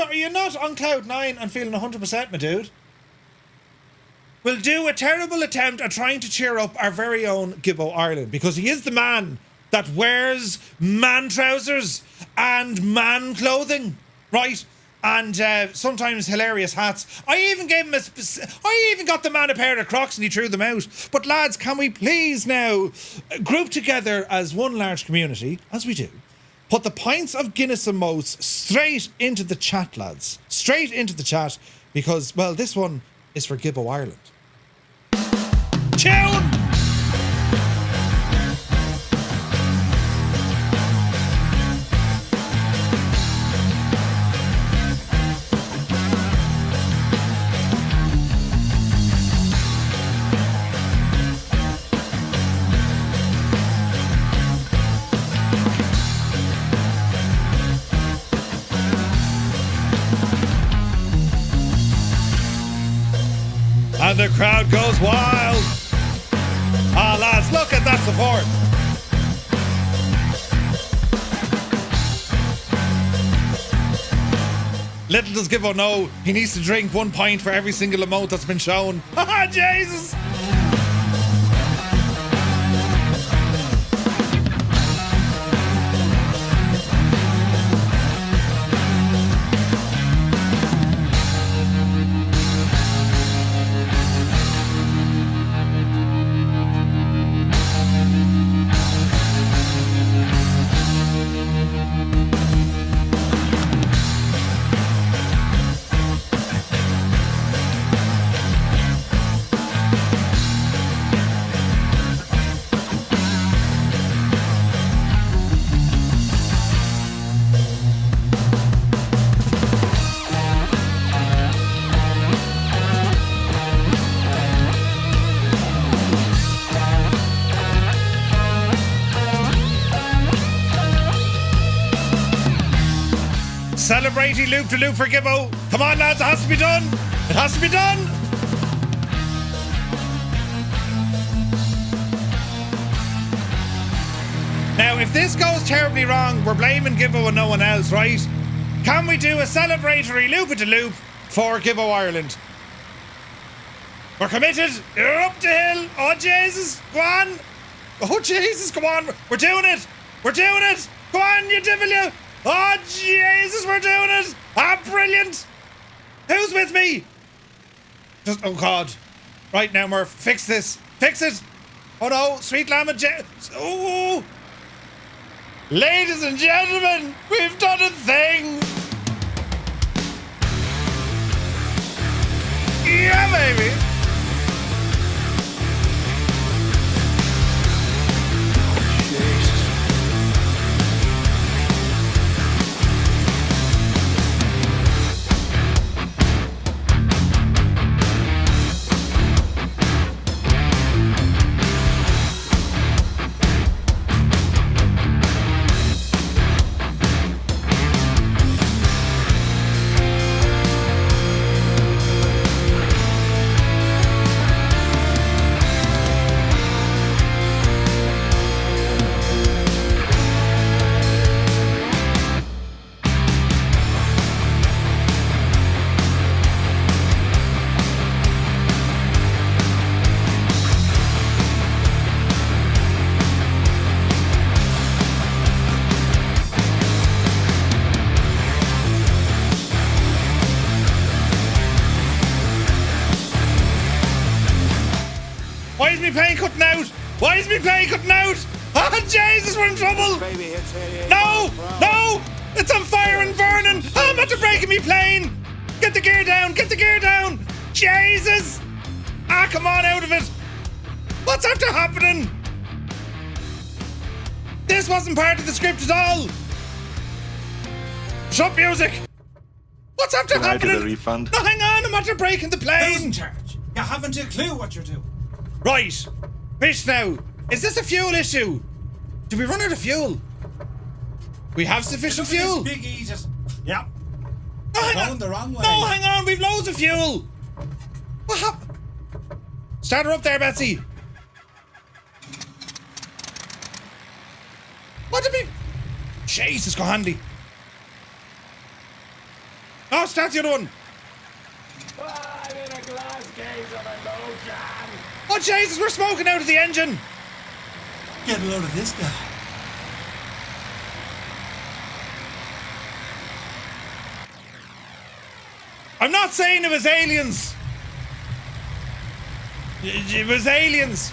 Speaker 2: are you not on cloud 9 and feeling 100%, my dude? We'll do a terrible attempt at trying to cheer up our very own Gibbo Ireland, because he is the man that wears man trousers and man clothing, right? And sometimes hilarious hats. I even got the man a pair of Crocs and he threw them out. But lads, can we please now group together as one large community, as we do, put the pints of Guinness and Moats straight into the chat, lads. Straight into the chat, because, well, this one is for Gibbo Ireland. Tune! And the crowd goes wild. Ah, lads, look at that support. Little does Gibbo know he needs to drink 1 pint for every single emote that's been shown. Ah, Jesus! Celebrating loop-to-loop for Gibbo. Come on, lads, it has to be done. It has to be done. Now, if this goes terribly wrong, we're blaming Gibbo and no one else, right? Can we do a celebratory loop-to-loop for Gibbo Ireland? We're committed. You're up the hill. Oh, Jesus. Go on. Oh, Jesus, come on. We're doing it. We're doing it. Go on, you devil, you. Oh, Jesus, we're doing it! Ah, brilliant! Who's with me? Just, oh, God. Right now, Murph, fix this. Fix it! Oh, no, sweet lamb and oh! Ladies and gentlemen, we've done a thing! Yeah, baby! Why is me plane cutting out? Why is me plane cutting out? Ah, Jesus, we're in trouble! No! No! It's on fire and burning! Oh, I'm about to break me plane! Get the gear down! Get the gear down! Jesus! Ah, come on, out of it! What's after happening? This wasn't part of the script at all! Shut music! What's after
Speaker 4: Can I
Speaker 2: happening?
Speaker 4: get a refund?
Speaker 2: No, hang on, I'm after breaking the
Speaker 3: Who's
Speaker 2: plane!
Speaker 3: in charge? You haven't a clue what you're doing.
Speaker 2: Right, Fish now, is this a fuel issue? Did we run out of fuel? We have sufficient
Speaker 3: Look at
Speaker 2: fuel.
Speaker 3: this big eaters. Yep.
Speaker 2: No, hang
Speaker 3: Going
Speaker 2: on.
Speaker 3: the wrong way.
Speaker 2: No, hang on, we've loads of fuel. What happened? Start her up there, Betsy. What did we... Jesus, go handy. No, start the other one. Oh, Jesus, we're smoking out of the engine.
Speaker 3: Get a load of this guy.
Speaker 2: I'm not saying it was aliens. It was aliens.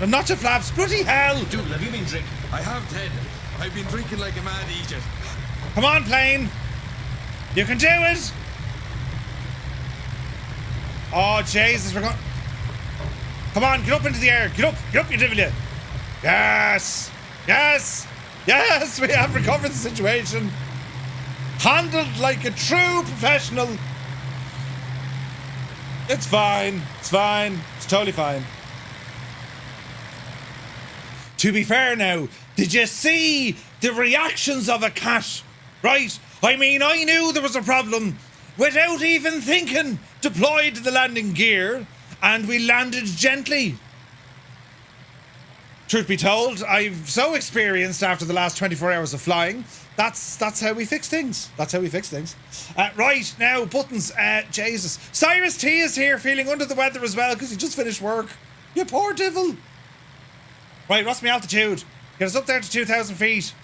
Speaker 2: And not your flaps. Bloody hell.
Speaker 7: Dude, have you been drinking? I have, Ted. I've been drinking like a mad eater.
Speaker 2: Come on, plane. You can do it. Oh, Jesus, we're going... Come on, get up into the air. Get up, you devil, you. Yes. Yes. Yes, we have recovered the situation. Handled like a true professional. It's fine. It's fine. It's totally fine. To be fair now, did you see the reactions of a cat? Right? I mean, I knew there was a problem without even thinking. Deployed the landing gear. and we landed gently. Truth be told, I'm so experienced after the last 24 hours of flying. That's how we fix things. That's how we fix things. Right, now, buttons. Jesus. Cyrus T is here feeling under the weather as well because he just finished work. You poor devil. Right, what's my altitude? Get us up there to 2,000 feet.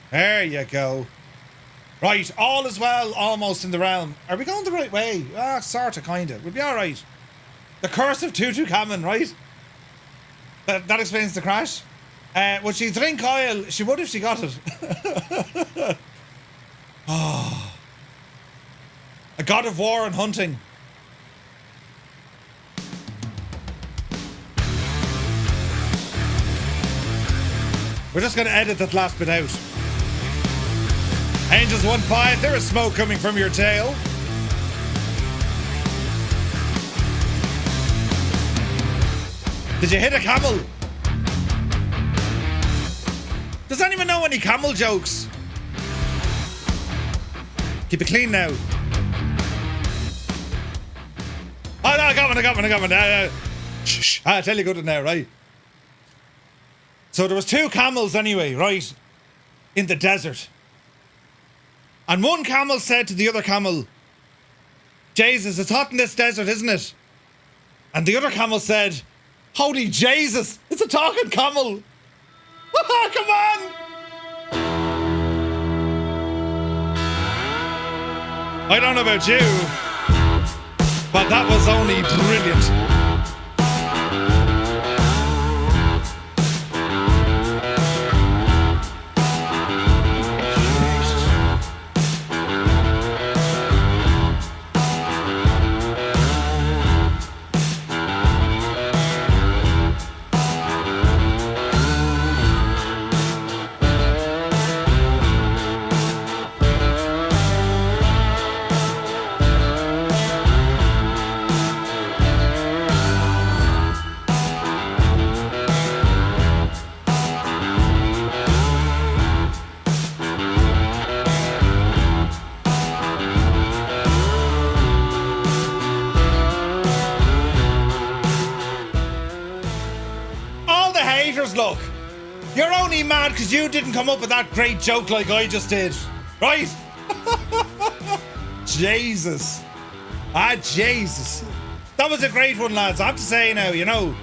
Speaker 2: There you go. Right, all is well, almost in the realm. Are we going the right way? Sorta, kinda. We'll be alright. The curse of Tutankhamun, right? That explains the crash. Would she drink oil? She would if she got it. Oh. A god of war and hunting. We're just going to edit that last bit out. Angels 1-5, there is smoke coming from your tail. Did you hit a camel? Does anyone know any camel jokes? Keep it clean now. Oh no, I got one. Shh, I'll tell you good now, right? So there was 2 camels anyway, right? In the desert. And one camel said to the other camel, Jesus, it's hot in this desert, isn't it? And the other camel said, holy Jesus, it's a talking camel. Come on! I don't know about you, but that was only brilliant. Look, you're only mad because you didn't come up with that great joke like I just did, right? Jesus. Jesus. That was a great one, lads. I have to say now, you know.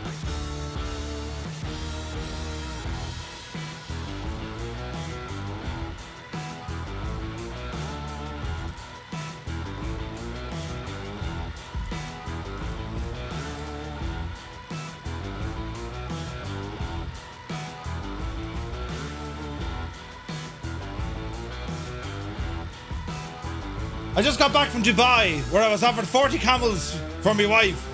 Speaker 2: I just got back from Dubai, where I was offered 40 camels for my wife.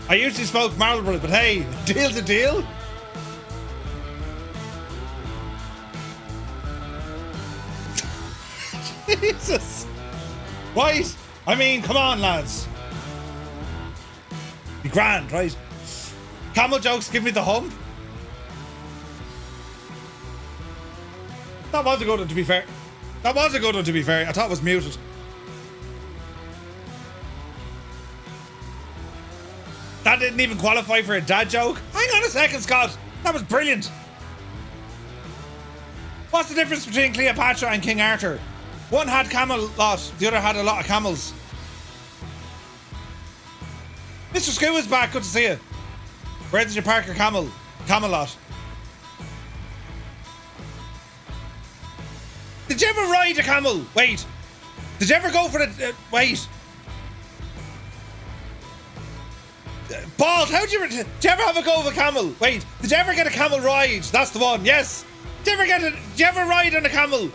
Speaker 2: I usually smoke Marlboro, but hey, deal's a deal. Jesus. Right? I mean, come on, lads. Be grand, right? Camel jokes give me the hump. That was a good one, to be fair. I thought it was muted. That didn't even qualify for a dad joke. Hang on a second, Scott. That was brilliant. What's the difference between Cleopatra and King Arthur? One had Camelot, the other had a lot of camels. Mr. Scoo is back. Good to see you. Where did you park your Camelot? Did you ever ride a camel? Wait. Did you ever go for the... wait. Bald, did you ever have a go of a camel? Wait, did you ever get a camel ride? That's the one, yes. Did you ever ride on a camel?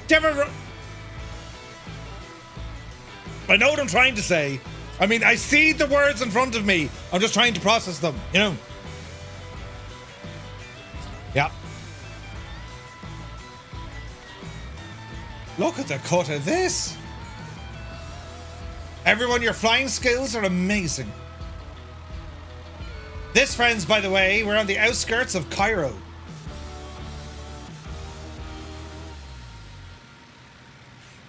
Speaker 2: Did you ever... I know what I'm trying to say. I mean, I see the words in front of me. I'm just trying to process them, you know? Yeah. Look at the cut of this. Everyone, your flying skills are amazing. This, friends, by the way, we're on the outskirts of Cairo.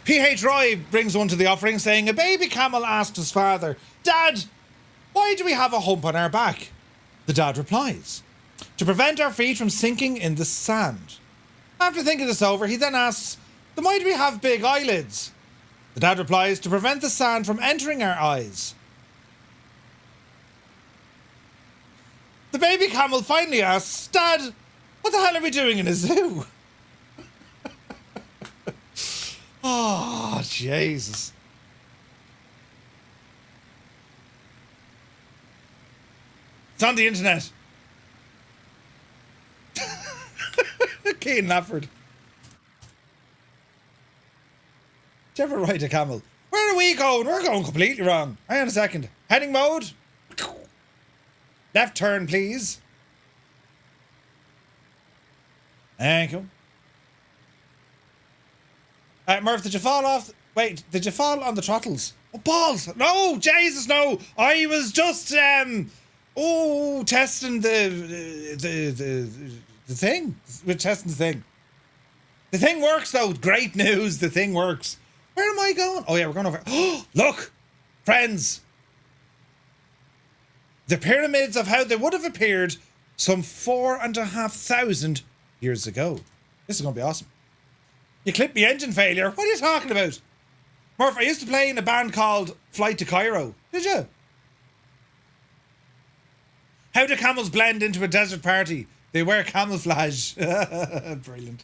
Speaker 2: PH Roy brings one to the offering saying, a baby camel asked his father, Dad, Why do we have a hump on our back? The dad replies, to prevent our feet from sinking in the sand. After thinking this over, he then asks, then why do we have big eyelids? The dad replies, to prevent the sand from entering our eyes. The baby camel finally asks, Dad, what the hell are we doing in a zoo? Oh, Jesus. It's on the internet. Keane Lafford. Did you ever ride a camel? Where are we going? We're going completely wrong. Hang on a second. Heading mode. Left turn, please. Thank you. Murph, did you fall off? Wait, did you fall on the throttles? Oh, balls! No, Jesus, no! I was just testing the thing. We're testing the thing. The thing works though. Great news. The thing works. Where am I going? Oh yeah, we're going over. Oh, look, friends. The pyramids of how they would have appeared some 4,500 years ago. This is going to be awesome. You clipped the engine failure. What are you talking about? Murph, I used to play in a band called Flight to Cairo. Did you? How do camels blend into a desert party? They wear camouflage. Brilliant.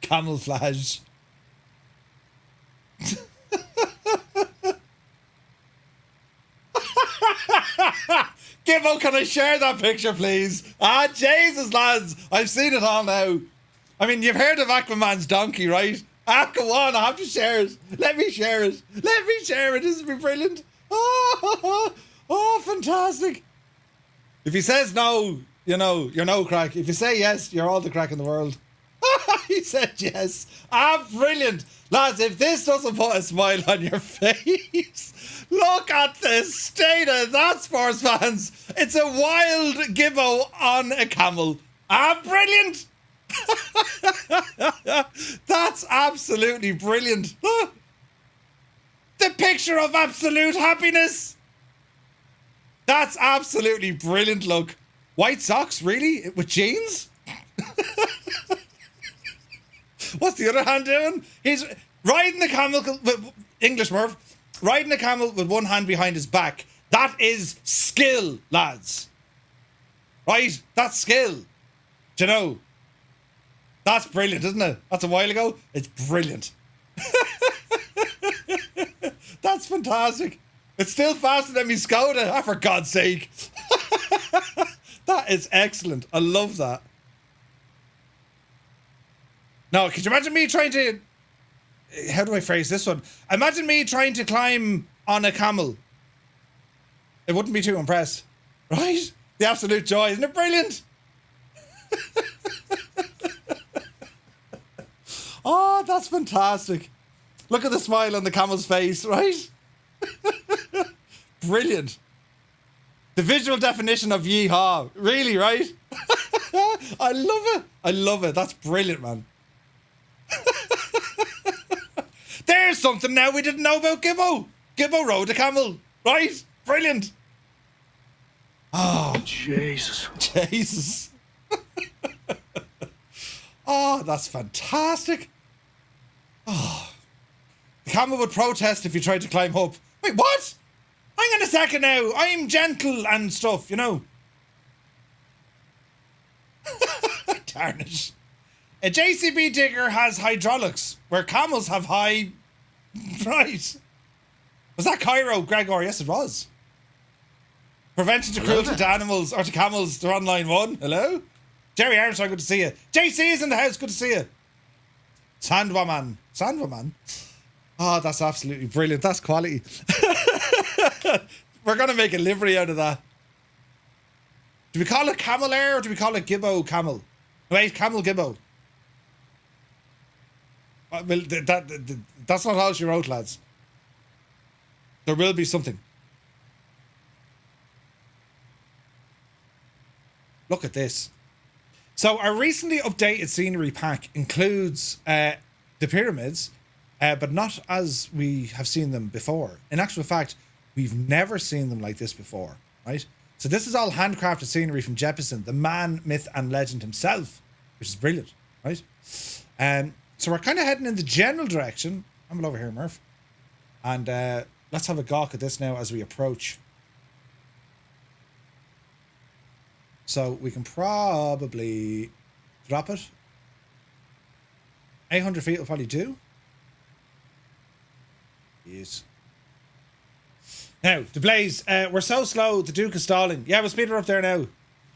Speaker 2: Camouflage. Gibbo, can I share that picture, please? Ah, Jesus, lads. I've seen it all now. I mean, you've heard of Aquaman's donkey, right? Ah, come on, I have to share it. Let me share it. Let me share it. This will be brilliant. Oh, fantastic. If he says no, you know, you're no crack. If you say yes, you're all the crack in the world. He said yes. Ah, brilliant. Lads, if this doesn't put a smile on your face, look at the state of that, sports fans. It's a wild Gibbo on a camel. Ah, brilliant. That's absolutely brilliant. The picture of absolute happiness. That's absolutely brilliant, look. White socks, really? With jeans? What's the other hand doing? He's riding the camel, English Murph, riding the camel with one hand behind his back. That is skill, lads. Right? That's skill. Do you know? That's brilliant, isn't it? That's a while ago. It's brilliant. That's fantastic. It's still faster than me Skoda. Oh, for God's sake. That is excellent. I love that. Now, could you imagine me trying to... How do I phrase this one? Imagine me trying to climb on a camel. It wouldn't be too impressed. Right? The absolute joy. Isn't it brilliant? Oh, that's fantastic. Look at the smile on the camel's face, right? Brilliant. The visual definition of yeehaw. Really, right? I love it. I love it. That's brilliant, man. There's something now we didn't know about Gibbo. Gibbo rode a camel, right? Brilliant. Oh,
Speaker 4: Jesus.
Speaker 2: Jesus. Oh, that's fantastic. Oh. The camel would protest if you tried to climb up. Wait, what? Hang on a second now. I'm gentle and stuff, you know. Darn it. A JCB digger has hydraulics, where camels have high... Right. Was that Cairo, Gregor? Yes, it was. Prevention to cruelty to animals or to camels. They're on line 1. Hello? Jerry Armstrong, good to see you. JC is in the house. Good to see you. Sandwaman. Sandwaman? Oh, that's absolutely brilliant. That's quality. We're going to make a livery out of that. Do we call it Camel Air or do we call it Gibbo Camel? Wait, Camel Gibbo. Well, that's not all she wrote, lads. There will be something. Look at this. So our recently updated scenery pack includes the pyramids, but not as we have seen them before. In actual fact, We've never seen them like this before, right? So this is all handcrafted scenery from Jeppesen, the man, myth, and legend himself, which is brilliant, right? So we're kind of heading in the general direction. I'm over here, Murph. And let's have a gawk at this now as we approach. So we can probably drop it. 800 feet will probably do. Yes. Now, the blaze, we're so slow, the Duke is stalling. Yeah, we'll speed her up there now.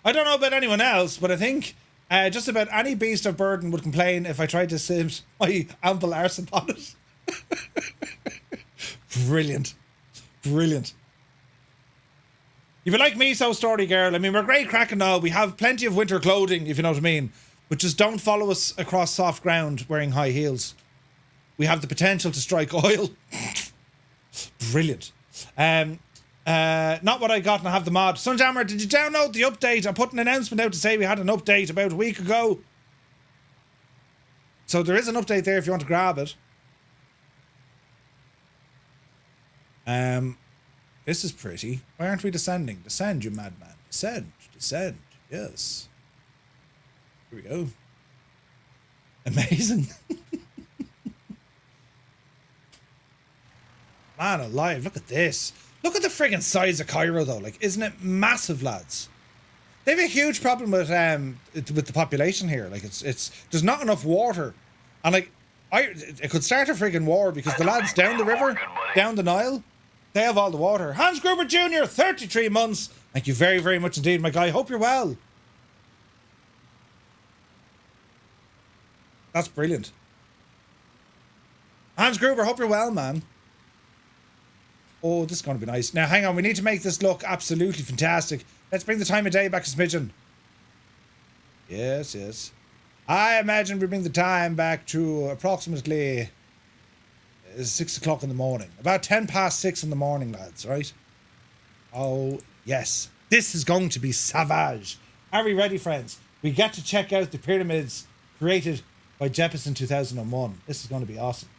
Speaker 2: I don't know about anyone else, but I think just about any beast of burden would complain if I tried to sim my ample arse upon it. Brilliant. Brilliant. If you like me, so story girl. I mean, we're great crack and all. We have plenty of winter clothing, if you know what I mean. But just don't follow us across soft ground wearing high heels. We have the potential to strike oil. Brilliant. Not what I got and I have the mod. Sunjammer, did you download the update? I put an announcement out to say we had an update about a week ago. So there is an update there if you want to grab it. This is pretty. Why aren't we descending? Descend, you madman. Descend. Descend. Yes. Here we go. Amazing. Man alive, look at this. Look at the friggin' size of Cairo though. Like, isn't it massive, lads? They have a huge problem with the population here. Like, it's there's not enough water. And like, it could start a friggin' war because the lads down the river, down the Nile, they have all the water. Hans Gruber Jr., 33 months. Thank you very, very much indeed, my guy. Hope you're well. That's brilliant. Hans Gruber, hope you're well, man. Oh, this is going to be nice. Now, hang on. We need to make this look absolutely fantastic. Let's bring the time of day back a smidgen. Yes, yes. I imagine we bring the time back to approximately 6 o'clock in the morning. About 10 past 6 in the morning, lads, right? Oh, yes. This is going to be savage. Are we ready, friends? We get to check out the pyramids created by Jeppesen 2001. This is going to be awesome.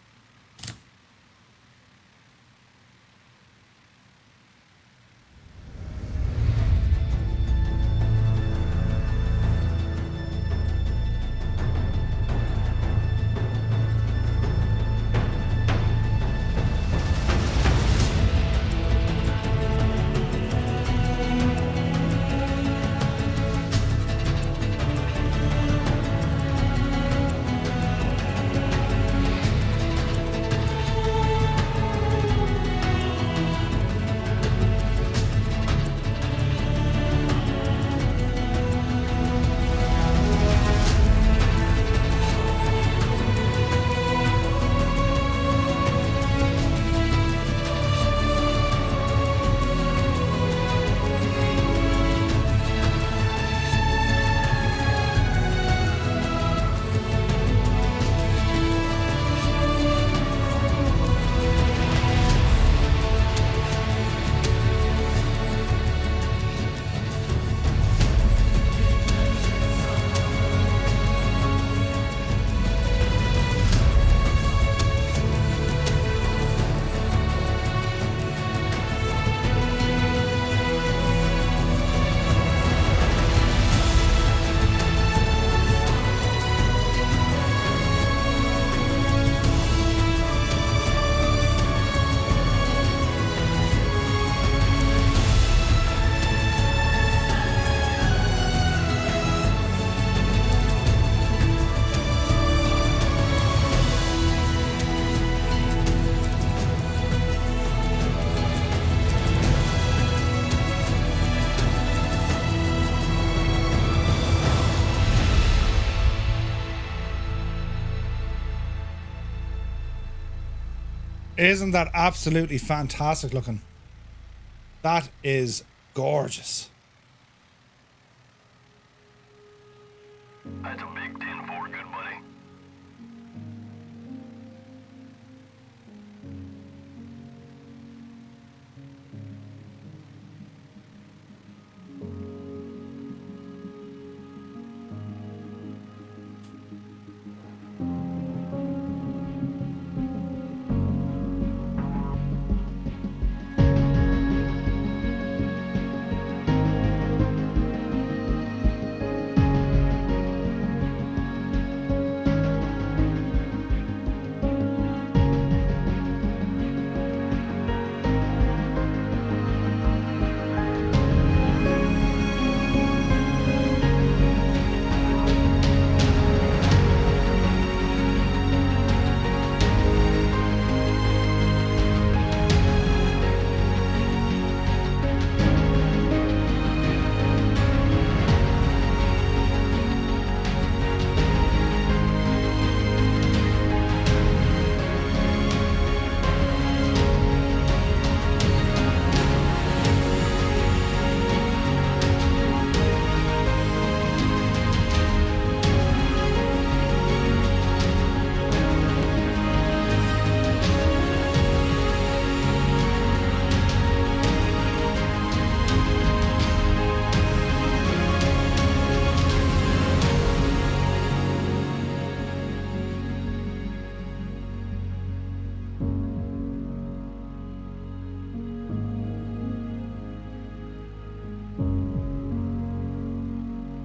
Speaker 2: Isn't that absolutely fantastic looking? That is gorgeous.
Speaker 4: That's a big 10-4, good buddy.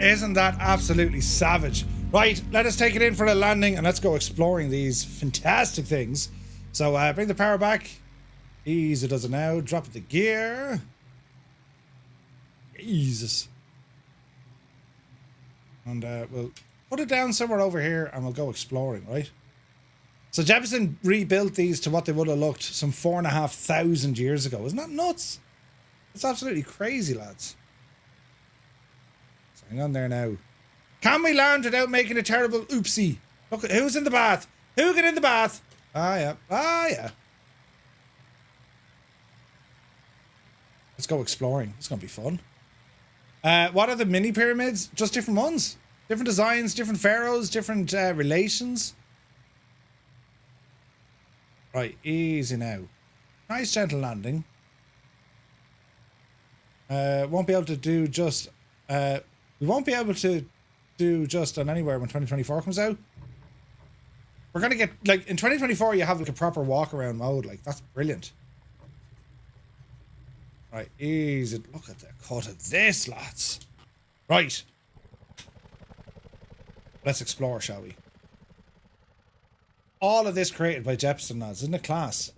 Speaker 2: Isn't that absolutely savage? Right, let us take it in for a landing and let's go exploring these fantastic things. So bring the power back. Easy does it now. Drop the gear. Jesus. And we'll put it down somewhere over here and we'll go exploring, right? So Jefferson rebuilt these to what they would have looked some 4,500 years ago. Isn't that nuts? It's absolutely crazy, lads. So hang on there now. Can we land without making a terrible oopsie? Look, who's in the bath? Who get in the bath? Ah, yeah. Ah, yeah. Let's go exploring. It's going to be fun. What are the mini pyramids? Just different ones. Different designs, different pharaohs, different relations. Right, easy now. Nice gentle landing. Won't be able to do just... we won't be able to do just on anywhere when 2024 comes out. We're going to get... Like, in 2024, you have like a proper walk-around mode. Like, that's brilliant. Right, easy. Look at the cut of this, lads. Right. Let's explore, shall we? All of this created by Jefferson, lads. Isn't it class?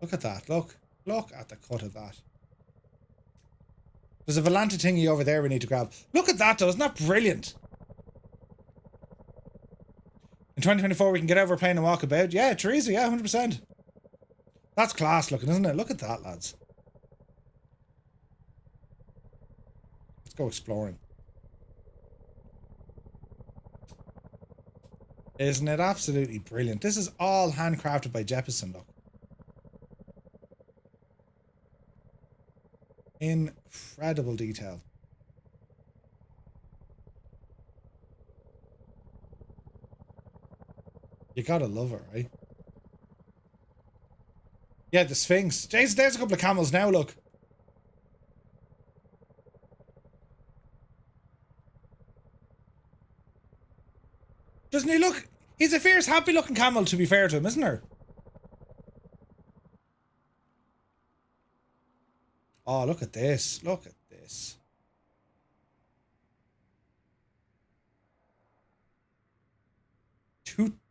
Speaker 2: Look at that. Look. Look at the cut of that. There's a Volante thingy over there we need to grab. Look at that, though. Isn't that brilliant? In 2024, we can get over a plane and walk about. Yeah, Teresa. Yeah, 100%. That's class looking, isn't it? Look at that, lads. Let's go exploring. Isn't it absolutely brilliant? This is all handcrafted by Jefferson, look. Incredible detail. You gotta love it, right? Yeah, the Sphinx. Jason, there's a couple of camels now, look. Doesn't he look... He's a fierce, happy-looking camel, to be fair to him, isn't there? Oh, look at this. Look at this.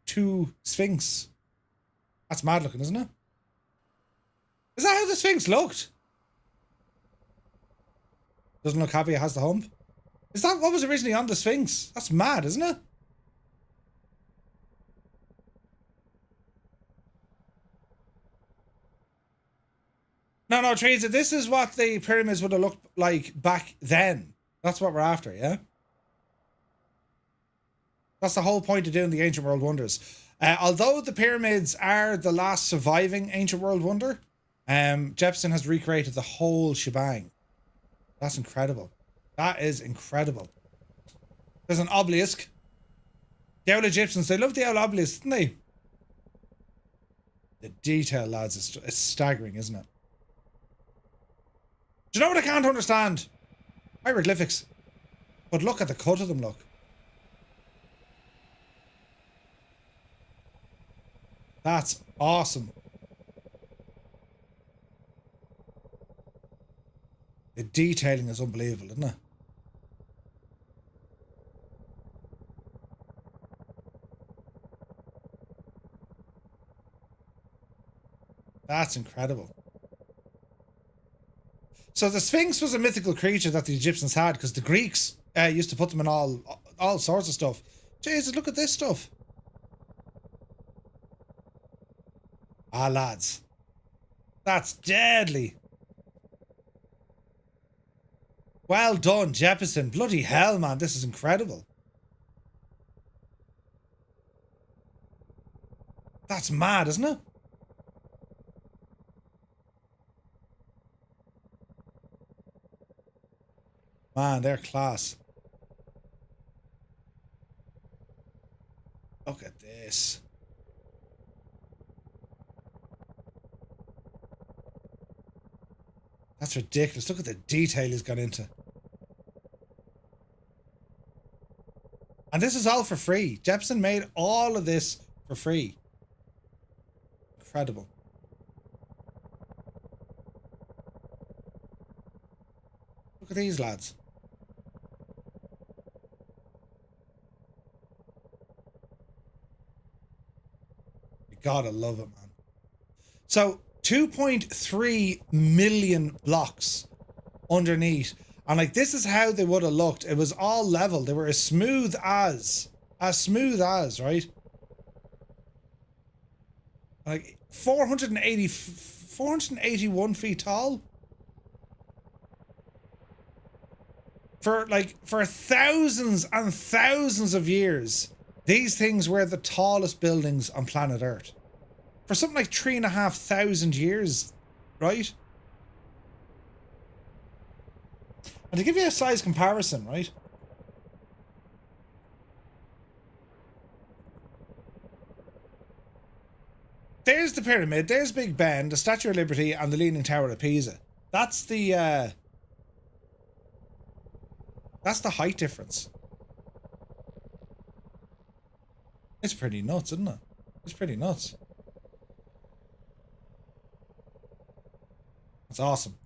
Speaker 2: Two Sphinx. That's mad looking, isn't it? Is that how the Sphinx looked? Doesn't look happy it has the hump. Is that what was originally on the Sphinx? That's mad, isn't it? No, Teresa, this is what the pyramids would have looked like back then. That's what we're after, yeah? That's the whole point of doing the Ancient World Wonders. Although the pyramids are the last surviving Ancient World Wonder, Jefferson has recreated the whole shebang. That's incredible. That is incredible. There's an obelisk. The old Egyptians, they loved the old obelisk, didn't they? The detail, lads, is staggering, isn't it? Do you know what I can't understand? Hieroglyphics. But look at the cut of them, look. That's awesome. The detailing is unbelievable, isn't it? That's incredible. So the Sphinx was a mythical creature that the Egyptians had because the Greeks used to put them in all sorts of stuff. Jesus, look at this stuff. Ah, lads. That's deadly. Well done, Jefferson. Bloody hell, man. This is incredible. That's mad, isn't it? Man, they're class. Look at this. That's ridiculous. Look at the detail he's gone into. And this is all for free. Jefferson made all of this for free. Incredible. Look at these lads. Gotta love it, man. So 2.3 million blocks underneath. And like, this is how they would have looked. It was all level. They were as smooth as, right? Like 481 feet tall. For thousands and thousands of years, these things were the tallest buildings on planet Earth. For something like 3,500 years, right? And to give you a size comparison, right? There's the pyramid, there's Big Ben, the Statue of Liberty, and the Leaning Tower of Pisa. That's the height difference. It's pretty nuts, isn't it? It's pretty nuts. It's awesome.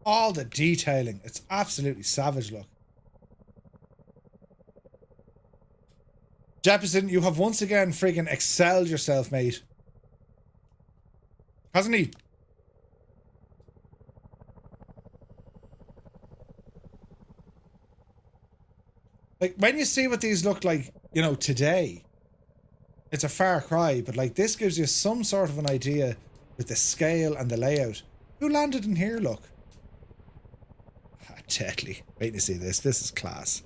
Speaker 2: All the detailing. It's absolutely savage, look. Jefferson, you have once again friggin' excelled yourself, mate. Hasn't he? Like, when you see what these look like, you know, today, it's a far cry, but like, this gives you some sort of an idea with the scale and the layout. Who landed in here, look? Deadly. Wait to see this. This is class.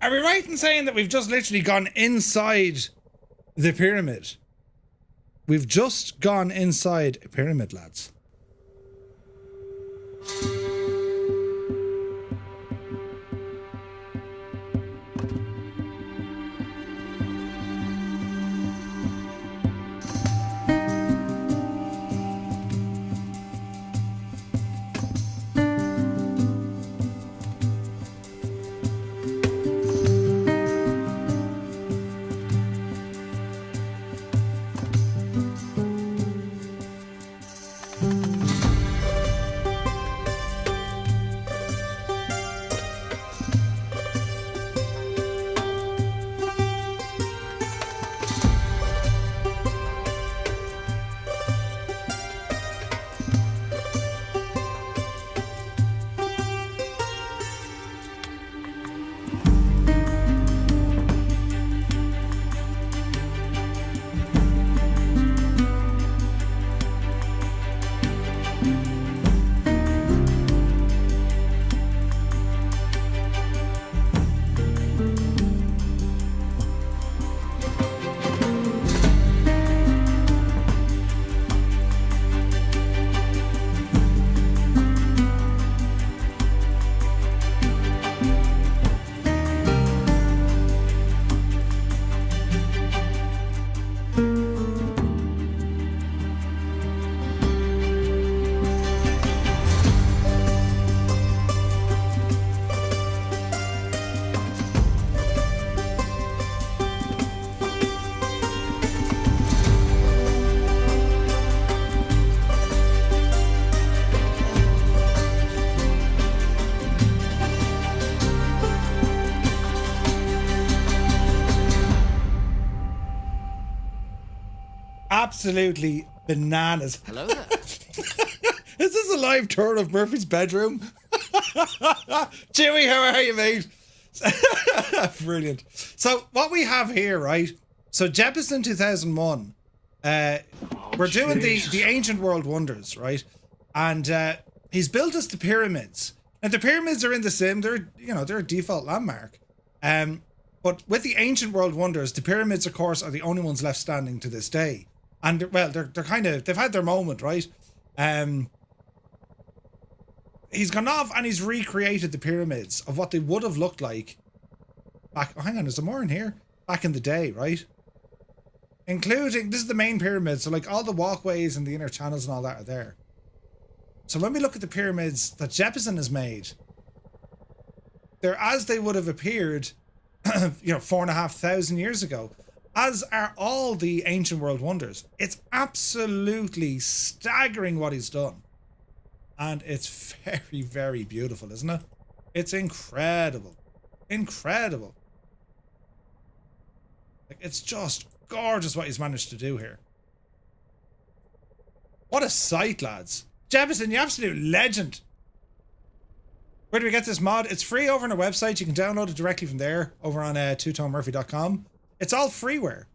Speaker 2: Are we right in saying that we've just literally gone inside the pyramid? We've just gone inside a pyramid, lads. absolutely bananas.
Speaker 6: Hello there.
Speaker 2: Is this a live tour of Murphy's bedroom? Chewie, how are you, mate? Brilliant. So what we have here, right? So Jeppesen 2001. We're doing the ancient world wonders, right? And he's built us the pyramids. And the pyramids are in the sim. They're a default landmark. But with the ancient world wonders, the pyramids, of course, are the only ones left standing to this day. And well, they're kind of, they've had their moment, right? He's gone off and he's recreated the pyramids of what they would have looked like back. Oh, hang on, is there more in here? Back in the day, right? Including, this is the main pyramid, so like all the walkways and the inner channels and all that are there. So when we look at the pyramids that Jeppesen has made, they're as they would have appeared, 4,500 years ago, as are all the ancient world wonders. It's absolutely staggering what he's done. And it's very, very beautiful, isn't it? It's incredible. Incredible. Like, it's just gorgeous what he's managed to do here. What a sight, lads. Jeppesen, you absolute legend. Where do we get this mod? It's free over on our website. You can download it directly from there over on twotonemurphy.com. It's all freeware.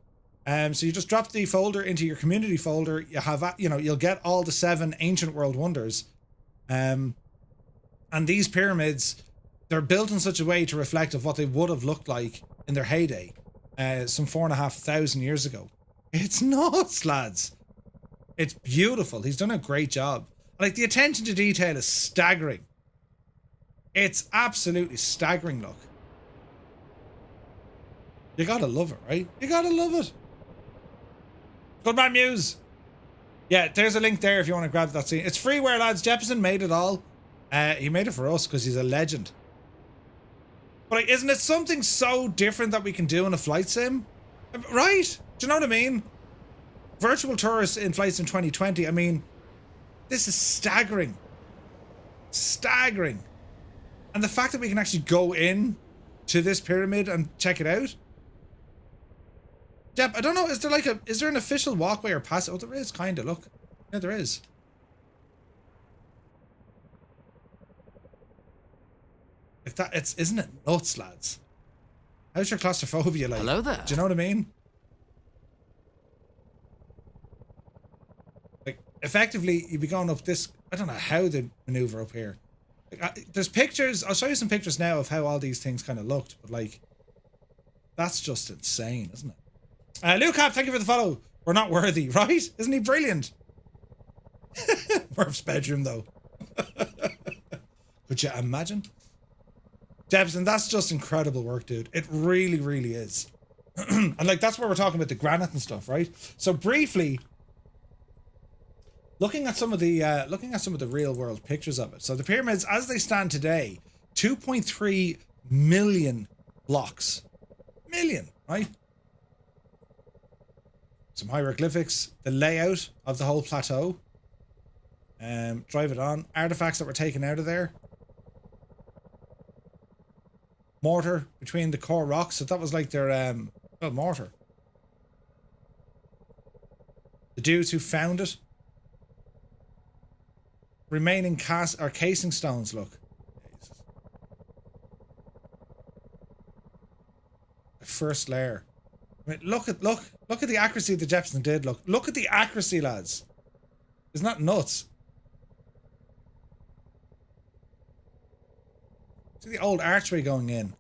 Speaker 2: So you just drop the folder into your community folder. You have, you'll get all the 7 ancient world wonders. And these pyramids, they're built in such a way to reflect of what they would have looked like in their heyday, some 4,500 years ago. It's nuts, lads. It's beautiful. He's done a great job. Like, the attention to detail is staggering. It's absolutely staggering, look. You gotta love it, right? You gotta love it. Good man, Muse. Yeah, there's a link there if you want to grab that scene. It's freeware, lads. Jeppesen made it all. He made it for us because he's a legend. But like, isn't it something so different that we can do in a flight sim? Right? Do you know what I mean? Virtual tourists in Flight Sim 2020. I mean, this is staggering. Staggering. And the fact that we can actually go in to this pyramid and check it out. Jep, I don't know, is there an official walkway or pass? Oh, there is, kind of, look. Yeah, there is. Like that, isn't it nuts, lads? How's your claustrophobia like?
Speaker 6: Hello there.
Speaker 2: Do you know what I mean? Like, effectively, you'd be going up this, I don't know how they maneuver up here. Like, there's pictures, I'll show you some pictures now of how all these things kind of looked, but like, that's just insane, isn't it? Luke Cap, thank you for the follow. We're not worthy, right? Isn't he brilliant? Murph's bedroom, though. Could you imagine? Jeppesen, that's just incredible work, dude. It really, really is. And like, that's where we're talking about the granite and stuff, right? So briefly, looking at some of the real world pictures of it. So the pyramids, as they stand today, 2.3 million blocks. Million, right? Some hieroglyphics, the layout of the whole plateau. Drive it on. Artifacts that were taken out of there. Mortar between the core rocks. So that was like their mortar. The dudes who found it. Remaining casing stones, look. Jesus. The first layer. I mean, look at the accuracy that Jeppesen did. Look at the accuracy, lads. Isn't that nuts? See the old archway going in,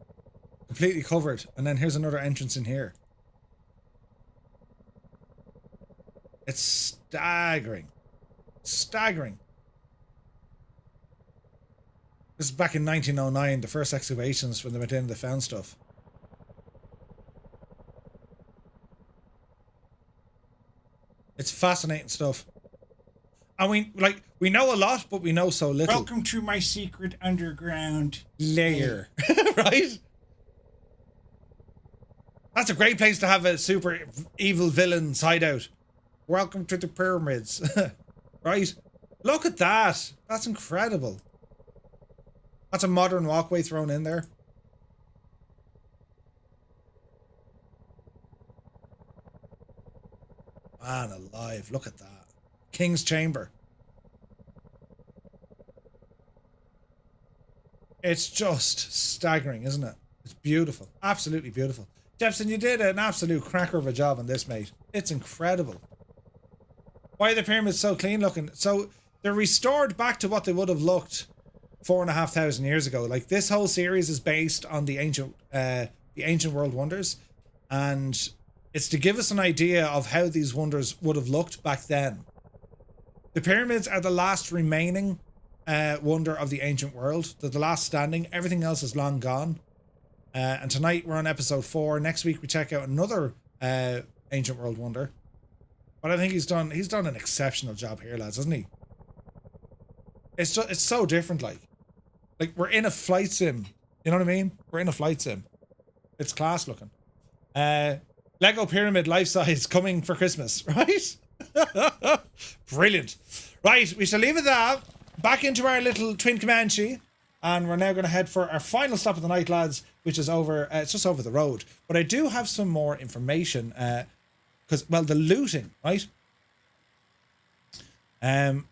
Speaker 2: completely covered, and then here's another entrance in here. It's staggering. Staggering. This is back in 1909, the first excavations when they went in and they found stuff. It's fascinating stuff. And we know a lot, but we know so little.
Speaker 3: Welcome to my secret underground
Speaker 2: layer. Right? That's a great place to have a super evil villain's hideout. Welcome to the pyramids. Right? Look at that. That's incredible. That's a modern walkway thrown in there. Man alive, look at that. King's Chamber. It's just staggering, isn't it? It's beautiful. Absolutely beautiful. Jepson, you did an absolute cracker of a job on this, mate. It's incredible. Why are the pyramids so clean looking? So they're restored back to what they would have looked 4,500 years ago. Like, this whole series is based on the ancient world wonders, and it's to give us an idea of how these wonders would have looked back then. The pyramids are the last remaining wonder of the ancient world. They're the last standing. Everything else is long gone. And tonight we're on episode 4. Next week we check out another ancient world wonder. But I think he's done an exceptional job here, lads, hasn't he? It's so different, like we're in a flight sim. You know what I mean? We're in a flight sim. It's class looking. Lego pyramid life size coming for Christmas, right? Brilliant. Right, we shall leave it there. Back into our little Twin Comanche, and we're now going to head for our final stop of the night, lads, which is over. It's just over the road. But I do have some more information, because well, the looting, right? So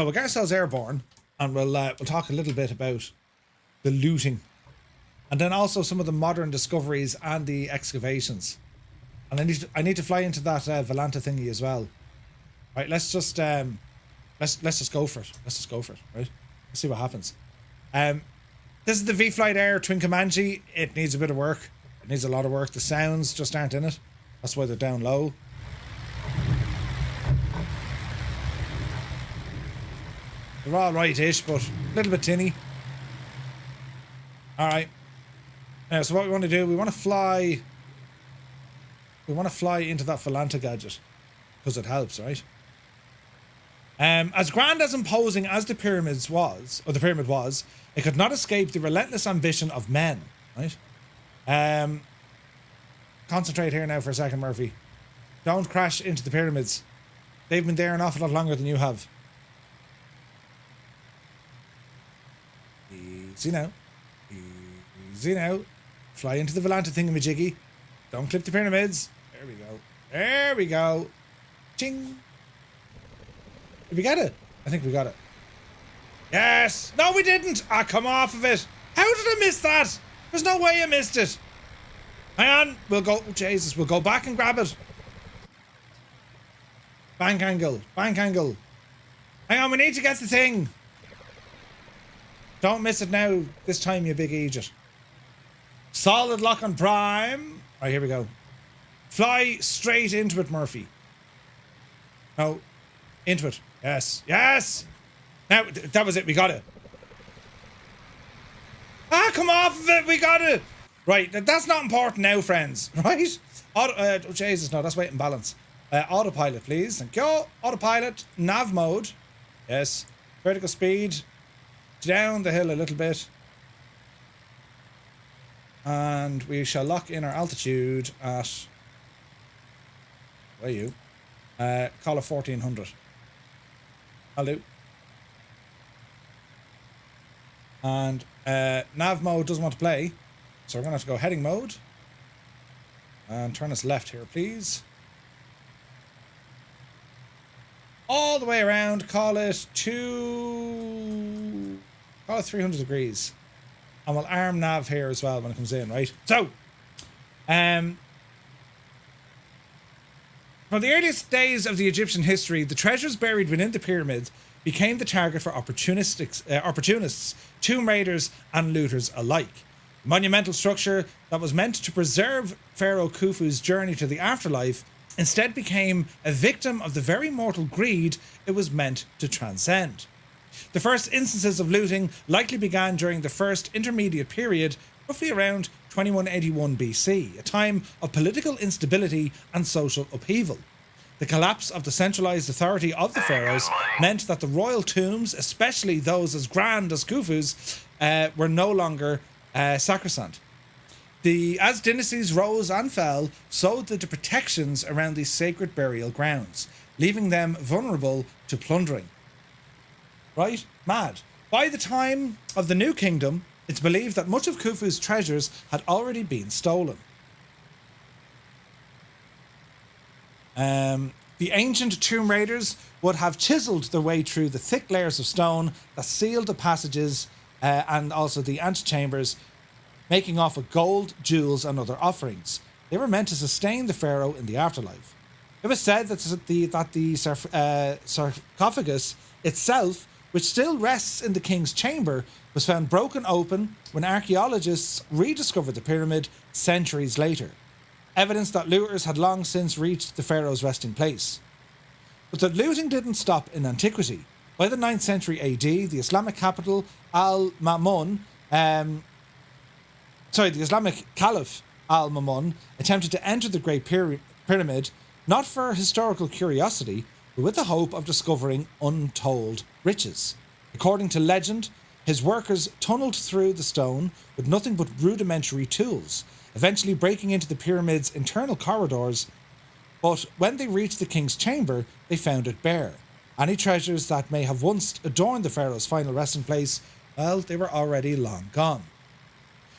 Speaker 2: we'll get ourselves airborne, and we'll talk a little bit about the looting, and then also some of the modern discoveries and the excavations. And I need to fly into that Volanta thingy as well. Right, let's just go for it. Let's just go for it, right? Let's see what happens. This is the V-Flight Air Twin Comanche. It needs a bit of work. It needs a lot of work. The sounds just aren't in it. That's why they're down low. They're all right-ish, but a little bit tinny. All right. Now, so what we want to do, we want to fly into that Volanta gadget, because it helps, right? As grand as imposing as the pyramid was, it could not escape the relentless ambition of men, right? Concentrate here now for a second, Murphy. Don't crash into the pyramids. They've been there an awful lot longer than you have. Easy now. Easy now. Fly into the Volanta thingamajiggy. Don't clip the pyramids. There we go. There we go. Ching. Did we get it? I think we got it. Yes! No, we didn't! Ah, come off of it! How did I miss that? There's no way I missed it. Hang on. We'll go... Oh, Jesus. We'll go back and grab it. Bank angle. Bank angle. Hang on. We need to get the thing. Don't miss it now. This time, you big idiot. Solid lock on prime. Right, here we go. Fly straight into it, Murphy. No. Into it. Yes. Yes! Now, that was it. We got it. Ah, come off of it. We got it. Right. That's not important now, friends. Right? Oh, Jesus, no. That's weight and balance. Autopilot, please. Thank you. Autopilot. Nav mode. Yes. Vertical speed. Down the hill a little bit. And we shall lock in our altitude at... Where are you? Call it 1400. I'll do. And nav mode doesn't want to play, so we're going to have to go heading mode. And turn us left here, please. All the way around, call it 300 degrees. And we'll arm nav here as well when it comes in, right? So, from the earliest days of the Egyptian history, the treasures buried within the pyramids became the target for opportunists, tomb raiders, and looters alike. The monumental structure that was meant to preserve Pharaoh Khufu's journey to the afterlife instead became a victim of the very mortal greed it was meant to transcend. The first instances of looting likely began during the first intermediate period, roughly around 2181 BC, a time of political instability and social upheaval. The collapse of the centralized authority of the pharaohs meant that the royal tombs, especially those as grand as Khufu's, were no longer sacrosanct. As dynasties rose and fell, so did the protections around these sacred burial grounds, leaving them vulnerable to plundering. Right? Mad. By the time of the New Kingdom, it's believed that much of Khufu's treasures had already been stolen. The ancient tomb raiders would have chiseled their way through the thick layers of stone that sealed the passages and also the antechambers, making off with gold, jewels, and other offerings. They were meant to sustain the pharaoh in the afterlife. It was said that the sarcophagus itself, which still rests in the king's chamber, was found broken open when archaeologists rediscovered the pyramid centuries later. Evidence that looters had long since reached the pharaoh's resting place. But the looting didn't stop in antiquity. By the 9th century AD, the Islamic capital the Islamic Caliph Al-Mamun attempted to enter the Great Pyramid not for historical curiosity, but with the hope of discovering untold riches. According to legend, his workers tunneled through the stone with nothing but rudimentary tools, eventually breaking into the pyramid's internal corridors. But when they reached the king's chamber, they found it bare. Any treasures that may have once adorned the pharaoh's final resting place, well, they were already long gone.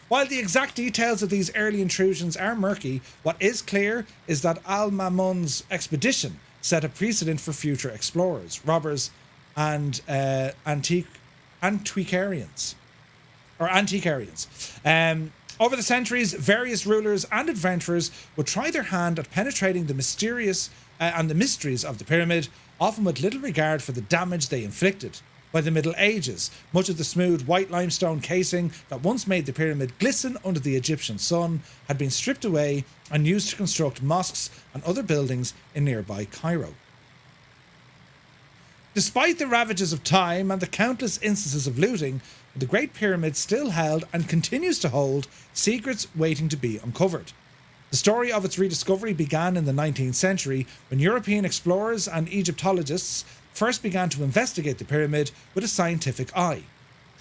Speaker 2: While the exact details of these early intrusions are murky, what is clear is that Al-Mamun's expedition set a precedent for future explorers, robbers, and antiquarians. Over the centuries, various rulers and adventurers would try their hand at penetrating the mysterious and the mysteries of the pyramid, often with little regard for the damage they inflicted. By the Middle Ages, much of the smooth white limestone casing that once made the pyramid glisten under the Egyptian sun had been stripped away and used to construct mosques and other buildings in nearby Cairo. Despite the ravages of time and the countless instances of looting, the Great Pyramid still held and continues to hold secrets waiting to be uncovered. The story of its rediscovery began in the 19th century when European explorers and Egyptologists first began to investigate the pyramid with a scientific eye.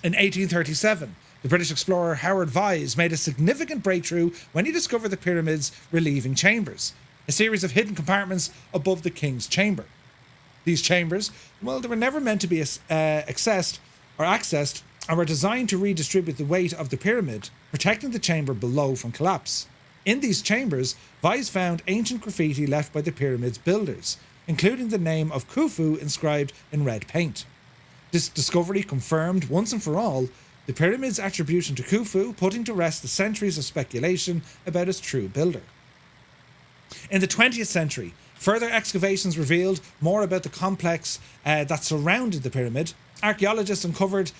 Speaker 2: In 1837, the British explorer Howard Vyse made a significant breakthrough when he discovered the pyramid's relieving chambers, a series of hidden compartments above the king's chamber. These chambers, well, they were never meant to be accessed and were designed to redistribute the weight of the pyramid, protecting the chamber below from collapse. In these chambers, Vyse found ancient graffiti left by the pyramid's builders, including the name of Khufu inscribed in red paint. This discovery confirmed once and for all the pyramid's attribution to Khufu, putting to rest the centuries of speculation about its true builder. In the 20th century, further excavations revealed more about the complex that surrounded the pyramid. Archaeologists uncovered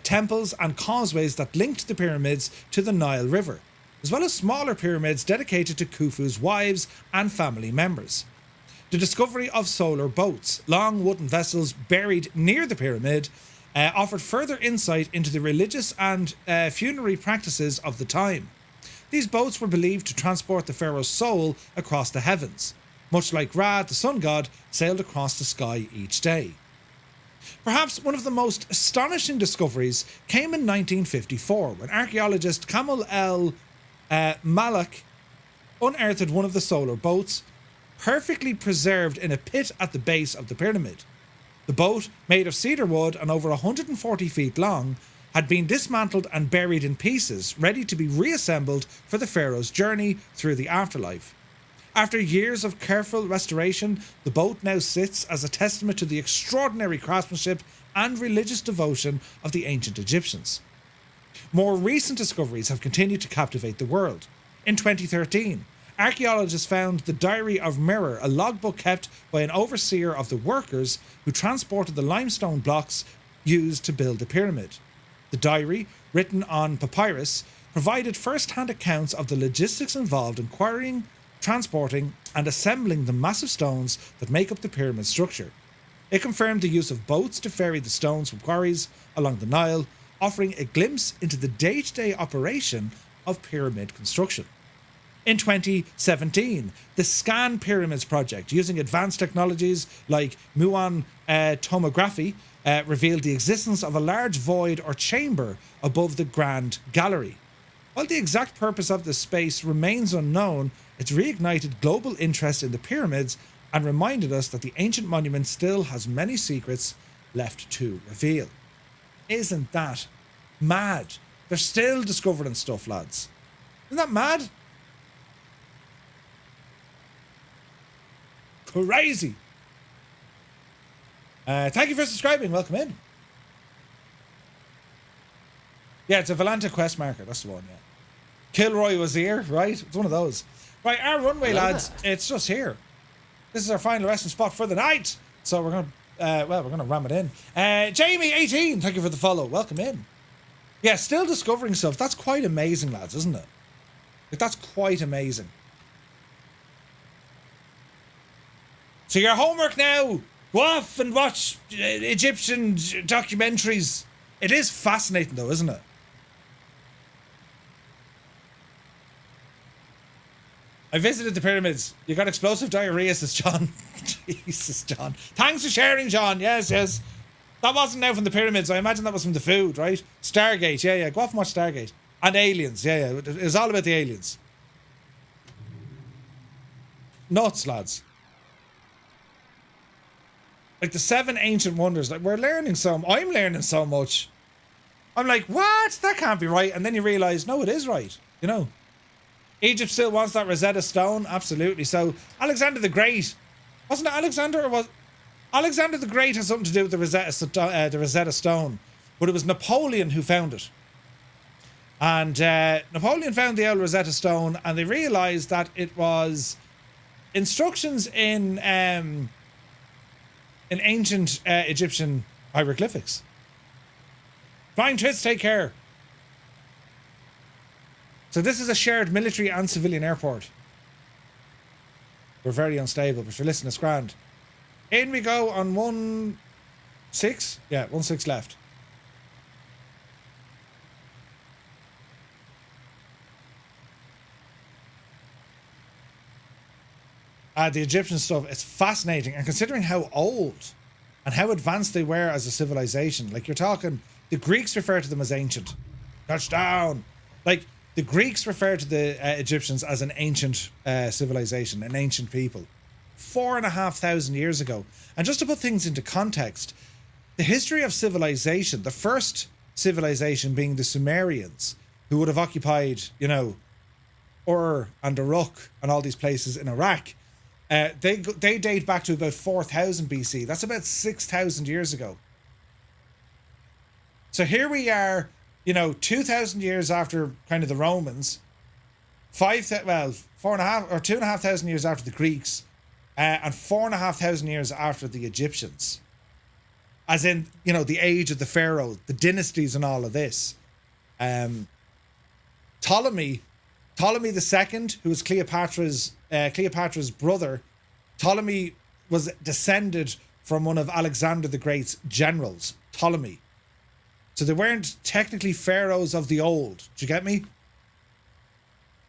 Speaker 2: temples and causeways that linked the pyramids to the Nile River, as well as smaller pyramids dedicated to Khufu's wives and family members. The discovery of solar boats, long wooden vessels buried near the pyramid, offered further insight into the religious and funerary practices of the time. These boats were believed to transport the pharaoh's soul across the heavens, much like Ra, the sun god, sailed across the sky each day. Perhaps one of the most astonishing discoveries came in 1954 when archaeologist Kamal Malak unearthed one of the solar boats, perfectly preserved in a pit at the base of the pyramid. The boat, made of cedar wood and over 140 feet long, had been dismantled and buried in pieces, ready to be reassembled for the pharaoh's journey through the afterlife. After years of careful restoration, the boat now sits as a testament to the extraordinary craftsmanship and religious devotion of the ancient Egyptians. More recent discoveries have continued to captivate the world. In 2013, archaeologists found the Diary of Mirror, a logbook kept by an overseer of the workers who transported the limestone blocks used to build the pyramid. The diary, written on papyrus, provided first-hand accounts of the logistics involved in quarrying, transporting, and assembling the massive stones that make up the pyramid structure. It confirmed the use of boats to ferry the stones from quarries along the Nile, offering a glimpse into the day-to-day operation of pyramid construction. In 2017, the Scan Pyramids project, using advanced technologies like muon tomography, revealed the existence of a large void or chamber above the Grand Gallery. While the exact purpose of this space remains unknown, it's reignited global interest in the pyramids and reminded us that the ancient monument still has many secrets left to reveal. Isn't that mad? They're still discovering stuff, lads. Isn't that mad? Crazy. Thank you for subscribing. Welcome in. Yeah, it's a Volanta quest marker. That's the one, yeah. Kilroy was here, right? It's one of those. Right, our runway, lads, it's just here. This is our final resting spot for the night. So we're going to, we're going to ram it in. Jamie18, thank you for the follow. Welcome in. Yeah, still discovering stuff. That's quite amazing, lads, isn't it? Like, that's quite amazing. So your homework now, go off and watch Egyptian documentaries. It is fascinating though, isn't it? I visited the pyramids. You got explosive diarrhea, says John. Jesus, John. Thanks for sharing, John. Yes, yes. That wasn't now from the pyramids. I imagine that was from the food, right? Stargate. Yeah, yeah. Go off and watch Stargate. And aliens. Yeah, yeah. It was all about the aliens. Nuts, lads. Like the 7 ancient wonders. Like, we're learning I'm learning so much. I'm like, what? That can't be right. And then you realize, no, it is right. You know? Egypt still wants that Rosetta Stone. Absolutely. So, Alexander the Great. Wasn't it Alexander, or was... Alexander the Great has something to do with the Rosetta Stone. But it was Napoleon who found it. And Napoleon found the old Rosetta Stone, and they realized that it was instructions in ancient Egyptian hieroglyphics. Flying Tits, take care. So this is a shared military and civilian airport. We're very unstable, but you're listening, it's grand. In we go on 1-6. Yeah, 1-6 left. The Egyptian stuff, it's fascinating. And considering how old and how advanced they were as a civilization, like you're talking, the Greeks refer to them as ancient. Touchdown. Like, the Greeks refer to the Egyptians as an ancient civilization, an ancient people. 4,500 years ago. And just to put things into context, the history of civilization, the first civilization being the Sumerians, who would have occupied, you know, Ur and Uruk and all these places in Iraq, they date back to about 4,000 BC. That's about 6,000 years ago. So here we are, you know, 2,000 years after kind of the Romans, 4.5 or 2,500 years after the Greeks, and 4,500 years after the Egyptians. As in, you know, the age of the pharaoh, the dynasties and all of this. Ptolemy II, who was Cleopatra's brother, Ptolemy was descended from one of Alexander the Great's generals, Ptolemy. So they weren't technically pharaohs of the old. Do you get me?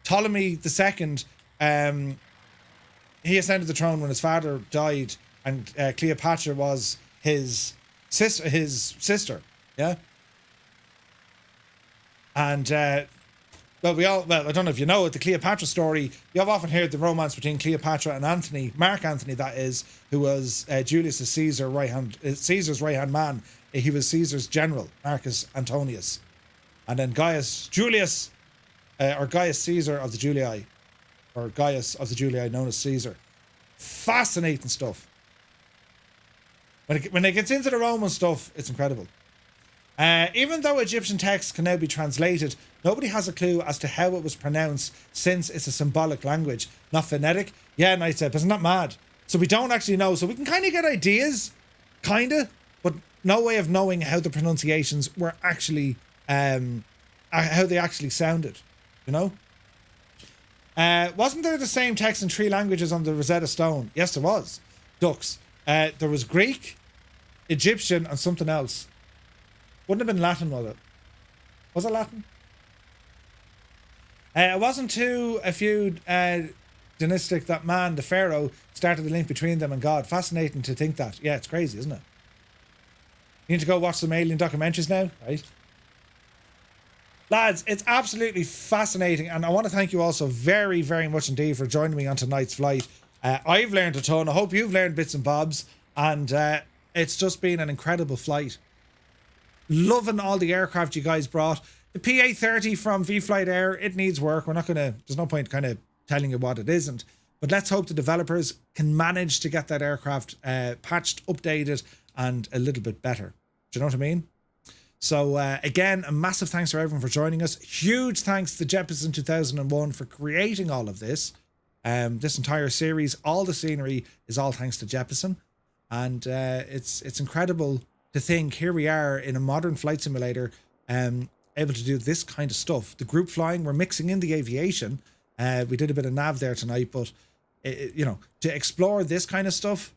Speaker 2: Ptolemy II, he ascended the throne when his father died, and Cleopatra was his sister. Yeah. And I don't know if you know it, the Cleopatra story. You've often heard the romance between Cleopatra and Antony, Mark Antony, that is, who was Caesar's right hand man. He was Caesar's general, Marcus Antonius, and then Gaius Julius, or Gaius Caesar of the Julii, or Gaius of the Julii, known as Caesar. Fascinating stuff. When it gets into the Roman stuff, it's incredible. Even though Egyptian texts can now be translated, nobody has a clue as to how it was pronounced, since it's a symbolic language, not phonetic. Yeah, nice step. Isn't that mad? So we don't actually know. So we can kind of get ideas, but no way of knowing how the pronunciations were actually, how they actually sounded, you know? Wasn't there the same text in 3 languages on the Rosetta Stone? Yes, there was. Ducks. There was Greek, Egyptian, and something else. Wouldn't have been Latin, was it? Was it Latin? It wasn't too a feud dynastic that man, the pharaoh, started the link between them and God. Fascinating to think that. Yeah, it's crazy, isn't it? You need to go watch some alien documentaries now, right? Lads, it's absolutely fascinating, and I want to thank you also very, very much indeed for joining me on tonight's flight. I've learned a ton. I hope you've learned bits and bobs, and it's just been an incredible flight. Loving all the aircraft you guys brought. The PA-30 from V-Flight Air, it needs work. We're not going to... There's no point kind of telling you what it isn't. But let's hope the developers can manage to get that aircraft patched, updated, and a little bit better. Do you know what I mean? So again, a massive thanks to everyone for joining us. Huge thanks to Jeppesen 2001 for creating all of this. This entire series, all the scenery is all thanks to Jeppesen. And it's incredible to think here we are in a modern flight simulator, able to do this kind of stuff. The group flying, we're mixing in the aviation. We did a bit of nav there tonight, but you know, to explore this kind of stuff,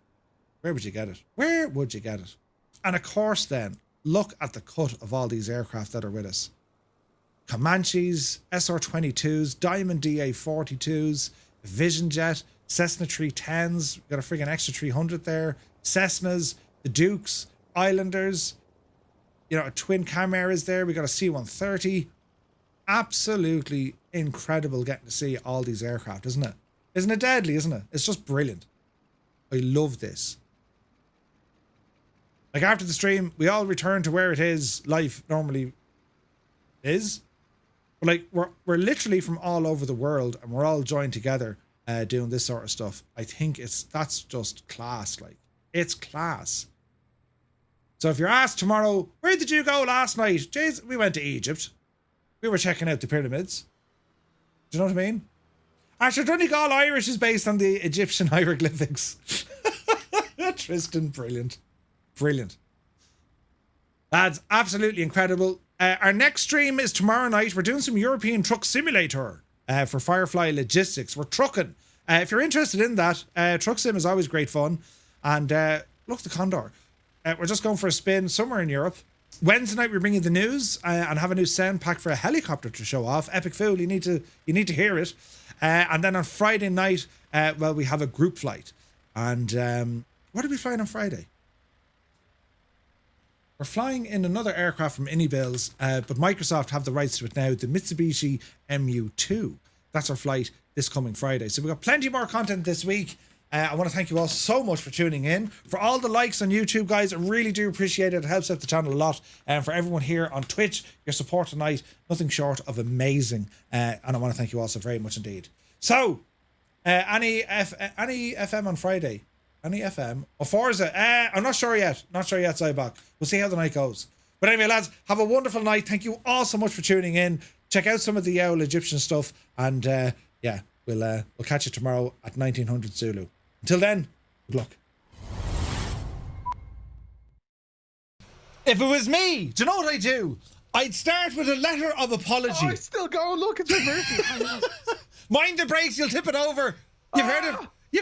Speaker 2: where would you get it? Where would you get it? And of course then, look at the cut of all these aircraft that are with us. Comanches, SR-22s, Diamond DA-42s, Vision Jet, Cessna 310s, we've got a friggin' extra 300 there, Cessnas, the Dukes, Islanders, you know, a Twin Comanche is there, we got a C-130. Absolutely incredible getting to see all these aircraft, isn't it? Isn't it deadly, isn't it? It's just brilliant. I love this. Like after the stream, we all return to where it is, life normally is. But like we're literally from all over the world and we're all joined together doing this sort of stuff. I think that's just class. Like, it's class. So if you're asked tomorrow, where did you go last night? Jeez, we went to Egypt. We were checking out the pyramids. Do you know what I mean? Actually, Donegal Irish is based on the Egyptian hieroglyphics. Tristan, brilliant. Brilliant. Lads, absolutely incredible. Our next stream is tomorrow night. We're doing some European Truck Simulator for Firefly Logistics. We're trucking. If you're interested in that, Truck Sim is always great fun. And look, the Condor. We're just going for a spin somewhere in Europe. Wednesday night, we're bringing the news and have a new sound pack for a helicopter to show off. Epic Fool, you need to hear it. And then on Friday night, well, we have a group flight. And what are we flying on Friday? We're flying in another aircraft from Inibills, but Microsoft have the rights to it now, the Mitsubishi MU2. That's our flight this coming Friday. So we've got plenty more content this week. I want to thank you all so much for tuning in. For all the likes on YouTube, guys, I really do appreciate it. It helps out the channel a lot. And for everyone here on Twitch, your support tonight, nothing short of amazing. And I want to thank you all so very much indeed. So, any FM on Friday? Any FM? Or Forza? I'm not sure yet. Not sure yet, Cybok. We'll see how the night goes. But anyway, lads, have a wonderful night. Thank you all so much for tuning in. Check out some of the old Egyptian stuff. And yeah, we'll catch you tomorrow at 1900 Zulu. Until then, good luck. If it was me, do you know what I'd do? I'd start with a letter of apology.
Speaker 8: Oh, it's still going. Look, it's reversing.
Speaker 2: Mind the brakes, you'll tip it over. You've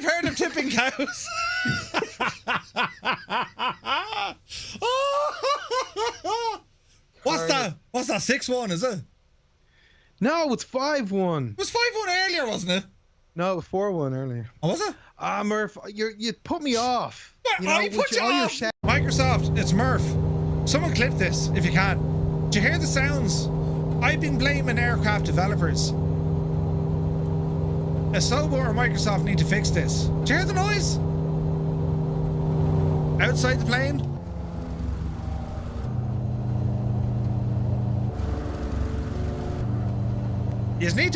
Speaker 2: heard of tipping cows. What's that? What's that? 6-1, is it?
Speaker 8: No, it's 5-1.
Speaker 2: It was 5-1 earlier, wasn't it?
Speaker 8: No, it was 4-1 earlier.
Speaker 2: Oh, was it?
Speaker 8: Murph, you put me off.
Speaker 2: You know, I put you off. Microsoft, it's Murph. Someone clip this if you can. Do you hear the sounds? I've been blaming aircraft developers. Asobo or Microsoft need to fix this. Do you hear the noise? Outside the plane? You need to